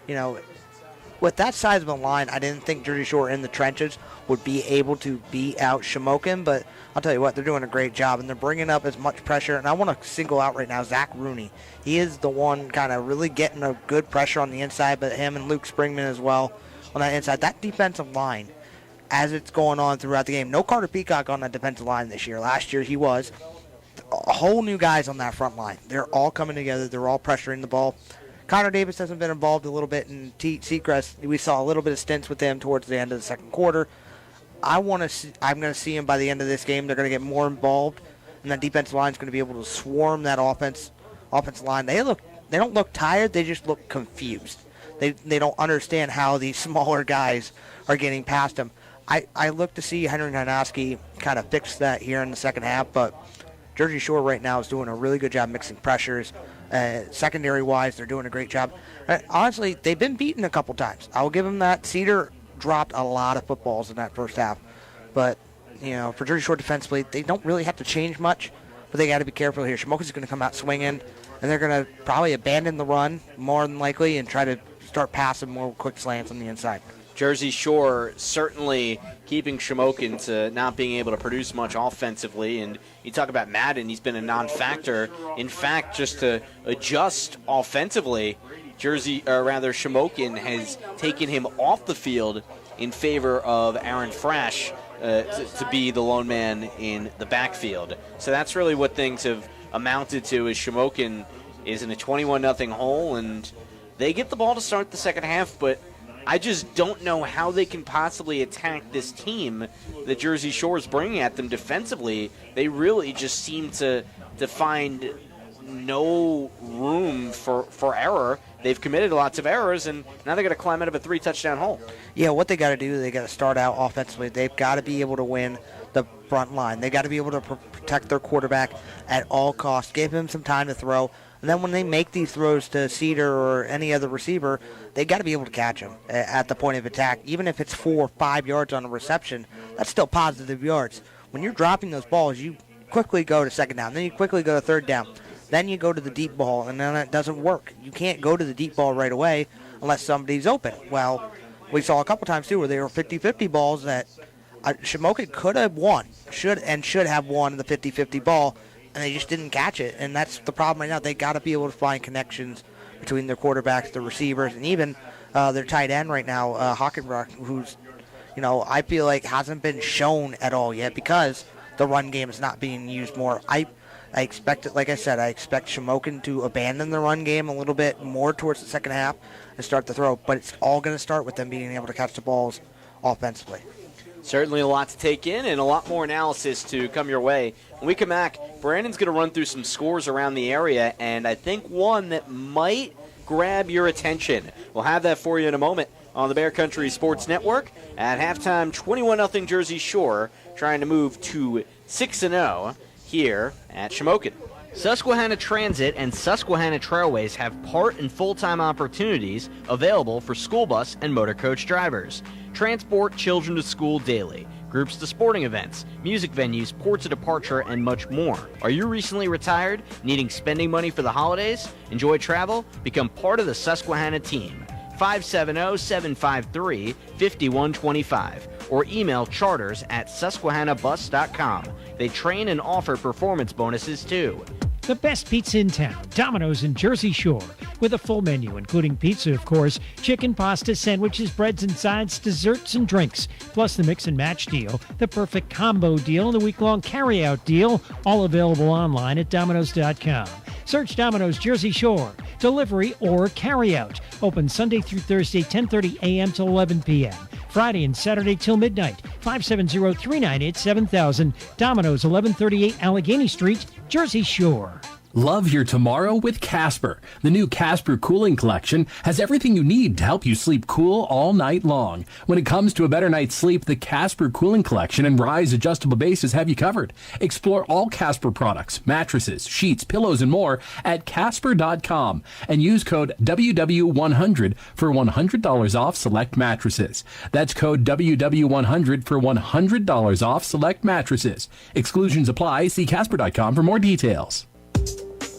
you know, with that size of a line, I didn't think Jersey Shore in the trenches would be able to beat out Shamokin, but I'll tell you what, they're doing a great job, and they're bringing up as much pressure. And I want to single out right now Zach Rooney. He is the one kind of really getting a good pressure on the inside, but him and Luke Springman as well on that inside. That defensive line, as it's going on throughout the game. No Carter Peacock on that defensive line this year. Last year he was. A whole new guys on that front line. They're all coming together. They're all pressuring the ball. Connor Davis hasn't been involved a little bit in Seacrest. We saw a little bit of stints with him towards the end of the second quarter. I'm going to see him by the end of this game. They're going to get more involved, and that defensive line is going to be able to swarm that offensive line. They don't look tired. They just look confused. They don't understand how these smaller guys are getting past them. I look to see Henry Hanoski kind of fix that here in the second half, but Jersey Shore right now is doing a really good job mixing pressures. Secondary-wise, they're doing a great job. Honestly, they've been beaten a couple times. I will give them that. Cedar dropped a lot of footballs in that first half, but you know, for Jersey Shore defensively, they don't really have to change much, but they got to be careful here. Shamokin's going to come out swinging, and they're going to probably abandon the run more than likely and try to start passing more quick slants on the inside. Jersey Shore certainly keeping Shamokin to not being able to produce much offensively. And you talk about Madden, he's been a non-factor. In fact, just to adjust offensively, Shamokin has taken him off the field in favor of Aaron Frash to be the lone man in the backfield. So that's really what things have amounted to, is Shamokin is in a 21-0 hole, and they get the ball to start the second half, but I just don't know how they can possibly attack this team that Jersey Shore is bringing at them defensively. They really just seem to find no room for error. They've committed lots of errors, and now they're going to climb out of a 3-touchdown hole. Yeah, what they got to do, they got to start out offensively. They've got to be able to win the front line. They got to be able to protect their quarterback at all costs, give him some time to throw. And then when they make these throws to Cedar or any other receiver, they got to be able to catch him at the point of attack. Even if it's 4 or 5 yards on a reception, that's still positive yards. When you're dropping those balls, you quickly go to second down. Then you quickly go to third down. Then you go to the deep ball, and then it doesn't work. You can't go to the deep ball right away unless somebody's open. Well, we saw a couple times, too, where they were 50-50 balls that Shamokin could have won, should have won the 50-50 ball, and they just didn't catch it. And that's the problem right now. They got to be able to find connections between their quarterbacks, their receivers, and even their tight end right now, Hockenbach, who's, I feel like hasn't been shown at all yet because the run game is not being used more. I expect it, like I said, I expect Shamokin to abandon the run game a little bit more towards the second half and start the throw, but it's all going to start with them being able to catch the balls offensively. Certainly a lot to take in and a lot more analysis to come your way. When we come back, Brandon's going to run through some scores around the area, and I think one that might grab your attention. We'll have that for you in a moment on the Bear Country Sports Network. At halftime, 21-0 Jersey Shore, trying to move to 6-0 here at Shamokin. Susquehanna Transit and Susquehanna Trailways have part and full-time opportunities available for school bus and motor coach drivers. Transport children to school daily, groups to sporting events, music venues, ports of departure, and much more. Are you recently retired, needing spending money for the holidays? Enjoy travel? Become part of the Susquehanna team. 570-753-5125 or email charters@susquehannabus.com. They train and offer performance bonuses too. The best pizza in town, Domino's in Jersey Shore, with a full menu, including pizza, of course, chicken, pasta, sandwiches, breads and sides, desserts, and drinks, plus the mix and match deal, the perfect combo deal, and the week-long carry-out deal, all available online at Domino's.com. Search Domino's Jersey Shore, delivery or carry-out. Open Sunday through Thursday, 10:30 a.m. to 11 p.m. Friday and Saturday till midnight. 570-398-7000. Domino's, 1138 Allegheny Street, Jersey Shore. Love your tomorrow with Casper. The new Casper Cooling Collection has everything you need to help you sleep cool all night long. When it comes to a better night's sleep, the Casper Cooling Collection and Rise adjustable bases have you covered. Explore all Casper products, mattresses, sheets, pillows, and more at Casper.com and use code WW100 for $100 off select mattresses. That's code WW100 for $100 off select mattresses. Exclusions apply. See Casper.com for more details.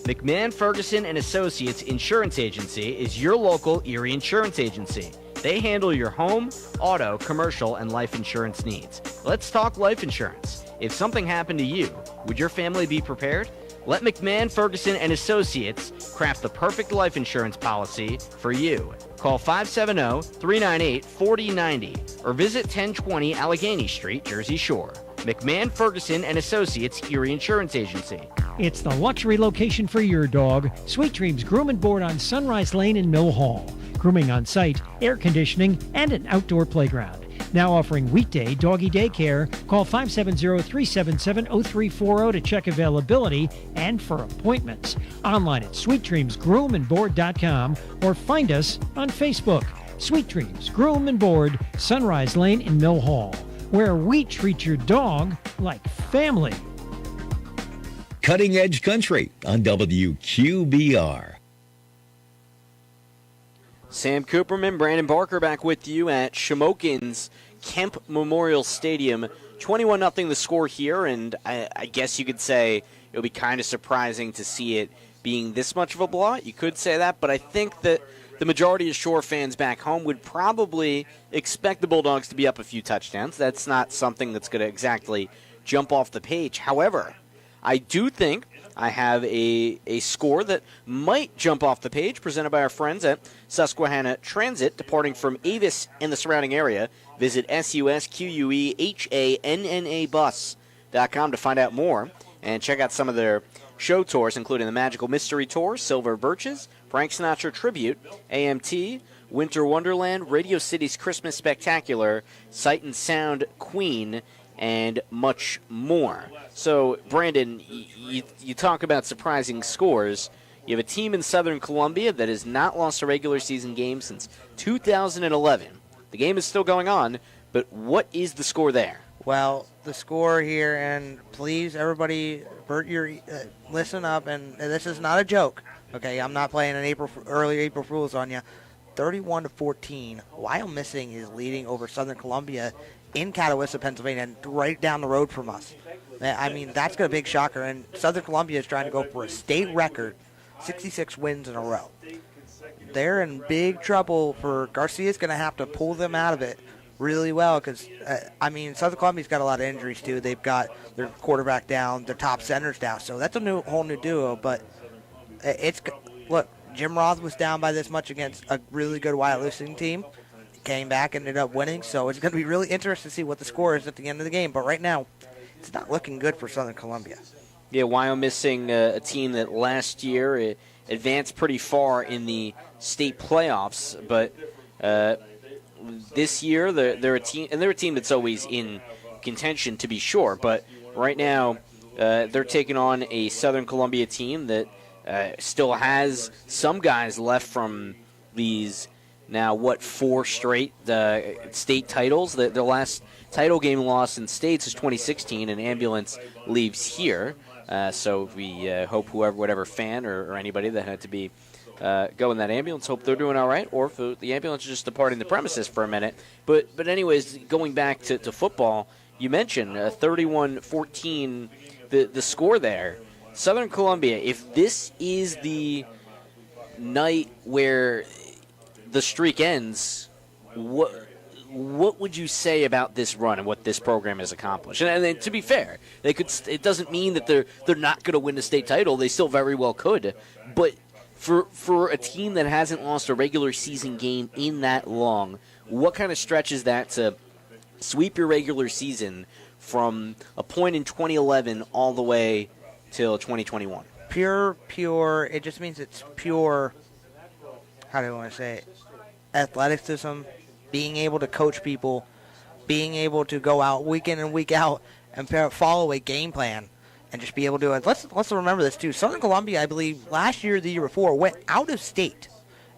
McMahon, Ferguson & Associates Insurance Agency is your local Erie insurance agency. They handle your home, auto, commercial, and life insurance needs. Let's talk life insurance. If something happened to you, would your family be prepared? Let McMahon, Ferguson & Associates craft the perfect life insurance policy for you. Call 570-398-4090 or visit 1020 Allegheny Street, Jersey Shore. McMahon, Ferguson & Associates Erie Insurance Agency. It's the luxury location for your dog. Sweet Dreams Groom and Board on Sunrise Lane in Mill Hall. Grooming on site, air conditioning, and an outdoor playground. Now offering weekday doggy daycare. Call 570-377-0340 to check availability and for appointments. Online at sweetdreamsgroomandboard.com or find us on Facebook. Sweet Dreams Groom and Board, Sunrise Lane in Mill Hall, where we treat your dog like family. Cutting Edge Country on WQBR. Sam Cooperman, Brandon Barker back with you at Shamokin's Kemp Memorial Stadium. 21-0 the score here, and I guess you could say it would be kind of surprising to see it being this much of a blowout. You could say that, but I think that the majority of Shore fans back home would probably expect the Bulldogs to be up a few touchdowns. That's not something that's going to exactly jump off the page. However, I do think I have a score that might jump off the page, presented by our friends at Susquehanna Transit, departing from Avis and the surrounding area. Visit susquehannabus.com to find out more and check out some of their show tours, including the Magical Mystery Tour, Silver Birches, Frank Sinatra Tribute, AMT, Winter Wonderland, Radio City's Christmas Spectacular, Sight and Sound Queen, and much more. So, Brandon, you talk about surprising scores. You have a team in Southern Columbia that has not lost a regular season game since 2011. The game is still going on, but what is the score there? Well, the score here, and please, everybody, listen up, and this is not a joke. Okay, I'm not playing an early April Fools on you. 31-14. Wyomissing is leading over Southern Columbia in Catawissa, Pennsylvania, and right down the road from us. I mean, that's a big shocker, and Southern Columbia is trying to go for a state record, 66 wins in a row. They're in big trouble. Garcia's going to have to pull them out of it really well because, Southern Columbia's got a lot of injuries, too. They've got their quarterback down, their top center's down, so that's a whole new duo, but look, Jim Roth was down by this much against a really good Wyomissing team. Came back, ended up winning, so it's going to be really interesting to see what the score is at the end of the game. But right now, it's not looking good for Southern Columbia. Yeah, Wyomissing, a team that last year advanced pretty far in the state playoffs, but this year they're a team that's always in contention, to be sure. But right now, they're taking on a Southern Columbia team that still has some guys left from these now, 4 straight state titles. Their last title game loss in states is 2016, and Ambulance leaves here. So we hope whatever fan or anybody that had to be go in that ambulance, hope they're doing all right, or if the ambulance is just departing the premises for a minute. But anyways, going back to football, you mentioned 31-14, the score there. Southern Columbia, if this is the night where the streak ends, what would you say about this run and what this program has accomplished? And then, to be fair, it doesn't mean that they're not going to win the state title. They still very well could. But for a team that hasn't lost a regular season game in that long, what kind of stretch is that to sweep your regular season from a point in 2011 all the way till 2021? Pure. It just means it's pure. How do I want to say it? Athleticism, being able to coach people, being able to go out week in and week out and follow a game plan and just be able to do it. Let's remember this, too. Southern Columbia, I believe, last year or the year before, went out of state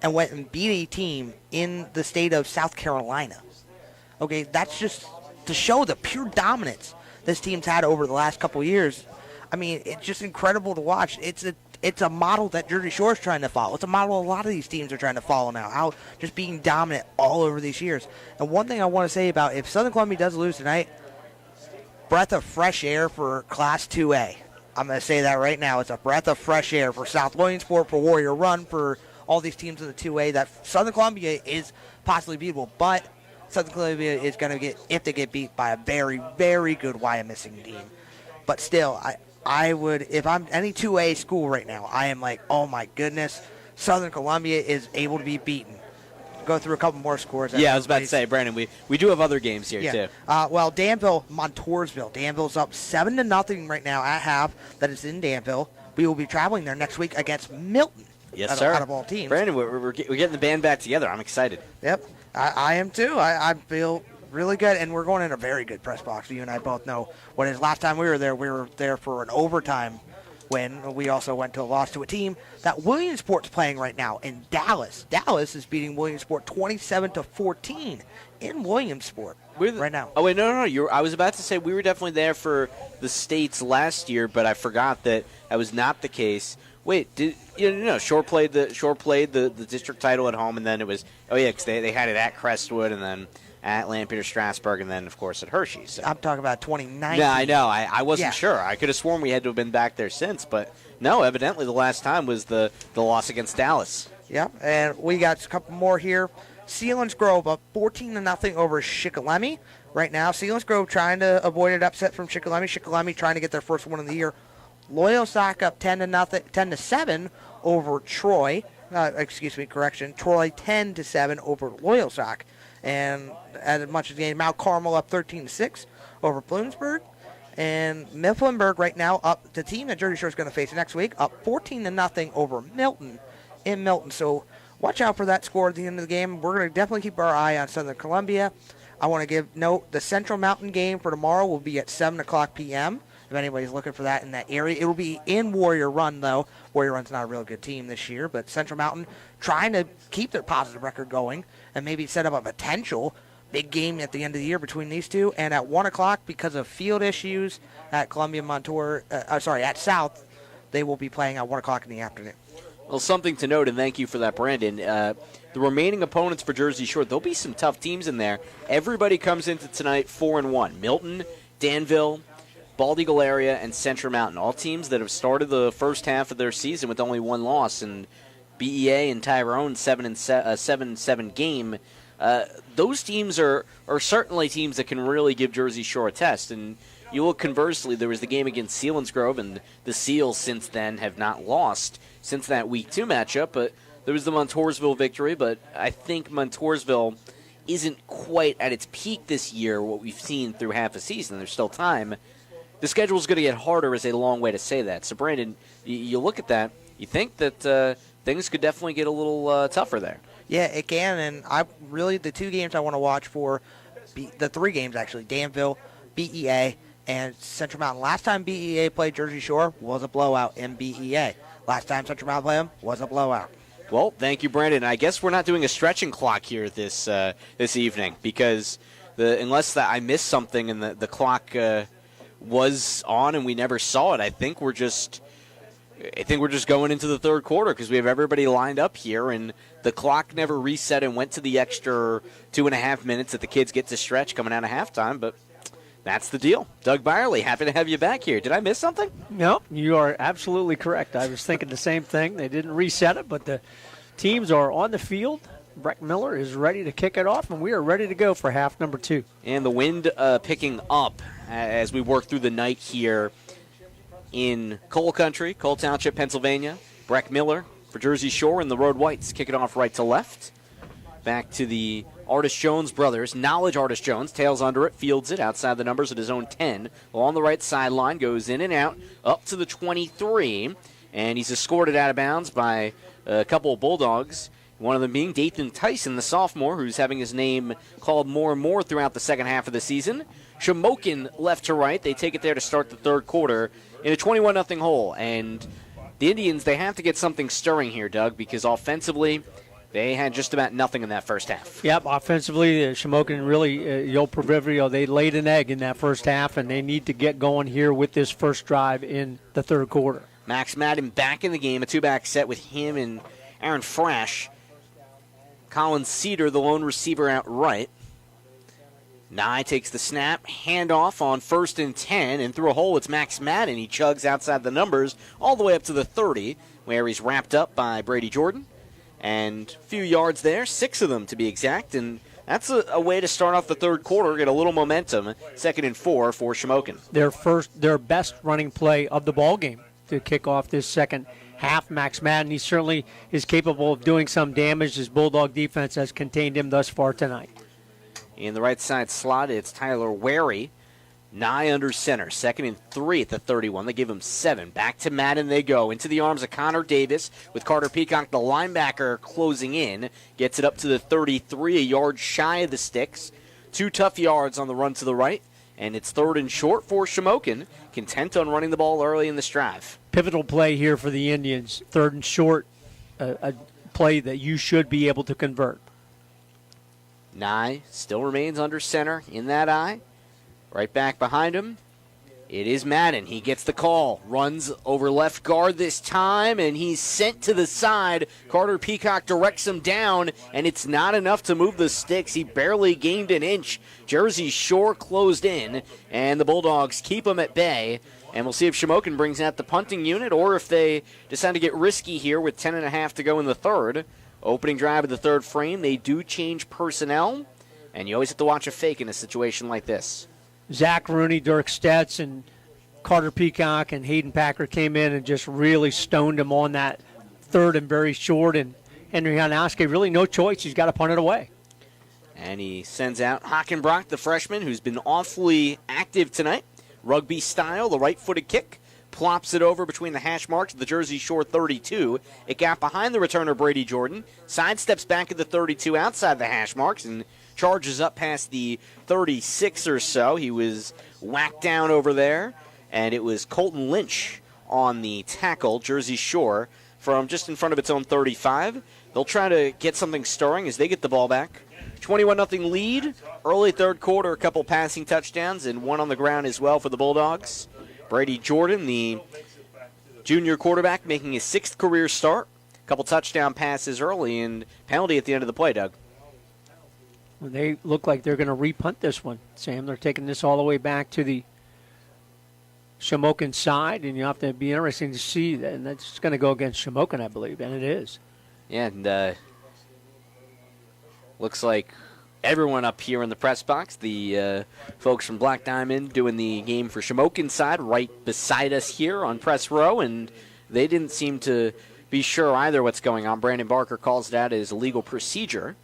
and went and beat a team in the state of South Carolina. Okay, that's just to show the pure dominance this team's had over the last couple of years. I mean, it's just incredible to watch. It's a model that Jersey Shore's trying to follow. It's a model a lot of these teams are trying to follow now, how just being dominant all over these years. And one thing I want to say about if Southern Columbia does lose tonight, breath of fresh air for Class 2A. I'm going to say that right now. It's a breath of fresh air for South Williamsport, for Warrior Run, for all these teams in the 2A that Southern Columbia is possibly beatable. But Southern Columbia is going to get beat by a very, very good Wyomissing team. But still, I would, if I'm any 2A school right now, I am like, oh my goodness, Southern Columbia is able to be beaten. Go through a couple more scores. Yeah, I was about to say, Brandon, we do have other games here, too. Well, Danville, Montoursville. Danville's up 7-0 right now at half. That is in Danville. We will be traveling there next week against Milton. Yes, sir. Out of all teams. Brandon, we're getting the band back together. I'm excited. Yep, I am too. I feel really good, and we're going in a very good press box. You and I both know what it is. Last time we were there for an overtime win. We also went to a loss to a team that Williamsport's playing right now in Dallas. Dallas is beating Williamsport 27-14 in Williamsport right now. Oh, wait, no. I was about to say we were definitely there for the states last year, but I forgot that was not the case. Wait, Shore played the district title at home, and then it was, because they had it at Crestwood, and then at Lampeter Strasburg, and then, of course, at Hershey. So. I'm talking about 2019. Yeah, I know. I wasn't sure. I could have sworn we had to have been back there since, but no, evidently the last time was the loss against Dallas. Yeah, and we got a couple more here. Sealands Grove up 14-0 over Shikellamy right now. Sealands Grove trying to avoid an upset from Shikellamy. Shikellamy trying to get their first win of the year. Loyalsock up 10-7 over Troy. Troy 10-7 over Loyalsock. And as much as the game, Mount Carmel up 13-6 over Bloomsburg. And Mifflinburg right now up, the team that Jersey Shore is going to face next week, up 14-0 over Milton in Milton. So watch out for that score at the end of the game. We're going to definitely keep our eye on Southern Columbia. I want to give note the Central Mountain game for tomorrow will be at 7 o'clock p.m. If anybody's looking for that in that area. It will be in Warrior Run, though. Warrior Run's not a real good team this year, but Central Mountain trying to keep their positive record going and maybe set up a potential big game at the end of the year between these two. And at 1 o'clock, because of field issues at Columbia Montour, at South, they will be playing at 1 o'clock in the afternoon. Well, something to note, and thank you for that, Brandon. The remaining opponents for Jersey Shore, there'll be some tough teams in there. Everybody comes into tonight 4-1. Milton, Danville, Bald Eagle Area, and Central Mountain, all teams that have started the first half of their season with only one loss. And BEA and Tyrone 7-7 game. Those teams are certainly teams that can really give Jersey Shore a test. And you look conversely, there was the game against Selinsgrove, and the Seals since then have not lost since that Week 2 matchup. But there was the Montoursville victory, but I think Montoursville isn't quite at its peak this year, what we've seen through half a season. There's still time. The schedule's going to get harder is a long way to say that. So, Brandon, you look at that, you think that things could definitely get a little tougher there. Yeah, it can, and the two games I want to watch for, the three games actually, Danville, BEA, and Central Mountain. Last time BEA played Jersey Shore was a blowout in BEA. Last time Central Mountain played them was a blowout. Well, thank you, Brandon. I guess we're not doing a stretching clock here this evening because unless I missed something and the clock was on and we never saw it, I think we're just going into the third quarter because we have everybody lined up here, and the clock never reset and went to the extra 2.5 minutes that the kids get to stretch coming out of halftime, but that's the deal. Doug Byerly, happy to have you back here. Did I miss something? No, you are absolutely correct. I was thinking the same thing. They didn't reset it, but the teams are on the field. Breck Miller is ready to kick it off, and we are ready to go for half number 2. And the wind picking up as we work through the night here in Cole Country, Cole Township, Pennsylvania. Breck Miller for Jersey Shore and the Road Whites kick it off right to left. Back to the Artis Jones brothers. Knowledge Artis Jones, tails under it, fields it outside the numbers at his own 10. Along the right sideline, goes in and out, up to the 23. And he's escorted out of bounds by a couple of Bulldogs. One of them being Dathan Tyson, the sophomore, who's having his name called more and more throughout the second half of the season. Shamokin left to right. They take it there to start the third quarter in a 21-0 hole. And the Indians, they have to get something stirring here, Doug, because offensively, they had just about nothing in that first half. Yep, offensively, Shamokin really, the old proverbial, they laid an egg in that first half, and they need to get going here with this first drive in the third quarter. Max Madden back in the game, a two-back set with him and Aaron Frash. Colin Cedar, the lone receiver, out right. Nye takes the snap, handoff on 1st and 10, and through a hole it's Max Madden. He chugs outside the numbers all the way up to the 30, where he's wrapped up by Brady Jordan. And a few yards there, 6 of them to be exact, and that's a way to start off the third quarter, get a little momentum. 2nd and 4 for Shamokin. Their best running play of the ball game to kick off this second half. Max Madden, he certainly is capable of doing some damage. His Bulldog defense has contained him thus far tonight. In the right side slot, it's Tyler Wary. Nye under center. 2nd and 3 at the 31. They give him 7. Back to Madden they go. Into the arms of Connor Davis with Carter Peacock, the linebacker, closing in. Gets it up to the 33, a yard shy of the sticks. 2 tough yards on the run to the right. And it's 3rd and short for Shamokin. Content on running the ball early in this drive. Pivotal play here for the Indians. 3rd and short, a play that you should be able to convert. Nye still remains under center in that eye. Right back behind him, it is Madden. He gets the call, runs over left guard this time, and he's sent to the side. Carter Peacock directs him down, and it's not enough to move the sticks. He barely gained an inch. Jersey Shore closed in, and the Bulldogs keep him at bay. And we'll see if Shamokin brings out the punting unit or if they decide to get risky here with 10.5 to go in the third. Opening drive of the third frame, they do change personnel, and you always have to watch a fake in a situation like this. Zach Rooney, Dirk Stetz, and Carter Peacock and Hayden Packer came in and just really stoned him on that 3rd and very short. And Henry Hanowski, really no choice. He's got to punt it away. And he sends out Hockenbrock, the freshman, who's been awfully active tonight. Rugby style, the right-footed kick. Plops it over between the hash marks of the Jersey Shore 32. It got behind the returner, Brady Jordan. Sidesteps back at the 32 outside the hash marks and charges up past the 36 or so. He was whacked down over there, and it was Colton Lynch on the tackle, Jersey Shore, from just in front of its own 35. They'll try to get something stirring as they get the ball back. 21-0 lead. Early third quarter, a couple passing touchdowns and one on the ground as well for the Bulldogs. Brady Jordan, the junior quarterback, making his 6th career start. A couple touchdown passes early and penalty at the end of the play, Doug. Well, they look like they're going to repunt this one, Sam. They're taking this all the way back to the Shamokin side, and you have to be interesting to see that. And that's going to go against Shamokin, I believe, and it is. Yeah, and looks like everyone up here in the press box, the folks from Black Diamond doing the game for Shamokin side right beside us here on press row, and they didn't seem to be sure either what's going on. Brandon Barker calls that as a legal procedure,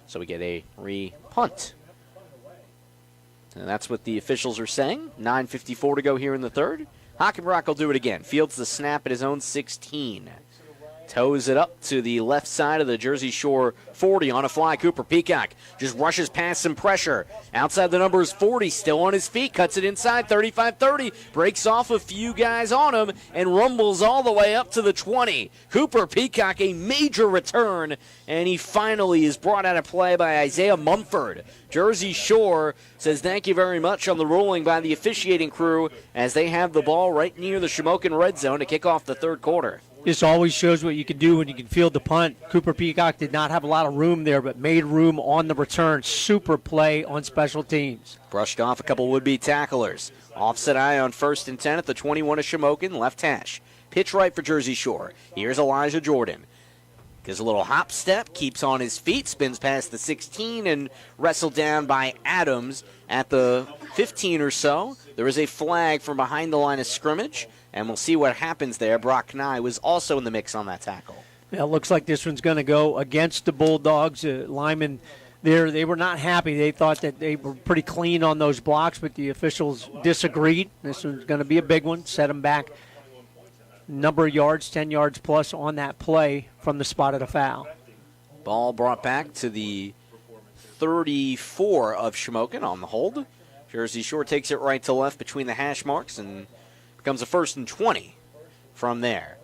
so we get a re-punt. And that's what the officials are saying. 9:54 to go here in the third. Hockenbrock will do it again. Fields the snap at his own 16. Toes it up to the left side of the Jersey Shore 40 on a fly. Cooper Peacock just rushes past some pressure. Outside the numbers 40, still on his feet, cuts it inside, 35-30, breaks off a few guys on him, and rumbles all the way up to the 20. Cooper Peacock, a major return, and he finally is brought out of play by Isaiah Mumford. Jersey Shore says thank you very much on the ruling by the officiating crew as they have the ball right near the Shamokin red zone to kick off the third quarter. This always shows what you can do when you can field the punt. Cooper Peacock did not have a lot of room there, but made room on the return. Super play on special teams. Brushed off a couple would-be tacklers. Offset eye on 1st and 10 at the 21 of Shamokin, left hash. Pitch right for Jersey Shore. Here's Elijah Jordan. Gives a little hop step, keeps on his feet, spins past the 16, and wrestled down by Adams at the 15 or so. There is a flag from behind the line of scrimmage, and we'll see what happens there. Brock Nye was also in the mix on that tackle. Yeah, it looks like this one's going to go against the Bulldogs. Lyman there, they were not happy. They thought that they were pretty clean on those blocks, but the officials disagreed. This one's going to be a big one. Set them back number of yards, 10 yards plus on that play from the spot of the foul. Ball brought back to the 34 of Shamokin on the hold. Jersey Shore takes it right to left between the hash marks and becomes a 1st and 20 from there.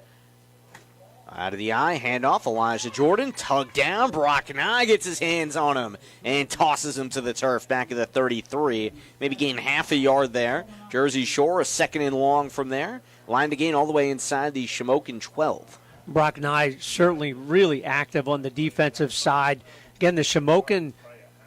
Out of the eye, handoff, Elijah Jordan, tugged down. Brock Nye gets his hands on him and tosses him to the turf back at the 33. Maybe gain half a yard there. Jersey Shore, a 2nd and long from there. Line to gain all the way inside the Shamokin 12. Brock Nye certainly really active on the defensive side. Again, the Shamokin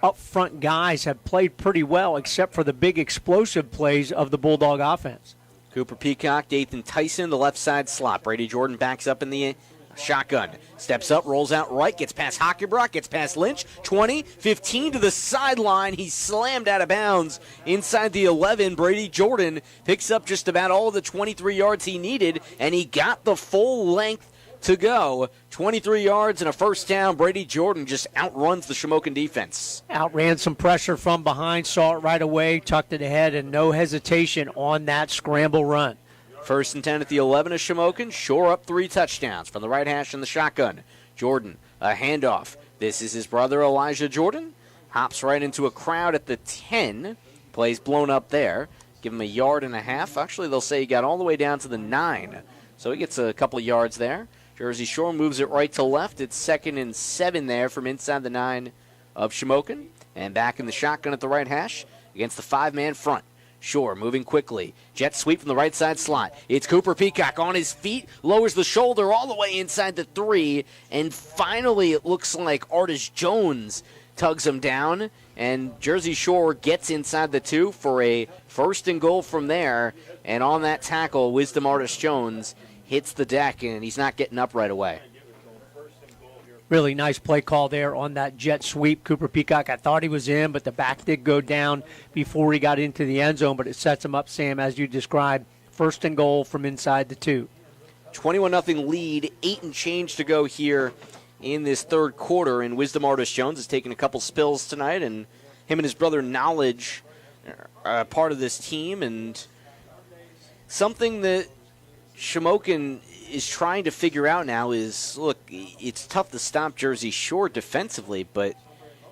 up front guys have played pretty well except for the big explosive plays of the Bulldog offense. Cooper Peacock, Dathan Tyson, the left side slot. Brady Jordan backs up in the shotgun. Steps up, rolls out right, gets past Hockenbrock, gets past Lynch. 20, 15 to the sideline. He's slammed out of bounds inside the 11. Brady Jordan picks up just about all of the 23 yards he needed, and he got the full length to go. 23 yards and a 1st down. Brady Jordan just outruns the Shamokin defense. Outran some pressure from behind, saw it right away, tucked it ahead, and no hesitation on that scramble run. 1st and 10 at the 11 of Shamokin. Shore up 3 touchdowns from the right hash in the shotgun. Jordan, a handoff. This is his brother Elijah Jordan. Hops right into a crowd at the 10. Plays blown up there. Give him a yard and a half. Actually, they'll say he got all the way down to the 9. So he gets a couple of yards there. Jersey Shore moves it right to left. It's 2nd and 7 there from inside the 9 of Shamokin. And back in the shotgun at the right hash against the 5-man front. Shore moving quickly. Jet sweep from the right side slot. It's Cooper Peacock on his feet. Lowers the shoulder all the way inside the 3. And finally it looks like Artis Jones tugs him down. And Jersey Shore gets inside the 2 for a 1st and goal from there. And on that tackle, Wisdom Artis Jones hits the deck, and he's not getting up right away. Really nice play call there on that jet sweep. Cooper Peacock, I thought he was in, but the back did go down before he got into the end zone, but it sets him up, Sam, as you described. 1st and goal from inside the 2. 21-0 lead, 8 and change to go here in this third quarter, and Wisdom Artis Jones has taken a couple spills tonight, and him and his brother Knowledge are part of this team, and something that Shamokin is trying to figure out now is, look, it's tough to stop Jersey Shore defensively, but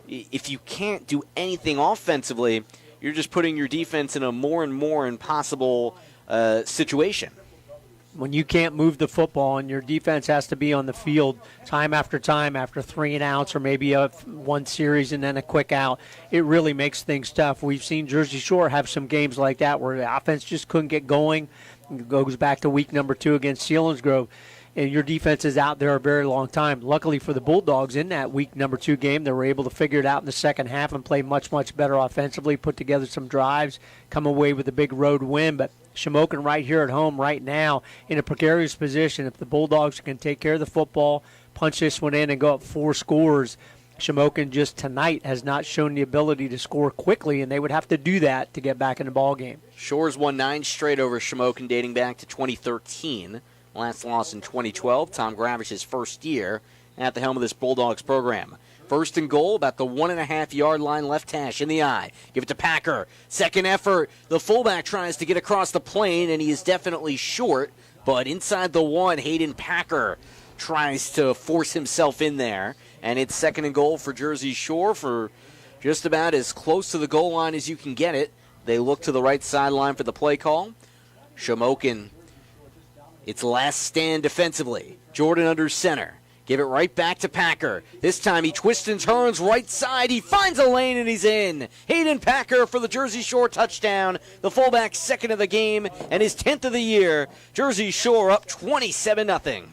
if you can't do anything offensively, you're just putting your defense in a more and more impossible situation. When you can't move the football and your defense has to be on the field time after 3 and outs or maybe one series and then a quick out, it really makes things tough. We've seen Jersey Shore have some games like that where the offense just couldn't get going. It goes back to week number 2 against Selinsgrove, and your defense is out there a very long time. Luckily for the Bulldogs, in that week number 2 game, they were able to figure it out in the second half and play much, much better offensively, put together some drives, come away with a big road win. But Shamokin right here at home right now in a precarious position. If the Bulldogs can take care of the football, punch this one in and go up 4 scores, Shamokin just tonight has not shown the ability to score quickly, and they would have to do that to get back in the ball game. Shores won 9 straight over Shamokin dating back to 2013. Last loss in 2012, Tom Gravish's first year at the helm of this Bulldogs program. First and goal, about the 1.5-yard line, left hash in the eye. Give it to Packer. Second effort. The fullback tries to get across the plane, and he is definitely short. But inside the 1, Hayden Packer tries to force himself in there. And it's second and goal for Jersey Shore for just about as close to the goal line as you can get it. They look to the right sideline for the play call. Shamokin, its last stand defensively. Jordan under center. Give it right back to Packer. This time he twists and turns right side. He finds a lane and he's in. Hayden Packer for the Jersey Shore touchdown. The fullback second of the game and his 10th of the year. Jersey Shore up 27-0.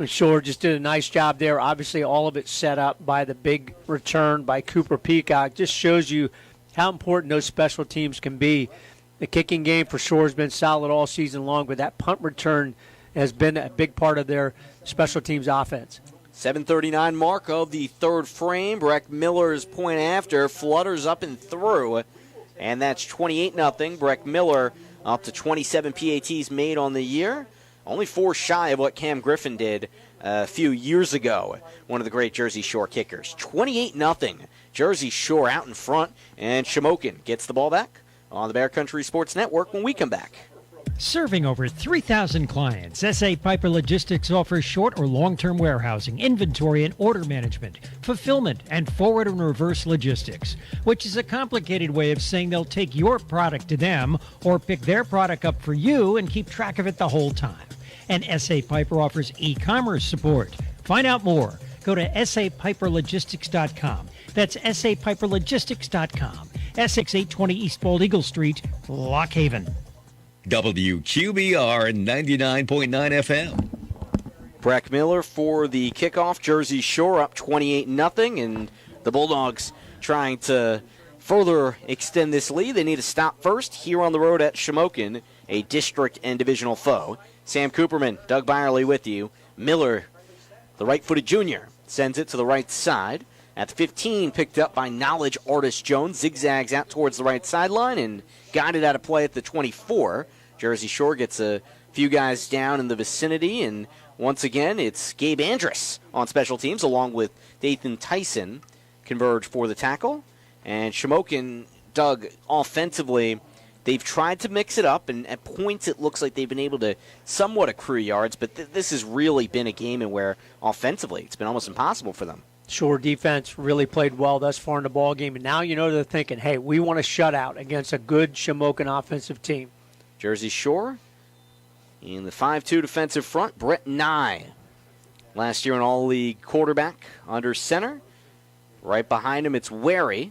Shore just did a nice job there. Obviously all of it set up by the big return by Cooper Peacock. Just shows you how important those special teams can be. The kicking game for Shore has been solid all season long, but that punt return has been a big part of their special teams offense. 7:39 mark of the third frame. Breck Miller's point after flutters up and through, and that's 28-0. Breck Miller up to 27 PATs made on the year. Only 4 shy of what Cam Griffin did a few years ago, one of the great Jersey Shore kickers. 28-0. Jersey Shore out in front, and Shamokin gets the ball back on the Bear Country Sports Network when we come back. Serving over 3,000 clients, S.A. Piper Logistics offers short or long-term warehousing, inventory and order management, fulfillment, and forward and reverse logistics, which is a complicated way of saying they'll take your product to them or pick their product up for you and keep track of it the whole time. And S.A. Piper offers e-commerce support. Find out more. Go to sapiperlogistics.com. That's sapiperlogistics.com. Essex 820 East Bald Eagle Street, Lock Haven. WQBR 99.9 FM. Breck Miller for the kickoff. Jersey Shore up 28-0, and the Bulldogs trying to further extend this lead. They need to stop first here on the road at Shamokin, a district and divisional foe. Sam Cooperman, Doug Byerly with you. Miller, the right-footed junior, sends it to the right side. At the 15, picked up by Knowledge Artist Jones, zigzags out towards the right sideline and guided out of play at the 24. Jersey Shore gets a few guys down in the vicinity, and once again, it's Gabe Andrus on special teams along with Dathan Tyson converge for the tackle. And Shamokin, Doug, offensively, they've tried to mix it up, and at points it looks like they've been able to somewhat accrue yards, but this has really been a game in where offensively it's been almost impossible for them. Shore defense really played well thus far in the ball game, and now you know they're thinking, hey, we want a shutout against a good Shamokin offensive team. Jersey Shore in the 5-2 defensive front, Brett Nye. Last year an all-league quarterback under center. Right behind him it's Wary.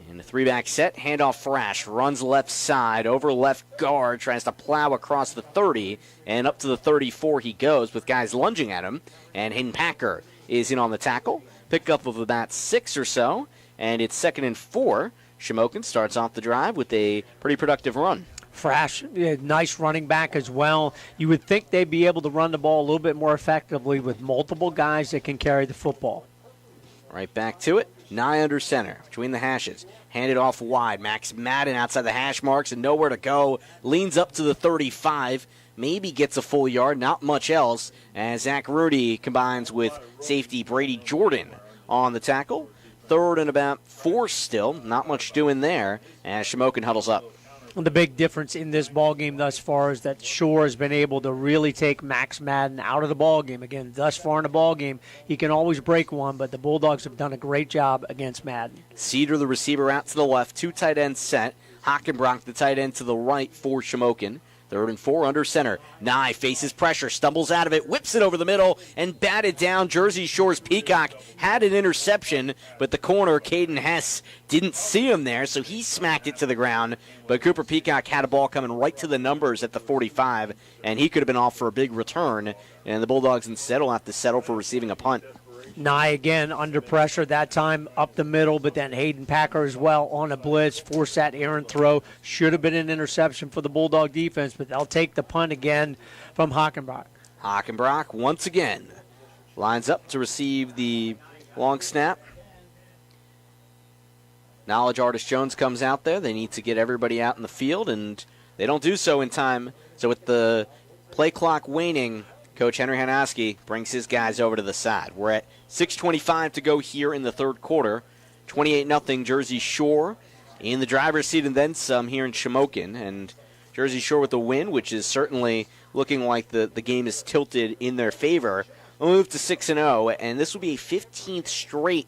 In the 3-back set, handoff Frash, runs left side, over left guard, tries to plow across the 30, and up to the 34 he goes with guys lunging at him, and Hayden Packer is in on the tackle. Pickup of about 6 or so, and it's 2nd and 4. Shamokin starts off the drive with a pretty productive run. Frash, nice running back as well. You would think they'd be able to run the ball a little bit more effectively with multiple guys that can carry the football. Right back to it. Nye under center, between the hashes. Handed off wide. Max Madden outside the hash marks and nowhere to go. Leans up to the 35. Maybe gets a full yard, not much else, as Zach Rudy combines with safety Brady Jordan on the tackle. 3rd and about 4 still. Not much doing there as Shamokin huddles up. The big difference in this ball game thus far is that Shore has been able to really take Max Madden out of the ball game. Again, thus far in the ball game, he can always break one, but the Bulldogs have done a great job against Madden. Cedar, the receiver, out to the left. 2 tight ends set. Hockenbrock, the tight end, to the right for Shamokin. 3rd and 4 under center. Nye faces pressure, stumbles out of it, whips it over the middle, and batted down. Jersey Shore's Peacock had an interception, but the corner, Caden Hess, didn't see him there, so he smacked it to the ground. But Cooper Peacock had a ball coming right to the numbers at the 45, and he could have been off for a big return. And the Bulldogs instead will have to settle for receiving a punt. Nye again under pressure, that time up the middle, but then Hayden Packer as well on a blitz, forced that errant throw. Should have been an interception for the Bulldog defense, but they'll take the punt again from Hockenbrock. Hockenbrock once again lines up to receive the long snap. Knowledge Artist Jones comes out there. They need to get everybody out in the field, and they don't do so in time. So with the play clock waning, Coach Henry Hanaski brings his guys over to the side. We're at 6:25 to go here in the third quarter. 28-0 Jersey Shore in the driver's seat and then some here in Shamokin. And Jersey Shore with a win, which is certainly looking like the game is tilted in their favor. We'll move to 6-0, and this will be a 15th straight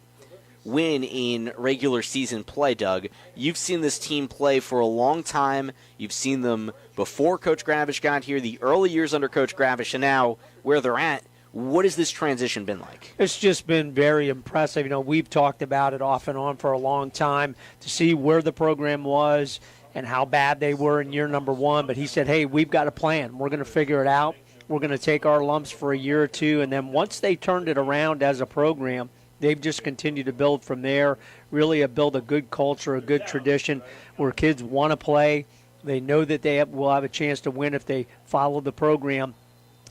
win in regular season play, Doug. You've seen this team play for a long time. You've seen them before Coach Gravish got here, the early years under Coach Gravish, and now where they're at. What has this transition been like? It's just been very impressive. You know, we've talked about it off and on for a long time to see where the program was and how bad they were in year number 1. But he said, hey, we've got a plan. We're going to figure it out. We're going to take our lumps for a year or two. And then once they turned it around as a program, they've just continued to build from there, really build a good culture, a good tradition where kids want to play. They know that they will have a chance to win if they follow the program.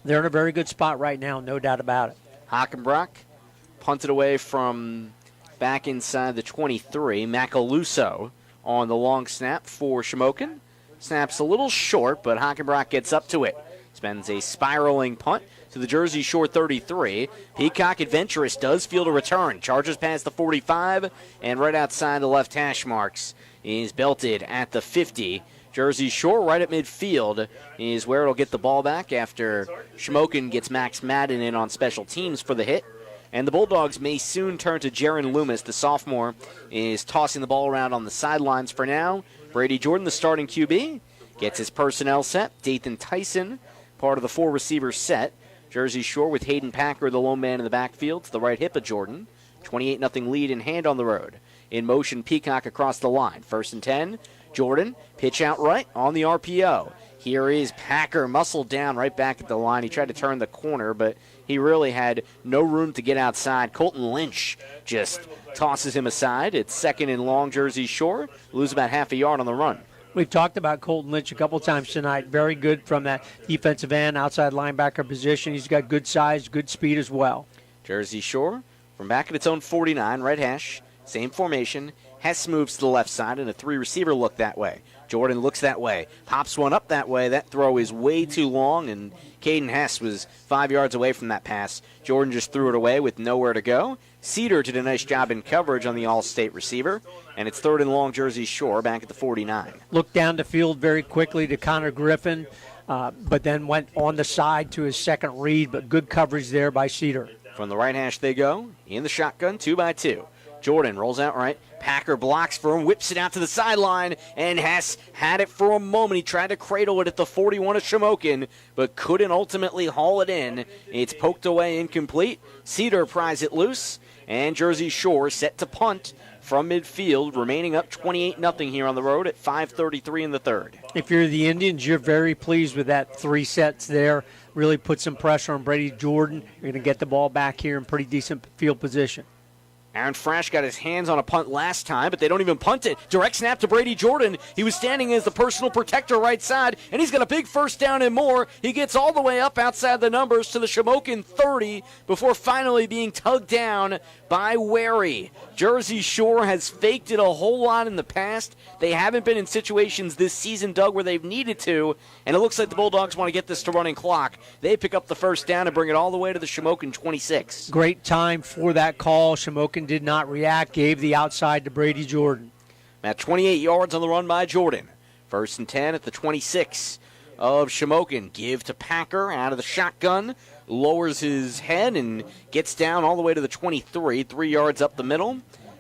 They're in a very good spot right now, no doubt about it. Hockenbrock punted away from back inside the 23. Macaluso on the long snap for Shamokin. Snap's a little short, but Hockenbrock gets up to it. Spends a spiraling punt to the Jersey Shore 33. Peacock Adventurous does field a return. Charges past the 45, and right outside the left hash marks is belted at the 50. Jersey Shore right at midfield is where it'll get the ball back after Shamokin gets Max Madden in on special teams for the hit. And the Bulldogs may soon turn to Jaron Loomis. The sophomore is tossing the ball around on the sidelines for now. Brady Jordan, the starting QB, gets his personnel set. Dathan Tyson, part of the 4 receiver set. Jersey Shore with Hayden Packer, the lone man in the backfield, to the right hip of Jordan. 28-0 lead in hand on the road. In motion, Peacock across the line. 1st and 10. Jordan, pitch out right on the RPO. Here is Packer, muscled down right back at the line. He tried to turn the corner, but he really had no room to get outside. Colton Lynch just tosses him aside. It's 2nd and long, Jersey Shore. Lose about half a yard on the run. We've talked about Colton Lynch a couple times tonight. Very good from that defensive end, outside linebacker position. He's got good size, good speed as well. Jersey Shore from back at its own 49, right hash, same formation. Hess moves to the left side, and a 3-receiver look that way. Jordan looks that way, pops one up that way. That throw is way too long, and Caden Hess was 5 yards away from that pass. Jordan just threw it away with nowhere to go. Cedar did a nice job in coverage on the All-State receiver, and it's 3rd and long, Jersey Shore, back at the 49. Looked down the field very quickly to Connor Griffin, but then went on the side to his second read, but good coverage there by Cedar. From the right hash they go, in the shotgun, 2-by-2. Jordan rolls out right. Packer blocks for him, whips it out to the sideline, and Hess had it for a moment. He tried to cradle it at the 41 of Shamokin, but couldn't ultimately haul it in. It's poked away, incomplete. Cedar pries it loose, and Jersey Shore set to punt from midfield, remaining up 28-0 here on the road at 5:33 in the third. If you're the Indians, you're very pleased with that 3 sets there. Really put some pressure on Brady Jordan. You're going to get the ball back here in pretty decent field position. Aaron Frasch got his hands on a punt last time, but they don't even punt it. Direct snap to Brady Jordan. He was standing as the personal protector right side, and he's got a big 1st down and more. He gets all the way up outside the numbers to the Shamokin 30 before finally being tugged down by Wary. Jersey Shore has faked it a whole lot in the past. They haven't been in situations this season, Doug, where they've needed to, and it looks like the Bulldogs want to get this to running clock. They pick up the 1st down and bring it all the way to the Shamokin 26. Great time for that call. Shamokin did not react, gave the outside to Brady Jordan. At 28 yards on the run by Jordan. First and 10 at the 26 of Shamokin. Give to Packer out of the shotgun. Lowers his head and gets down all the way to the 23, 3 yards up the middle.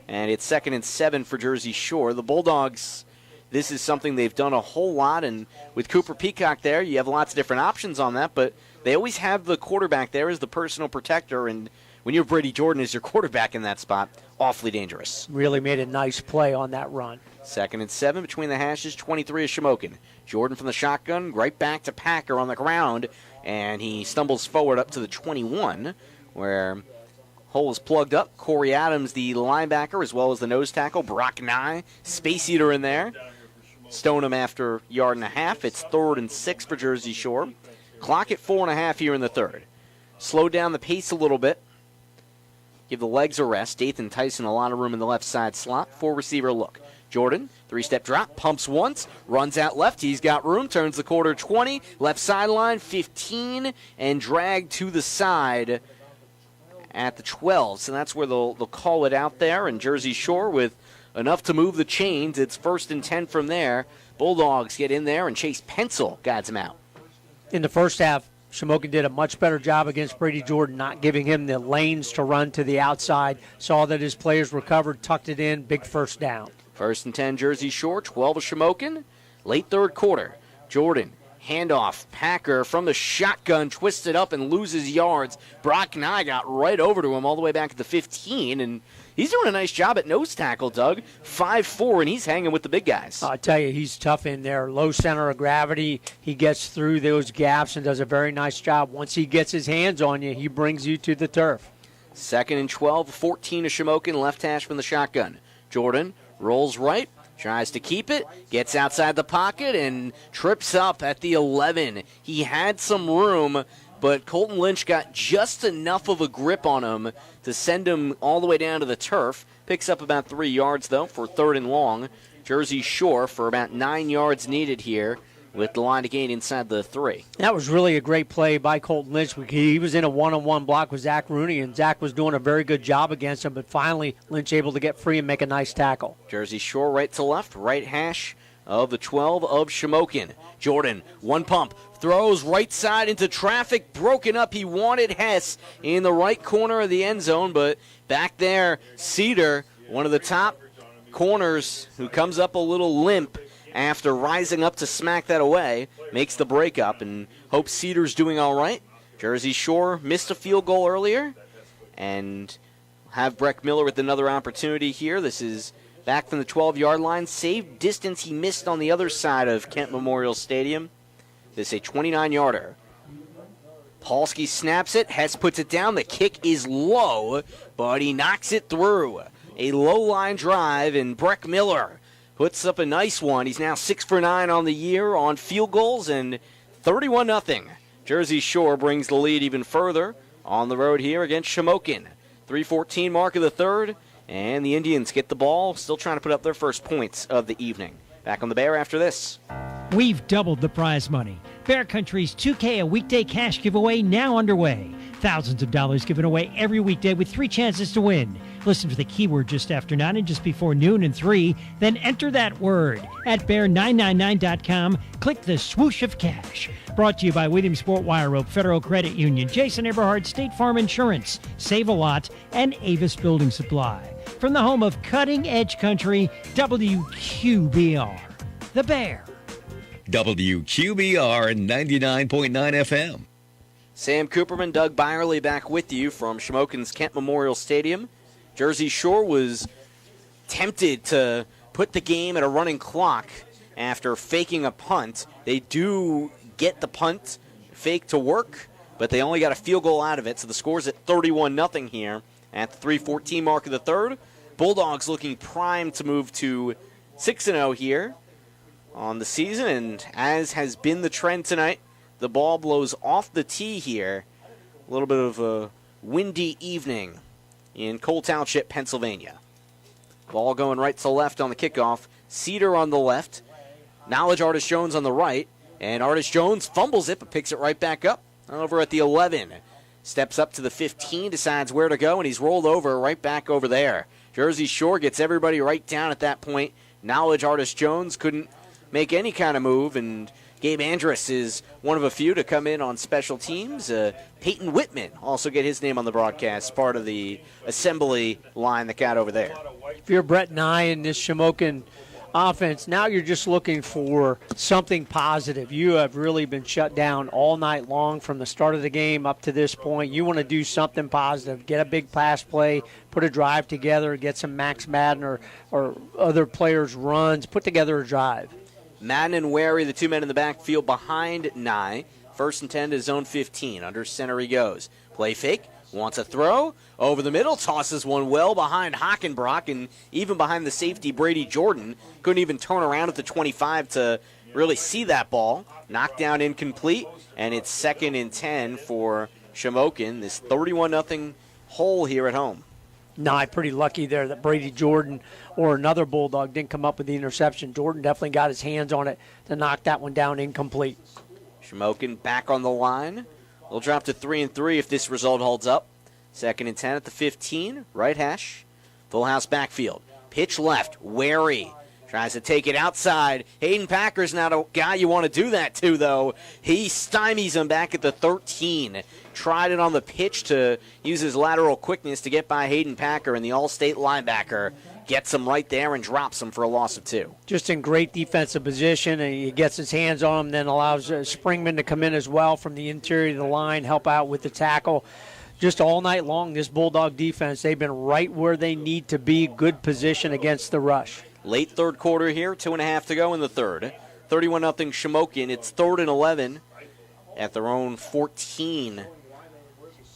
And it's 2nd and 7 for Jersey Shore. The Bulldogs, this is something they've done a whole lot. And with Cooper Peacock there, you have lots of different options on that. But they always have the quarterback there as the personal protector. And when you have Brady Jordan as your quarterback in that spot, awfully dangerous. Really made a nice play on that run. 2nd and 7 between the hashes, 23 of Shamokin. Jordan from the shotgun, right back to Packer on the ground, and he stumbles forward up to the 21, where hole is plugged up. Corey Adams, the linebacker, as well as the nose tackle. Brock Nye, space eater in there. Stone him after yard and a half. It's 3rd and 6 for Jersey Shore. Clock at 4.5 here in the third. Slow down the pace a little bit. Give the legs a rest. Dathan Tyson, a lot of room in the left side slot. 4-receiver look. Jordan, 3-step drop, pumps once, runs out left. He's got room, turns the quarter 20, left sideline 15, and dragged to the side at the 12. So that's where they'll call it out there. And Jersey Shore with enough to move the chains. It's 1st and 10 from there. Bulldogs get in there, and Chase Pencil guides him out. In the first half, Shamokin did a much better job against Brady Jordan, not giving him the lanes to run to the outside. Saw that his players recovered, tucked it in, big first down. 1st and 10, Jersey Shore, 12 of Shamokin. Late third quarter. Jordan, handoff. Packer from the shotgun, twisted up and loses yards. Brock Nye got right over to him all the way back at the 15, and he's doing a nice job at nose tackle, Doug. 5'4", and he's hanging with the big guys. I tell you, he's tough in there. Low center of gravity. He gets through those gaps and does a very nice job. Once he gets his hands on you, he brings you to the turf. 2nd and 12, 14 of Shamokin, left hash from the shotgun. Jordan rolls right, tries to keep it, gets outside the pocket, and trips up at the 11. He had some room, but Colton Lynch got just enough of a grip on him to send him all the way down to the turf. Picks up about 3 yards, though, for 3rd and long. Jersey Shore for about 9 yards needed here with the line to gain inside the 3. That was really a great play by Colton Lynch. He was in a one-on-one block with Zach Rooney, and Zach was doing a very good job against him, but finally Lynch able to get free and make a nice tackle. Jersey Shore right to left, right hash of the 12 of Shamokin. Jordan, one pump, throws right side into traffic, broken up. He wanted Hess in the right corner of the end zone, but back there, Cedar, one of the top corners who comes up a little limp after rising up to smack that away, makes the break up, and hopes Cedar's doing all right. Jersey Shore missed a field goal earlier, and have Breck Miller with another opportunity here. This is back from the 12-yard line. Saved distance he missed on the other side of Kent Memorial Stadium. This is a 29-yarder. Polsky snaps it. Hess puts it down. The kick is low, but he knocks it through. A low-line drive, and Breck Miller puts up a nice one. He's now 6 for 9 on the year on field goals, and 31-0. Jersey Shore brings the lead even further on the road here against Shamokin. 3:14 mark of the third, and the Indians get the ball, still trying to put up their first points of the evening. Back on the Bear after this. We've doubled the prize money. Bear Country's 2K a weekday cash giveaway now underway. Thousands of dollars given away every weekday with 3 chances to win. Listen for the keyword just after 9 and just before noon and 3. Then enter that word at bear999.com. Click the swoosh of cash. Brought to you by Williamsport Wire Rope, Federal Credit Union, Jason Eberhard, State Farm Insurance, Save a Lot, and Avis Building Supply. From the home of cutting-edge country, WQBR. The Bear. WQBR 99.9 FM. Sam Cooperman, Doug Byerly back with you from Shamokin's Kent Memorial Stadium. Jersey Shore was tempted to put the game at a running clock after faking a punt. They do get the punt fake to work, but they only got a field goal out of it, so the score's at 31-0 here at the 3:14 mark of the third. Bulldogs looking primed to move to 6-0 here on the season, and as has been the trend tonight, the ball blows off the tee here. A little bit of a windy evening in Cole Township, Pennsylvania. Ball going right to left on the kickoff. Cedar on the left. Knowledge Artis Jones on the right. And Artis Jones fumbles it, but picks it right back up over at the 11. Steps up to the 15, decides where to go, and he's rolled over right back over there. Jersey Shore gets everybody right down at that point. Knowledge Artis Jones couldn't make any kind of move, and Gabe Andrus is one of a few to come in on special teams. Peyton Whitman also get his name on the broadcast, part of the assembly line that got over there. If you're Brett Nye in this Shamokin offense, now you're just looking for something positive. You have really been shut down all night long from the start of the game up to this point. You want to do something positive, get a big pass play, put a drive together, get some Max Madden or other players' runs, put together a drive. Madden and Wary, the two men in the backfield behind Nye. First and 10 to zone 15. Under center he goes. Play fake. Wants a throw. Over the middle. Tosses one well behind Hockenbrock and even behind the safety Brady Jordan. Couldn't even turn around at the 25 to really see that ball. Knocked down incomplete. And it's 2nd and 10 for Shamokin. This 31-0 hole here at home. Nye pretty lucky there that Brady Jordan or another Bulldog didn't come up with the interception. Jordan definitely got his hands on it to knock that one down incomplete. Shamokin back on the line. They'll drop to 3-3 if this result holds up. 2nd and 10 at the 15. Right hash. Full house backfield. Pitch left. Wary. Tries to take it outside. Hayden Packer's not a guy you want to do that to, though. He stymies him back at the 13. Tried it on the pitch to use his lateral quickness to get by Hayden Packer, and the All-State linebacker gets him right there and drops him for a loss of 2. Just in great defensive position, and he gets his hands on him, then allows Springman to come in as well from the interior of the line, help out with the tackle. Just all night long, this Bulldog defense, they've been right where they need to be, good position against the rush. Late third quarter here, 2.5 to go in the third. 31-0 Shamokin. It's 3rd and 11 at their own 14.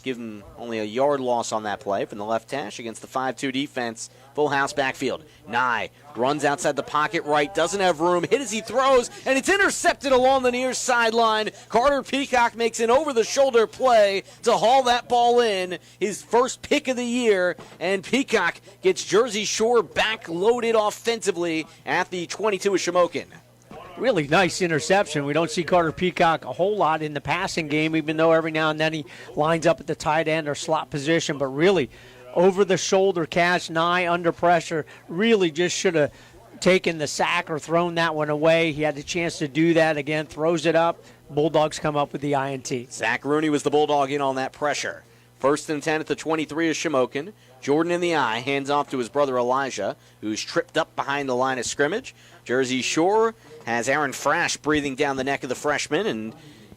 Give them only a yard loss on that play from the left hash against the 5-2 defense. Full house backfield. Nye runs outside the pocket right, doesn't have room, hit as he throws, and it's intercepted along the near sideline. Carter Peacock makes an over-the-shoulder play to haul that ball in, his first pick of the year, and Peacock gets Jersey Shore back loaded offensively at the 22 of Shamokin. Really nice interception. We don't see Carter Peacock a whole lot in the passing game, even though every now and then he lines up at the tight end or slot position, but really over-the-shoulder catch, Nye under pressure, really just should have taken the sack or thrown that one away. He had the chance to do that again, throws it up. Bulldogs come up with the INT. Zach Rooney was the Bulldog in on that pressure. 1st and 10 at the 23 of Shamokin. Jordan in the eye, hands off to his brother Elijah, who's tripped up behind the line of scrimmage. Jersey Shore has Aaron Frash breathing down the neck of the freshman, and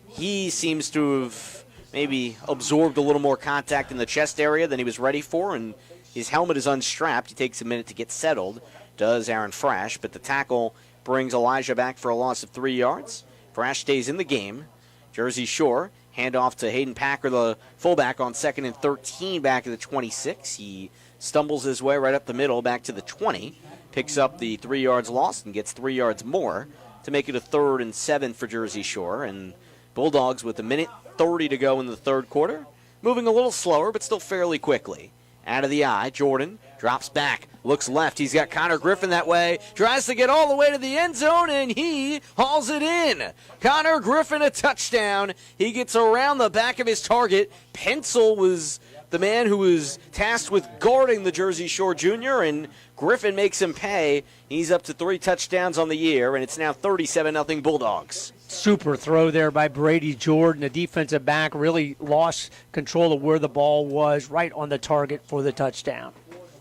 he seems to have maybe absorbed a little more contact in the chest area than he was ready for, and his helmet is unstrapped. He takes a minute to get settled, does Aaron Frash, but the tackle brings Elijah back for a loss of 3 yards. Frash stays in the game. Jersey Shore, handoff to Hayden Packer, the fullback, on 2nd and 13 back at the 26. He stumbles his way right up the middle back to the 20, picks up the 3 yards lost and gets 3 yards more to make it a 3rd and 7 for Jersey Shore. And Bulldogs with 1:30 to go in the third quarter, moving a little slower but still fairly quickly. Out of the eye, Jordan drops back, looks left. He's got Connor Griffin that way, tries to get all the way to the end zone, and he hauls it in. Connor Griffin, a touchdown. He gets around the back of his target. Pencil was the man who was tasked with guarding the Jersey Shore Junior, and Griffin makes him pay. He's up to 3 touchdowns on the year, and it's now 37-0 Bulldogs. Super throw there by Brady Jordan. The defensive back really lost control of where the ball was, right on the target for the touchdown.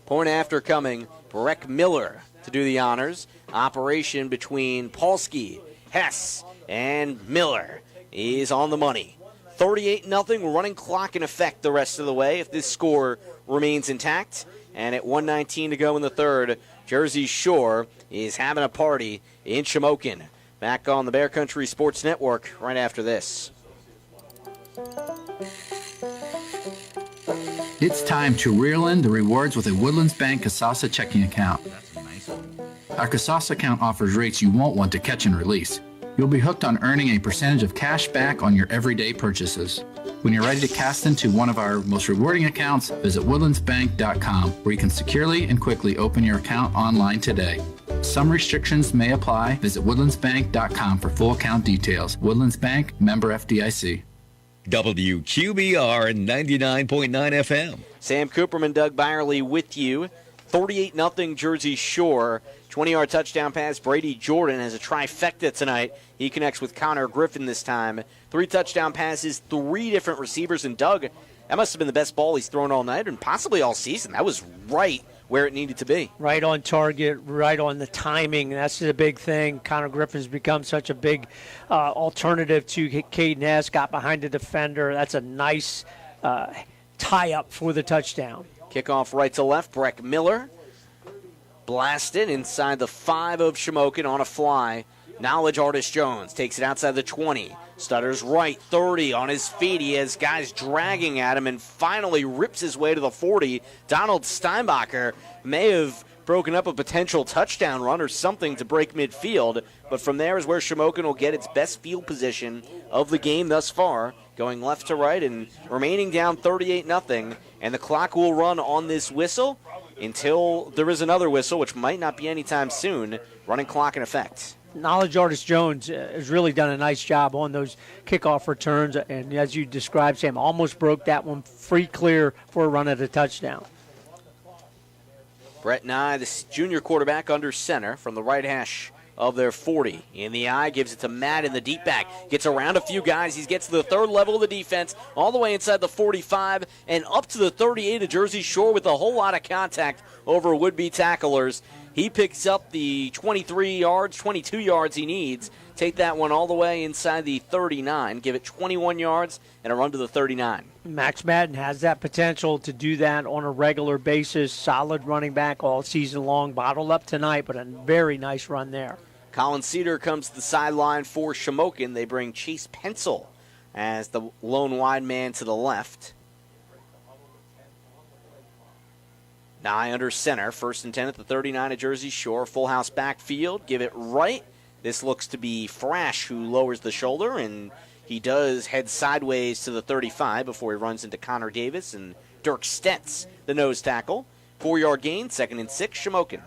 Point after coming, Breck Miller to do the honors. Operation between Polsky, Hess, and Miller is on the money. 38-0, running clock in effect the rest of the way if this score remains intact. And at 1:19 to go in the third, Jersey Shore is having a party in Shamokin. Back on the Bear Country Sports Network right after this. It's time to reel in the rewards with a Woodlands Bank Kasasa checking account. Our Kasasa account offers rates you won't want to catch and release. You'll be hooked on earning a percentage of cash back on your everyday purchases. When you're ready to cast into one of our most rewarding accounts, visit woodlandsbank.com, where you can securely and quickly open your account online today. Some restrictions may apply. Visit woodlandsbank.com for full account details. Woodlands Bank, member FDIC. WQBR 99.9 FM. Sam Cooperman, Doug Byerly with you. 38-0 Jersey Shore 20-yard touchdown pass. Brady Jordan has a trifecta tonight. He connects with Connor Griffin this time. 3 touchdown passes, 3 different receivers. And Doug, that must have been the best ball he's thrown all night and possibly all season. That was right where it needed to be. Right on target, right on the timing. That's the big thing. Connor Griffin's become such a big alternative to Caden Hess. Got behind the defender. That's a nice tie-up for the touchdown. Kickoff right to left. Breck Miller blasted inside the 5 of Shamokin on a fly. Knowledge Artist Jones takes it outside the 20. Stutters right, 30 on his feet. He has guys dragging at him and finally rips his way to the 40. Donald Steinbacher may have broken up a potential touchdown run or something to break midfield, but from there is where Shamokin will get its best field position of the game thus far, going left to right and remaining down 38-0, and the clock will run on this whistle until there is another whistle, which might not be anytime soon. Running clock in effect. Knowledge Artist Jones has really done a nice job on those kickoff returns, and as you described, Sam, almost broke that one free clear for a run at a touchdown. Brett Nye, the junior quarterback, under center from the right hash of their 40. In the eye, gives it to Matt in the deep back. Gets around a few guys. He gets to the third level of the defense, all the way inside the 45 and up to the 38 of Jersey Shore with a whole lot of contact over would-be tacklers. He picks up the 22 yards he needs. Take that one all the way inside the 39. Give it 21 yards and a run to the 39. Max Madden has that potential to do that on a regular basis. Solid running back all season long. Bottled up tonight, but a very nice run there. Colin Cedar comes to the sideline for Shamokin. They bring Chase Pencil as the lone wide man to the left. Nye under center, 1st and 10 at the 39 of Jersey Shore. Full house backfield, give it right. This looks to be Frash who lowers the shoulder, and he does head sideways to the 35 before he runs into Connor Davis and Dirk Stetz, the nose tackle. 4-yard gain, 2nd and 6, Shamokin.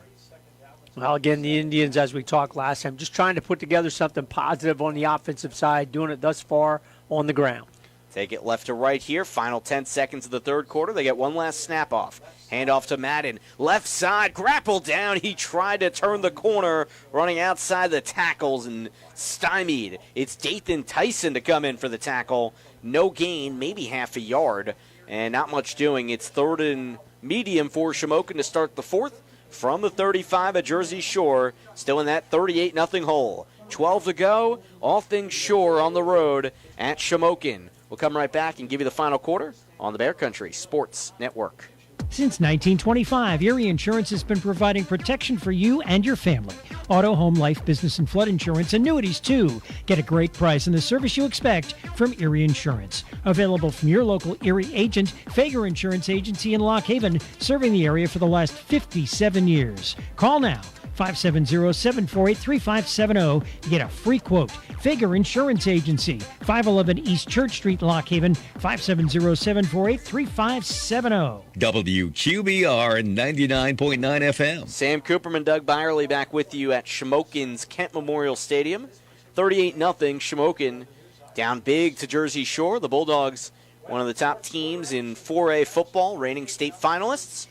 Well, again, the Indians, as we talked last time, just trying to put together something positive on the offensive side, doing it thus far on the ground. Take it left to right here. Final 10 seconds of the third quarter. They get one last snap off. Hand off to Madden. Left side, grappled down. He tried to turn the corner, running outside the tackles and stymied. It's Dathan Tyson to come in for the tackle. No gain, maybe half a yard, and not much doing. It's 3rd and medium for Shamokin to start the 4th from the 35 at Jersey Shore. Still in that 38-0 hole. 12 to go. All things Shore on the road at Shamokin. We'll come right back and give you the final quarter on the Bear Country Sports Network. Since 1925, Erie Insurance has been providing protection for you and your family. Auto, home, life, business, and flood insurance, annuities too. Get a great price and the service you expect from Erie Insurance. Available from your local Erie agent, Fager Insurance Agency in Lock Haven, serving the area for the last 57 years. Call now. 570-748-3570 to get a free quote. Fager Insurance Agency, 511 East Church Street, Lock Haven, 570-748-3570. WQBR 99.9 FM. Sam Cooperman, Doug Byerly back with you at Shamokin's Kent Memorial Stadium. 38-0, Shamokin down big to Jersey Shore. The Bulldogs, one of the top teams in 4A football, reigning state finalists.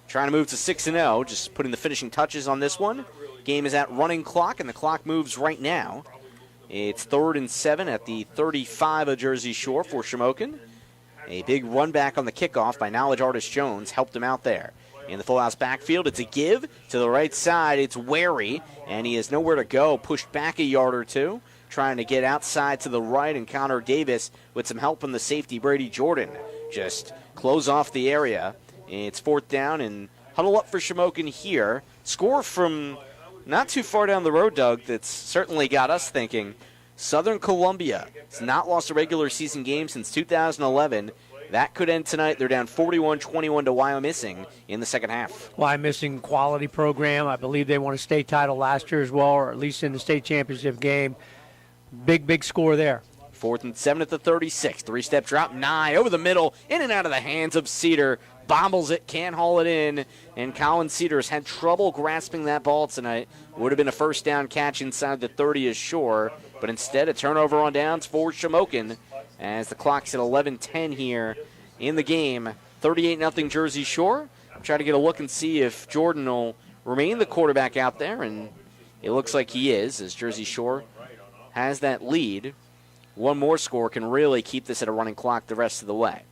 Trying to move to 6-0, just putting the finishing touches on this one. Game is at running clock, and the clock moves right now. It's 3rd and 7 at the 35 of Jersey Shore for Shamokin. A big run back on the kickoff by Knowledge Artist Jones helped him out there. In the full house backfield, it's a give to the right side. It's Wary, and he has nowhere to go. Pushed back a yard or two, trying to get outside to the right, and Connor Davis, with some help from the safety, Brady Jordan, just close off the area. It's 4th down and huddle up for Shamokin here. Score from not too far down the road, Doug, that's certainly got us thinking. Southern Columbia has not lost a regular season game since 2011. That could end tonight. They're down 41-21 to Wyomissing in the second half. Wyomissing quality program. I believe they won a state title last year as well, or at least in the state championship game. Big score there. 4th and 7 at the 36. 3-step drop. Nye over the middle, in and out of the hands of Cedar. Bombles it, can't haul it in, and Colin Cedars had trouble grasping that ball tonight. Would have been a first down catch inside the 30 is Shore, but instead a turnover on downs for Shamokin as the clock's at 11:10 here in the game. 38-0 Jersey Shore. I'm trying to get a look and see if Jordan will remain the quarterback out there, and it looks like he is, as Jersey Shore has that lead. One more score can really keep this at a running clock the rest of the way.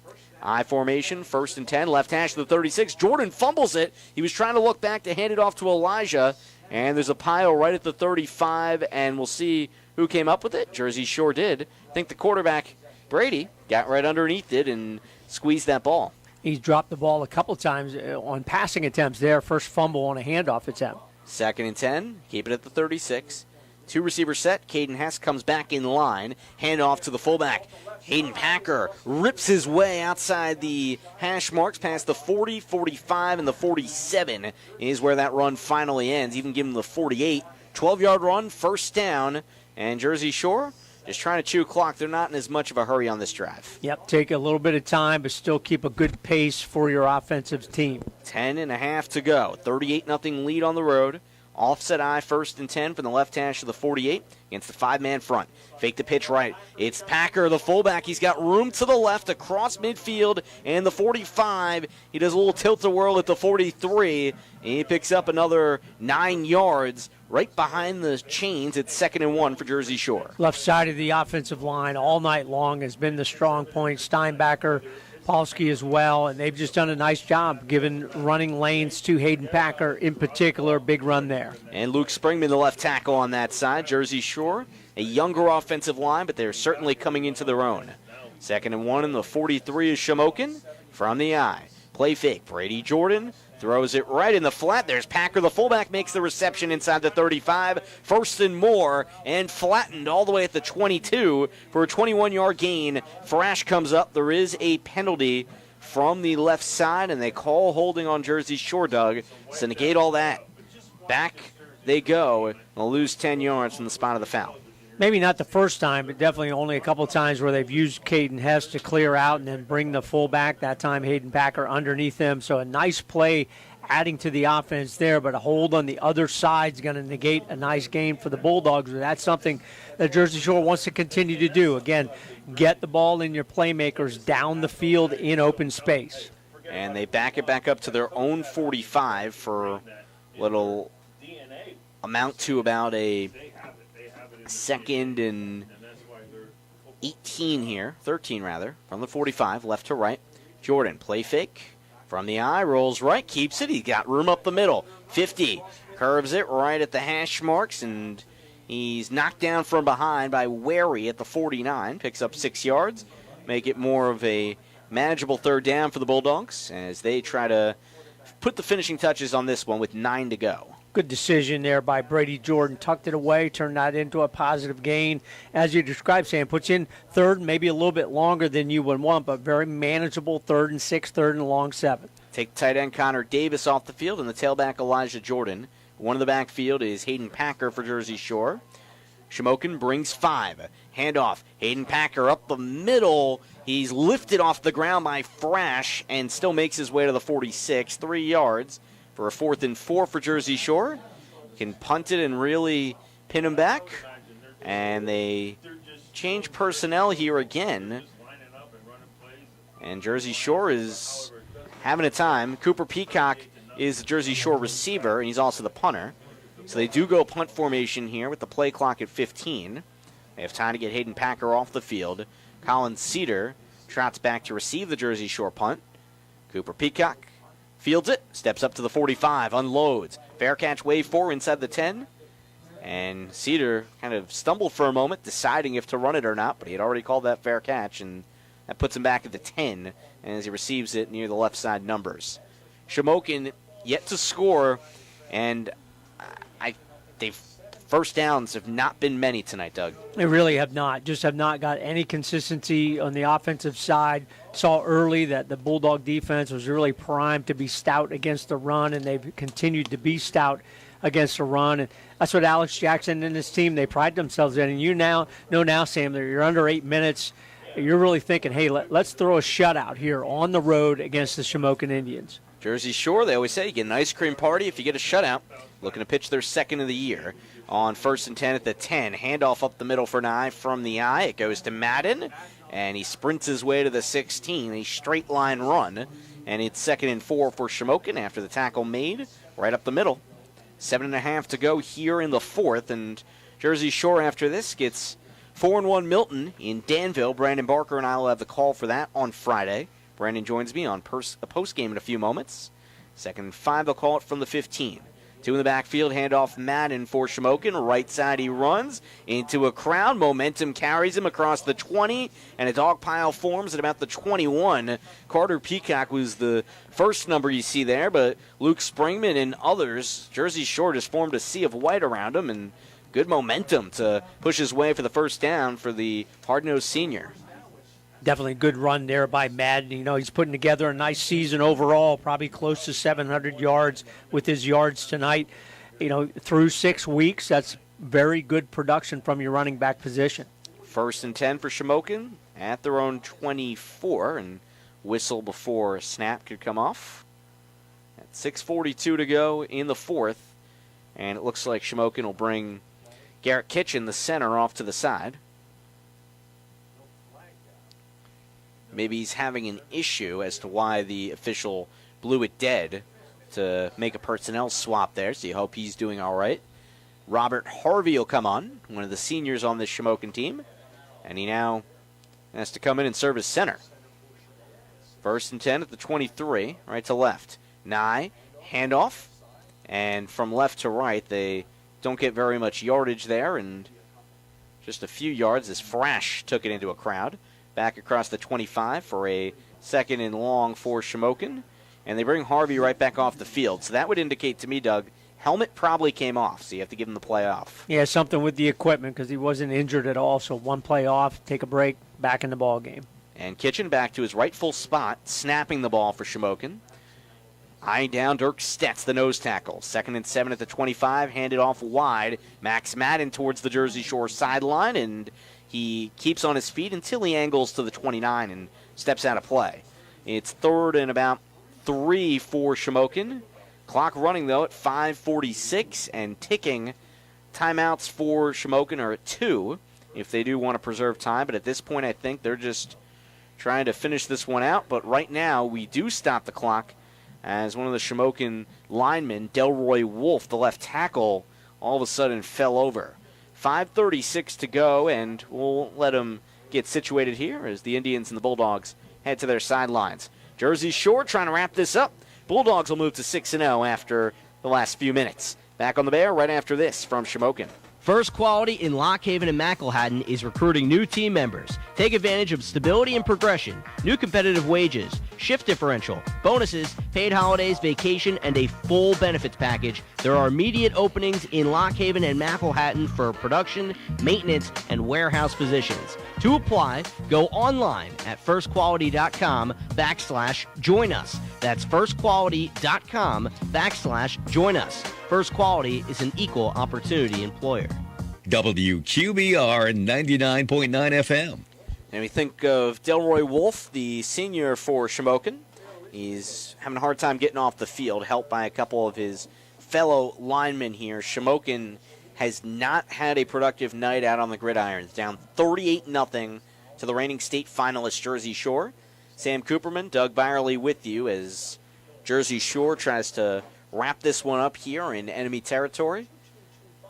I formation, 1st and 10, left hash to the 36. Jordan fumbles it. He was trying to look back to hand it off to Elijah, and there's a pile right at the 35, and we'll see who came up with it. Jersey Shore did. I think the quarterback, Brady, got right underneath it and squeezed that ball. He's dropped the ball a couple times on passing attempts there. First fumble on a handoff attempt. 2nd and 10, keep it at the 36. 2 receiver set. Caden Hess comes back in line. Handoff to the fullback. Hayden Packer rips his way outside the hash marks past the 40, 45, and the 47 is where that run finally ends. Even give him the 48. 12-yard run, 1st down. And Jersey Shore just trying to chew clock. They're not in as much of a hurry on this drive. Yep, take a little bit of time, but still keep a good pace for your offensive team. 10.5 to go. 38-0 lead on the road. Offset I, 1st and 10 from the left hash of the 48 against the 5-man front. Fake the pitch right. It's Packer, the fullback. He's got room to the left across midfield and the 45. He does a little tilt-a-whirl at the 43. He picks up another 9 yards right behind the chains. It's 2nd and 1 for Jersey Shore. Left side of the offensive line all night long has been the strong point. Steinbacher, Polsky as well, and they've just done a nice job giving running lanes to Hayden Packer in particular. Big run there. And Luke Springman, the left tackle on that side. Jersey Shore, a younger offensive line, but they're certainly coming into their own. 2nd and 1 and the 43 is Shamokin from the eye. Play fake. Brady Jordan throws it right in the flat. There's Packer, the fullback, makes the reception inside the 35. 1st and more, and flattened all the way at the 22 for a 21-yard gain. Thrash comes up. There is a penalty from the left side, and they call holding on Jersey Shore, Doug. So negate all that. Back they go. They'll lose 10 yards from the spot of the foul. Maybe not the first time, but definitely only a couple times where they've used Caden Hess to clear out and then bring the fullback. That time Hayden Packer underneath them. So a nice play adding to the offense there, but a hold on the other side is going to negate a nice game for the Bulldogs. That's something that Jersey Shore wants to continue to do. Again, get the ball in your playmakers down the field in open space. And they back it back up to their own 45 for what'll amount to about a 2nd and 18 here, 13 rather, from the 45, left to right. Jordan, play fake from the eye, rolls right, keeps it. He got room up the middle. 50, curves it right at the hash marks, and he's knocked down from behind by Wary at the 49. Picks up 6 yards, make it more of a manageable 3rd down for the Bulldogs as they try to put the finishing touches on this one with 9 to go. Good decision there by Brady Jordan. Tucked it away, turned that into a positive gain. As you described, Sam, puts in 3rd, maybe a little bit longer than you would want, but very manageable 3rd and 6, 3rd and long 7. Take tight end Connor Davis off the field and the tailback Elijah Jordan. One in the backfield is Hayden Packer for Jersey Shore. Shamokin brings 5. Handoff. Hayden Packer up the middle. He's lifted off the ground by Thrash and still makes his way to the 46, 3 yards. For a 4th and 4 for Jersey Shore. Can punt it and really pin him back. And they change personnel here again. And Jersey Shore is having a time. Cooper Peacock is the Jersey Shore receiver, and he's also the punter. So they do go punt formation here with the play clock at 15. They have time to get Hayden Packer off the field. Colin Cedar trots back to receive the Jersey Shore punt. Cooper Peacock fields it, steps up to the 45, unloads. Fair catch, wave 4 inside the 10. And Cedar kind of stumbled for a moment, deciding if to run it or not, but he had already called that fair catch, and that puts him back at the 10 as he receives it near the left side numbers. Shamokin yet to score, and first downs have not been many tonight, Doug. They really have not. Just have not got any consistency on the offensive side. Saw early that the Bulldog defense was really primed to be stout against the run, and they've continued to be stout against the run. And that's what Alex Jackson and his team, they pride themselves in. And you now know now, Sam, that you're under 8 minutes. You're really thinking, hey, let's throw a shutout here on the road against the Shamokin Indians. Jersey Shore, they always say you get an ice cream party if you get a shutout. Looking to pitch their 2nd of the year. On 1st and 10 at the 10. Handoff up the middle for an eye from the eye. It goes to Madden, and he sprints his way to the 16. A straight line run, and it's 2nd and 4 for Shamokin after the tackle made right up the middle 7.5 to go here in the fourth, and Jersey Shore after this gets 4-1 Milton in Danville. Brandon Barker and I will have the call for that on Friday. Brandon joins me on a post-game in a few moments. 2nd and 5, they'll call it from the 15. 2 in the backfield, handoff Madden for Shamokin. Right side he runs into a crowd. Momentum carries him across the 20, and a dog pile forms at about the 21. Carter Peacock was the first number you see there, but Luke Springman and others, Jersey Shore just formed a sea of white around him, and good momentum to push his way for the first down for the hard-nosed senior. Definitely a good run there by Madden. You know, he's putting together a nice season overall, probably close to 700 yards with his yards tonight. You know, through 6 weeks, that's very good production from your running back position. 1st and 10 for Shamokin at their own 24, and whistle before snap could come off. At 6:42 to go in the fourth, and it looks like Shamokin will bring Garrett Kitchen, the center, off to the side. Maybe he's having an issue as to why the official blew it dead to make a personnel swap there, so you hope he's doing all right. Robert Harvey will come on, one of the seniors on this Shamokin team, and he now has to come in and serve as center. 1st and 10 at the 23, right to left. Nye, handoff, and from left to right, they don't get very much yardage there, and just a few yards as Frash took it into a crowd. Back across the 25 for a 2nd and long for Shamokin. And they bring Harvey right back off the field. So that would indicate to me, Doug, helmet probably came off, so you have to give him the play off. Yeah, something with the equipment because he wasn't injured at all. So 1 play off, take a break, back in the ball game. And Kitchen back to his rightful spot, snapping the ball for Shamokin. Eyeing down Dirk Stetz, the nose tackle. 2nd and 7 at the 25, handed off wide. Max Madden towards the Jersey Shore sideline, and he keeps on his feet until he angles to the 29 and steps out of play. It's 3rd and about 3 for Shamokin. Clock running, though, at 5:46 and ticking. Timeouts for Shamokin are at 2 if they do want to preserve time. But at this point, I think they're just trying to finish this one out. But right now, we do stop the clock as one of the Shamokin linemen, Delroy Wolf, the left tackle, all of a sudden fell over. 5:36 to go, and we'll let them get situated here as the Indians and the Bulldogs head to their sidelines. Jersey Shore trying to wrap this up. Bulldogs will move to 6-0 after the last few minutes. Back on the Bear right after this from Shamokin. First Quality in Lock Haven and McElhattan is recruiting new team members. Take advantage of stability and progression, new competitive wages, shift differential, bonuses, paid holidays, vacation, and a full benefits package. There are immediate openings in Lock Haven and McElhattan for production, maintenance, and warehouse positions. To apply, go online at firstquality.com/join us. That's firstquality.com/join us. First Quality is an equal opportunity employer. WQBR 99.9 FM. And we think of Delroy Wolf, the senior for Shamokin. He's having a hard time getting off the field, helped by a couple of his fellow linemen here. Shamokin has not had a productive night out on the gridiron. It's down 38-0 to the reigning state finalist Jersey Shore. Sam Cooperman, Doug Byerly with you as Jersey Shore tries to wrap this one up here in enemy territory.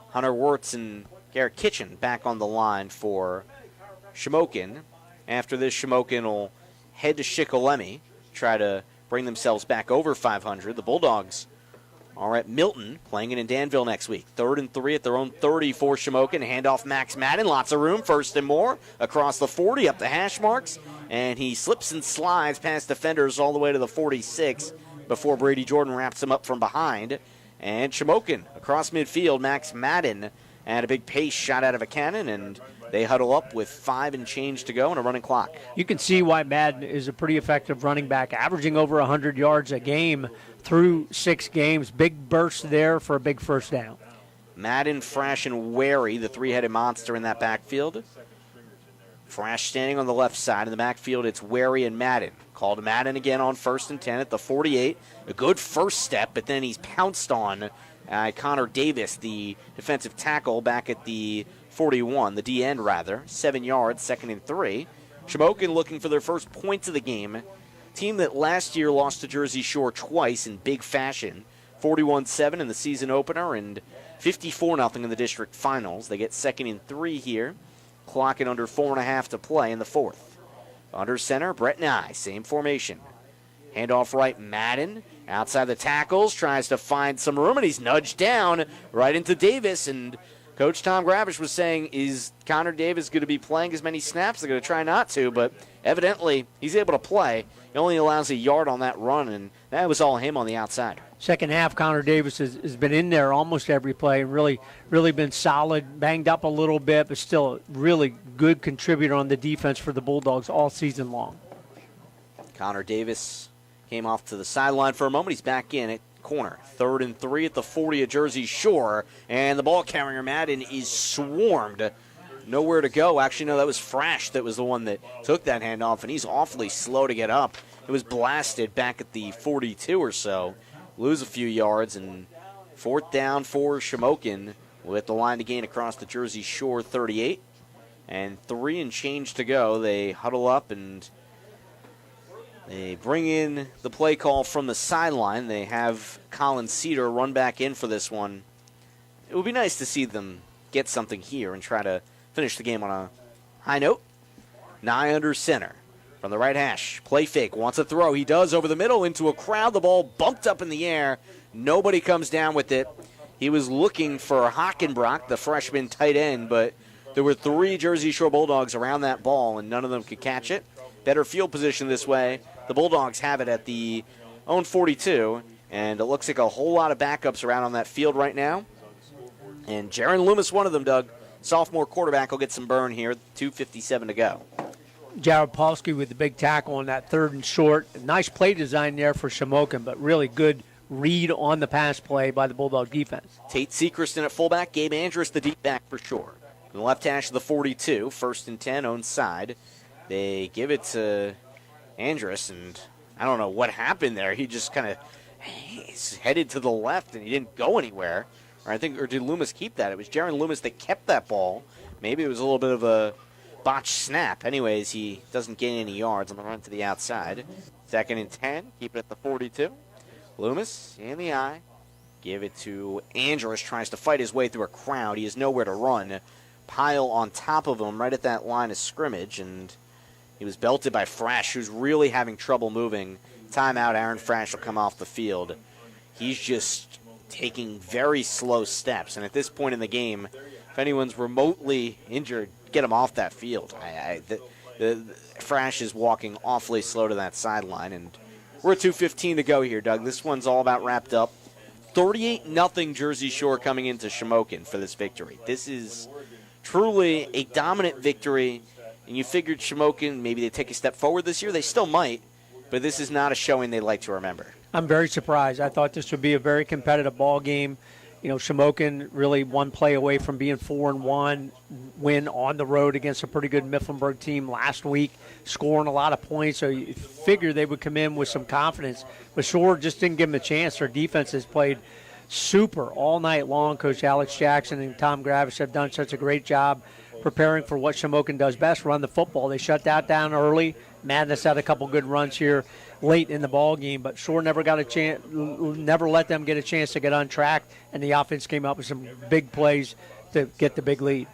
Hunter Wirtz and Garrett Kitchen back on the line for Shamokin. After this, Shamokin will head to Shikellamy, try to bring themselves back over 500. The Bulldogs are at Milton, playing it in Danville next week. 3rd and 3 at their own 30 for Shamokin. Handoff Max Madden, lots of room, 1st and more, across the 40, up the hash marks, and he slips and slides past defenders all the way to the 46 before Brady Jordan wraps him up from behind. And Shamokin across midfield, Max Madden at a big pace shot out of a cannon, and they huddle up with 5 and change to go and a running clock. You can see why Madden is a pretty effective running back, averaging over 100 yards a game through 6 games. Big burst there for a big first down. Madden, Frash, and Wary, the three-headed monster in that backfield. Frash standing on the left side. In the backfield, it's Wary and Madden. Called Madden again on 1st and 10 at the 48. A good first step, but then he's pounced on Connor Davis, the defensive tackle, back at the 41, the D end rather. 7 yards, 2nd and 3. Shamokin looking for their first points of the game. Team that last year lost to Jersey Shore twice in big fashion. 41-7 in the season opener and 54-0 in the district finals. They get second and 3 here, clocking under 4.5 to play in the fourth. Under center, Brett Nye, same formation. Handoff right, Madden. Outside the tackles, tries to find some room, and he's nudged down right into Davis. And Coach Tom Gravish was saying, is Connor Davis going to be playing as many snaps? They're going to try not to, but evidently he's able to play. He only allows a yard on that run, and that was all him on the outside. Second half, Connor Davis has been in there almost every play and really been solid, banged up a little bit, but still a really good contributor on the defense for the Bulldogs all season long. Connor Davis came off to the sideline for a moment. He's back in at corner. 3rd and 3 at the 40 at Jersey Shore, and the ball carrier Madden is swarmed. Nowhere to go. Actually, no, that was Frash that was the one that took that handoff, and he's awfully slow to get up. It was blasted back at the 42 or so. Lose a few yards, and 4th down for Shamokin with the line to gain across the Jersey Shore 38. And 3 and change to go. They huddle up and they bring in the play call from the sideline. They have Colin Cedar run back in for this one. It would be nice to see them get something here and try to finish the game on a high note. Nye under center. From the right hash, play fake, wants a throw. He does over the middle into a crowd. The ball bumped up in the air. Nobody comes down with it. He was looking for Hockenbrock, the freshman tight end, but there were 3 Jersey Shore Bulldogs around that ball, and none of them could catch it. Better field position this way. The Bulldogs have it at the own 42, and it looks like a whole lot of backups around on that field right now. And Jaron Loomis, one of them, Doug. Sophomore quarterback will get some burn here. 2:57 to go. Jared Polsky with the big tackle on that 3rd and short. Nice play design there for Shamokin, but really good read on the pass play by the Bulldog defense. Tate Secreston at fullback, Gabe Andrus the deep back for sure. On the left hash of the 42, 1st and 10, own side. They give it to Andrus, and I don't know what happened there. He just kind of headed to the left, and he didn't go anywhere. Or did Loomis keep that? It was Jaron Loomis that kept that ball. Maybe it was a little bit of a botched snap. Anyways, he doesn't gain any yards on the run to the outside. 2nd and 10, keep it at the 42. Loomis in the eye. Give it to Andrus, tries to fight his way through a crowd. He has nowhere to run. Pile on top of him right at that line of scrimmage, and he was belted by Frash, who's really having trouble moving. Timeout, Aaron Frash will come off the field. He's just taking very slow steps, and at this point in the game, if anyone's remotely injured, get him off that field. Frash is walking awfully slow to that sideline, and we're at 2:15 to go here, Doug. This one's all about wrapped up. 38-0 Jersey Shore coming into Shamokin for this victory. This is truly a dominant victory, and you figured Shamokin, maybe they take a step forward this year. They still might, but this is not a showing they like to remember. I'm very surprised. I thought this would be a very competitive ball game. You know, Shamokin really one play away from being 4-1, win on the road against a pretty good Mifflinburg team last week, scoring a lot of points. So you figure they would come in with some confidence. But Shore just didn't give them a chance. Their defense has played super all night long. Coach Alex Jackson and Tom Gravish have done such a great job preparing for what Shamokin does best, run the football. They shut that down early. Madness had a couple good runs here late in the ball game, but Shore never got a chance, never let them get a chance to get on track, and the offense came up with some big plays to get the big lead.